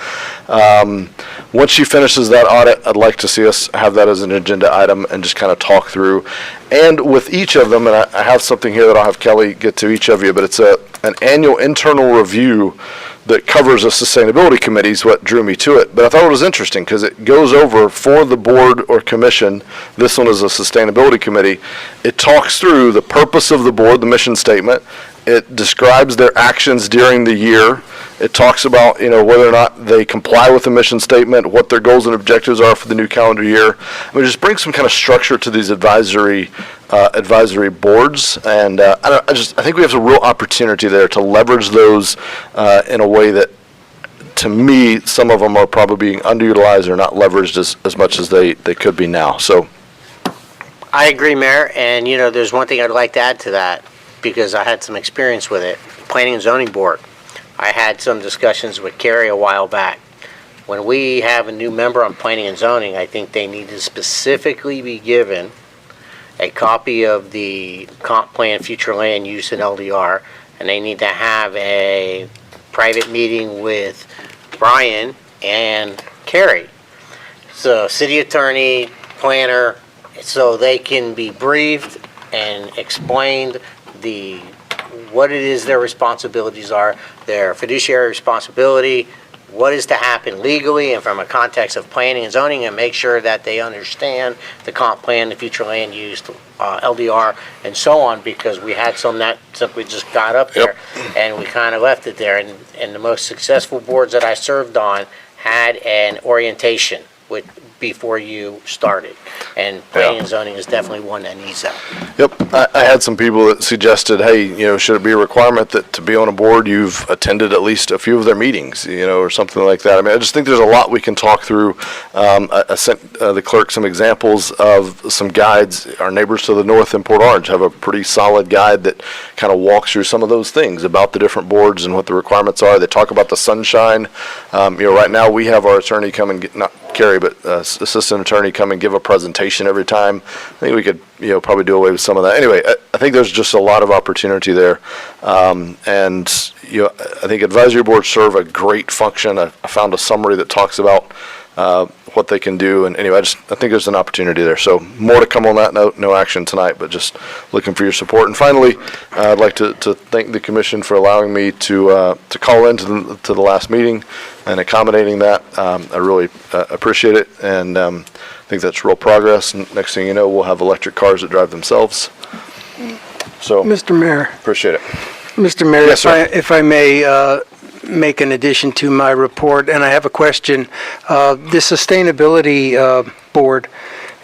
once she finishes that audit, I'd like to see us have that as an agenda item and just kind of talk through. And with each of them, and I have something here that I'll have Kelly get to each of you, but it's an annual internal review that covers a sustainability committee is what drew me to it. But I thought it was interesting because it goes over for the board or commission. This one is a sustainability committee. It talks through the purpose of the board, the mission statement. It describes their actions during the year. It talks about, whether or not they comply with the mission statement, what their goals and objectives are for the new calendar year. I mean, just bring some kind of structure to these advisory boards, and I think we have a real opportunity there to leverage those in a way that, to me, some of them are probably being underutilized or not leveraged as much as they could be now. So, I agree, Mayor, and there's one thing I'd like to add to that, because I had some experience with it. Planning and Zoning Board. I had some discussions with Carrie a while back. When we have a new member on Planning and Zoning, I think they need to specifically be given a copy of the comp plan, future land use, and LDR, and they need to have a private meeting with Brian and Carrie. So city attorney, planner, so they can be briefed and explained what it is their responsibilities are, their fiduciary responsibility, what is to happen legally and from a context of planning and zoning, and make sure that they understand the comp plan, the future land use, LDR, and so on, because we had some that simply just got up there and we kind of left it there. And the most successful boards that I served on had an orientation before you started. And planning and zoning is definitely one that needs that. Yep, I had some people that suggested, hey, should it be a requirement that to be on a board you've attended at least a few of their meetings, or something like that. I mean, I just think there's a lot we can talk through. I sent the clerk some examples of some guides. Our neighbors to the north in Port Orange have a pretty solid guide that kind of walks through some of those things about the different boards and what the requirements are. They talk about the sunshine. Right now we have our attorney come and Carrie, but assistant attorney come and give a presentation every time. I think we could, probably do away with some of that. Anyway, I think there's just a lot of opportunity there. And, I think advisory boards serve a great function. I found a summary that talks about what they can do. And anyway, I think there's an opportunity there. So more to come on that. No action tonight, but just looking for your support. And finally, I'd like to thank the commission for allowing me to call into the last meeting and accommodating that. I really appreciate it, and I think that's real progress. And next thing you know, we'll have electric cars that drive themselves. So, Mr. Mayor. Appreciate it. Mr. Mayor, Yes, sir. if I may make an addition to my report, and I have a question. The Sustainability Board,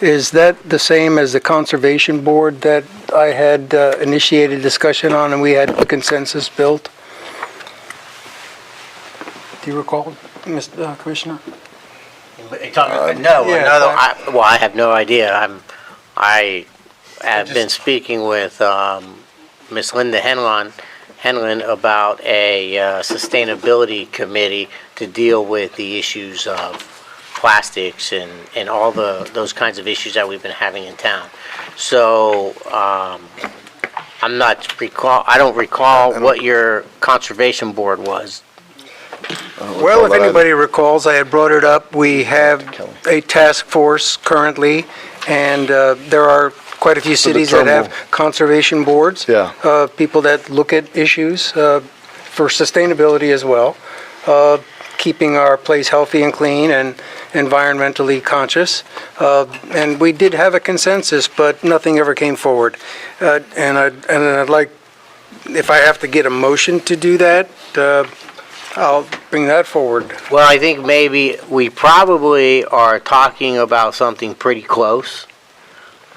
is that the same as the Conservation Board that I had initiated discussion on and we had a consensus built? Do you recall, Mr. Commissioner? No, I have no idea. I have been speaking with Miss Linda Henlon about a sustainability committee to deal with the issues of plastics and all those kinds of issues that we've been having in town. So I don't recall what your conservation board was. Well, if anybody recalls, I had brought it up. We have a task force currently, and there are quite a few cities that have conservation boards. Yeah. People that look at issues for sustainability as well, keeping our place healthy and clean and environmentally conscious. And we did have a consensus, but nothing ever came forward. And I'd like, if I have to get a motion to do that, I'll bring that forward. Well, I think maybe we probably are talking about something pretty close.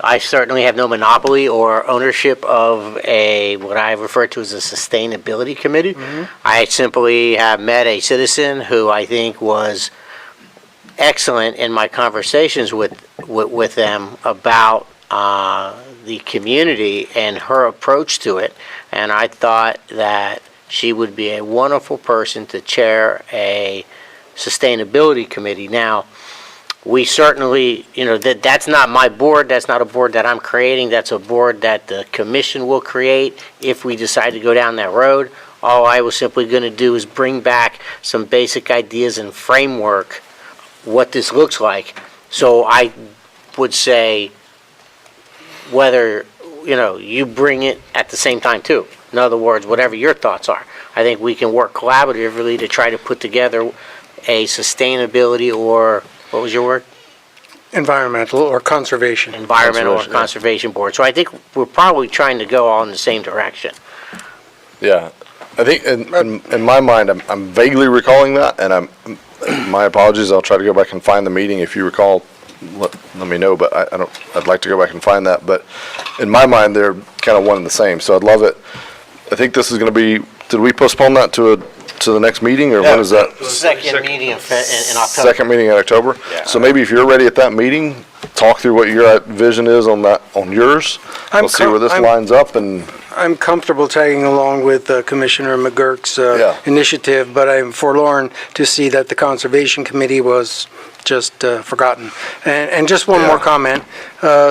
I certainly have no monopoly or ownership of what I refer to as a sustainability committee. I simply have met a citizen who I think was excellent in my conversations with them about the community and her approach to it, and I thought that she would be a wonderful person to chair a sustainability committee. Now, we certainly, that's not my board. That's not a board that I'm creating. That's a board that the commission will create if we decide to go down that road. All I was simply going to do is bring back some basic ideas and framework, what this looks like. So I would say whether, you bring it at the same time too. In other words, whatever your thoughts are. I think we can work collaboratively to try to put together a sustainability or, what was your word? Environmental or conservation. Environmental or conservation board. So I think we're probably trying to go all in the same direction. Yeah. I think in my mind, I'm vaguely recalling that, and my apologies. I'll try to go back and find the meeting. If you recall, let me know. But I'd like to go back and find that. But in my mind, they're kind of one and the same. So I'd love it. I think this is going to be. Did we postpone that to the next meeting, or when is that? Second meeting in October. Second meeting in October. Yeah. So maybe if you're ready at that meeting, talk through what your vision is on yours. We'll see where this lines up, and I'm comfortable tagging along with Commissioner McGurk's initiative, but I'm forlorn to see that the Conservation Committee was just forgotten. And just one more comment.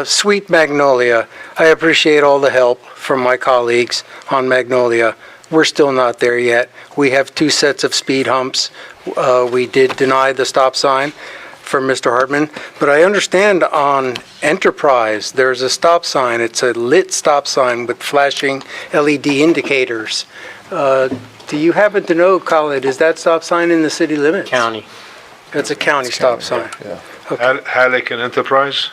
Sweet Magnolia, I appreciate all the help from my colleagues on Magnolia. We're still not there yet. We have 2 sets of speed humps. We did deny the stop sign for Mr. Hartman, but I understand on Enterprise, there's a stop sign. It's a lit stop sign with flashing LED indicators. Do you happen to know, Khalid, is that stop sign in the city limits? County. It's a county stop sign. Yeah. Okay. Halleck and Enterprise?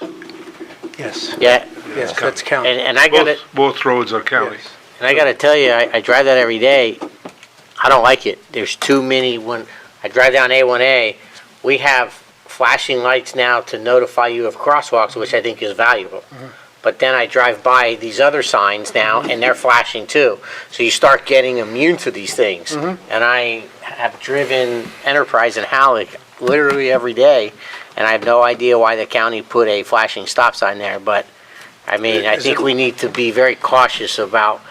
Yes. Yeah. Yes, that's county. And I got it. Both roads are county. And I got to tell you, I drive that every day. I don't like it. There's too many. When I drive down A1A, we have flashing lights now to notify you of crosswalks, which I think is valuable. But then I drive by these other signs now, and they're flashing too. So you start getting immune to these things. And I have driven Enterprise and Halleck literally every day, and I have no idea why the county put a flashing stop sign there. But I mean, I think we need to be very cautious about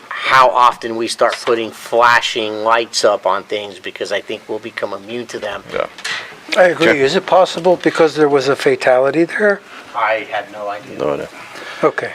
how often we start putting flashing lights up on things, because I think we'll become immune to them. Yeah. I agree. Is it possible because there was a fatality there? I have no idea. No idea. Okay.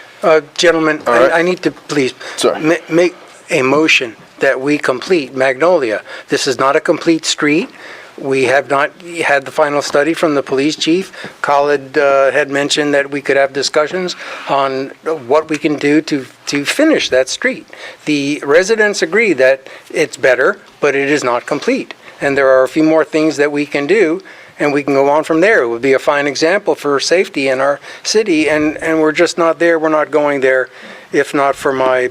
Gentlemen, All right. I need to please Sorry. make a motion that we complete Magnolia. This is not a complete street. We have not had the final study from the police chief. Khalid had mentioned that we could have discussions on what we can do to finish that street. The residents agree that it's better, but it is not complete. And there are a few more things that we can do, and we can go on from there. It would be a fine example for safety in our city, and we're just not there. We're not going there, if not for my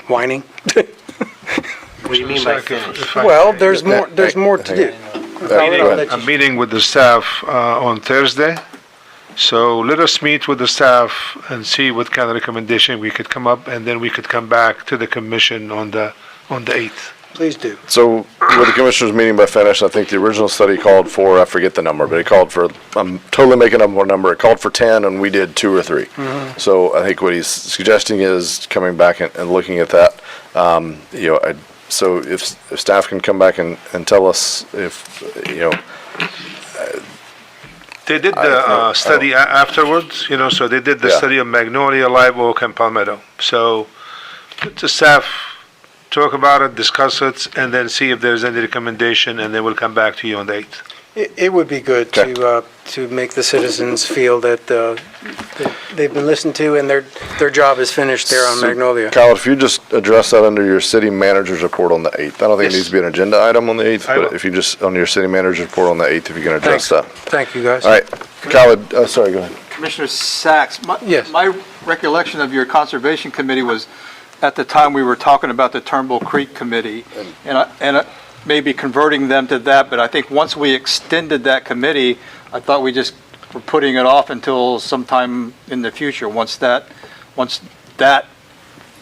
whining. What do you mean by finish? Well, there's more to do. I'm meeting with the staff on Thursday, so let us meet with the staff and see what kind of recommendation we could come up, and then we could come back to the commission on the 8th. Please do. So with the commissioners meeting by finish, I think the original study called for, I forget the number, but it called for, I'm totally making up a number, it called for 10 and we did 2 or 3. So I think what he's suggesting is coming back and looking at that. So if staff can come back and tell us if, They did the study afterwards, so they did the study of Magnolia, Live Oak, and Palmetto. So let the staff talk about it, discuss it, and then see if there's any recommendation, and then we'll come back to you on the 8th. It would be good to make the citizens feel that they've been listened to and their job is finished there on Magnolia. Kyle, if you just address that under your city manager's report on the 8th. I don't think it needs to be an agenda item on the 8th, but if you just, on your city manager's report on the 8th, if you can address that. Thank you, guys. All right, Kyle, sorry, go ahead. Commissioner Sachs, Yes. my recollection of your Conservation Committee was at the time we were talking about the Turnbull Creek Committee, and maybe converting them to that, but I think once we extended that committee, I thought we just were putting it off until sometime in the future, once that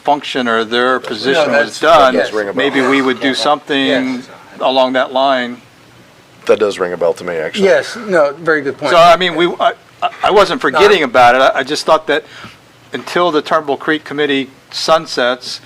function or their position was done, maybe we would do something along that line. That does ring a bell to me, actually. Yes, no, very good point. So, I mean, I wasn't forgetting about it, I just thought that until the Turnbull Creek Committee sunsets,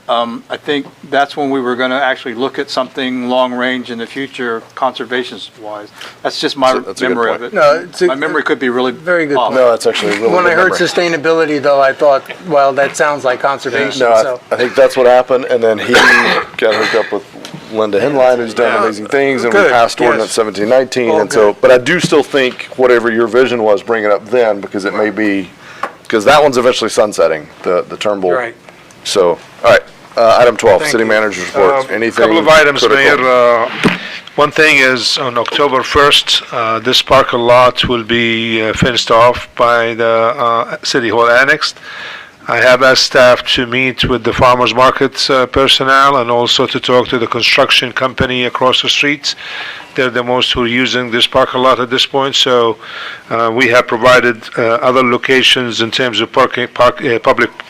I think that's when we were going to actually look at something long-range in the future, conservation-wise. That's just my memory of it. No, My memory could be really very good off. point. No, that's actually a really When good I heard memory. sustainability, though, I thought, well, that sounds like conservation, No, so. I think that's what happened, and then he got hooked up with Linda Henline, who's done amazing things, and we Good, passed yes. ordinance 1719, All and so, good. but I do still think whatever your vision was, bring it up then, because it may be, because that one's eventually sunsetting, the Turnbull. Right. So, all right, item 12, Thank city you. manager's report, anything Couple of items, critical? Mayor. One thing is, on October 1st, this parking lot will be fenced off by the City Hall Annex. I have asked staff to meet with the farmers market personnel and also to talk to the construction company across the streets. They're the most who are using this parking lot at this point, so we have provided other locations in terms of public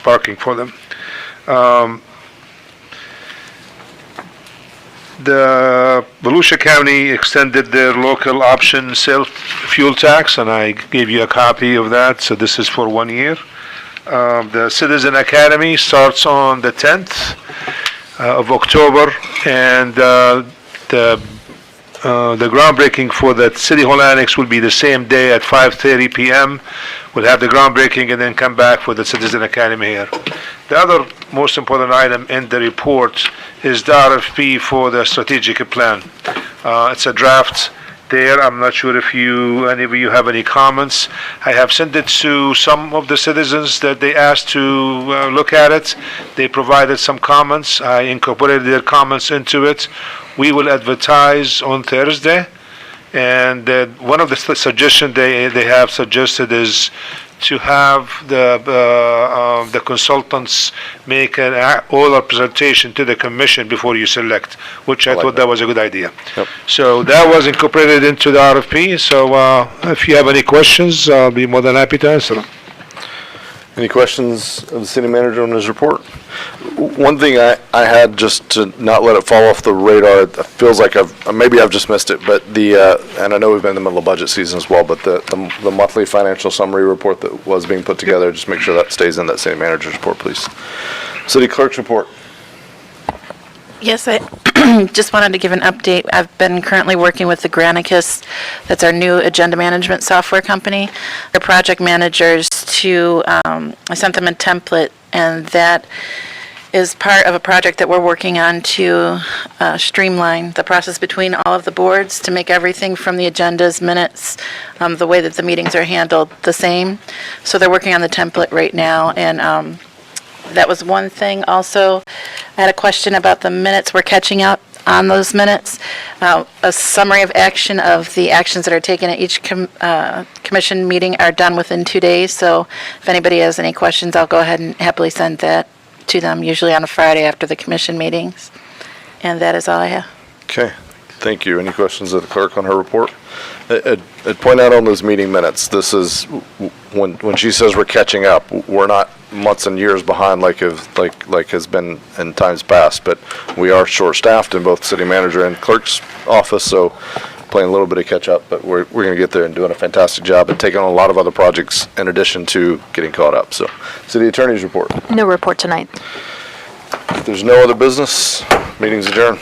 parking for them. The Volusia County extended their local option sales fuel tax, and I gave you a copy of that, so this is for 1 year. The Citizen Academy starts on the 10th of October, and the groundbreaking for the City Hall Annex will be the same day at 5:30 p.m. We'll have the groundbreaking and then come back for the Citizen Academy here. The other most important item in the report is the RFP for the strategic plan. It's a draft there. I'm not sure if any of you have any comments. I have sent it to some of the citizens that they asked to look at it. They provided some comments. I incorporated their comments into it. We will advertise on Thursday. And one of the suggestions they have suggested is to have the consultants make an oral presentation to the commission before you select, which I thought that was a good idea. Yep. So that was incorporated into the RFP. So if you have any questions, I'll be more than happy to answer them. Any questions of the city manager on his report? One thing I had, just to not let it fall off the radar, it feels like maybe I've just missed it, but and I know we've been in the middle of budget season as well, but the monthly financial summary report that was being put together, just make sure that stays in that city manager's report, please. City clerk's report. Yes, I just wanted to give an update. I've been currently working with the Granicus, that's our new agenda management software company. Their project managers I sent them a template, and that is part of a project that we're working on to streamline the process between all of the boards to make everything from the agendas, minutes, the way that the meetings are handled the same. So they're working on the template right now, and that was one thing. Also, I had a question about the minutes. We're catching up on those minutes. A summary of action of the actions that are taken at each commission meeting are done within 2 days. So if anybody has any questions, I'll go ahead and happily send that to them, usually on a Friday after the commission meetings. And that is all I have. Okay, thank you. Any questions of the clerk on her report? I'd point out on those meeting minutes, this is, when she says we're catching up, we're not months and years behind like has been in times past, but we are short-staffed in both city manager and clerk's office, so playing a little bit of catch-up, but we're going to get there and doing a fantastic job and taking on a lot of other projects in addition to getting caught up. So, city attorney's report. No report tonight. If there's no other business, meeting's adjourned.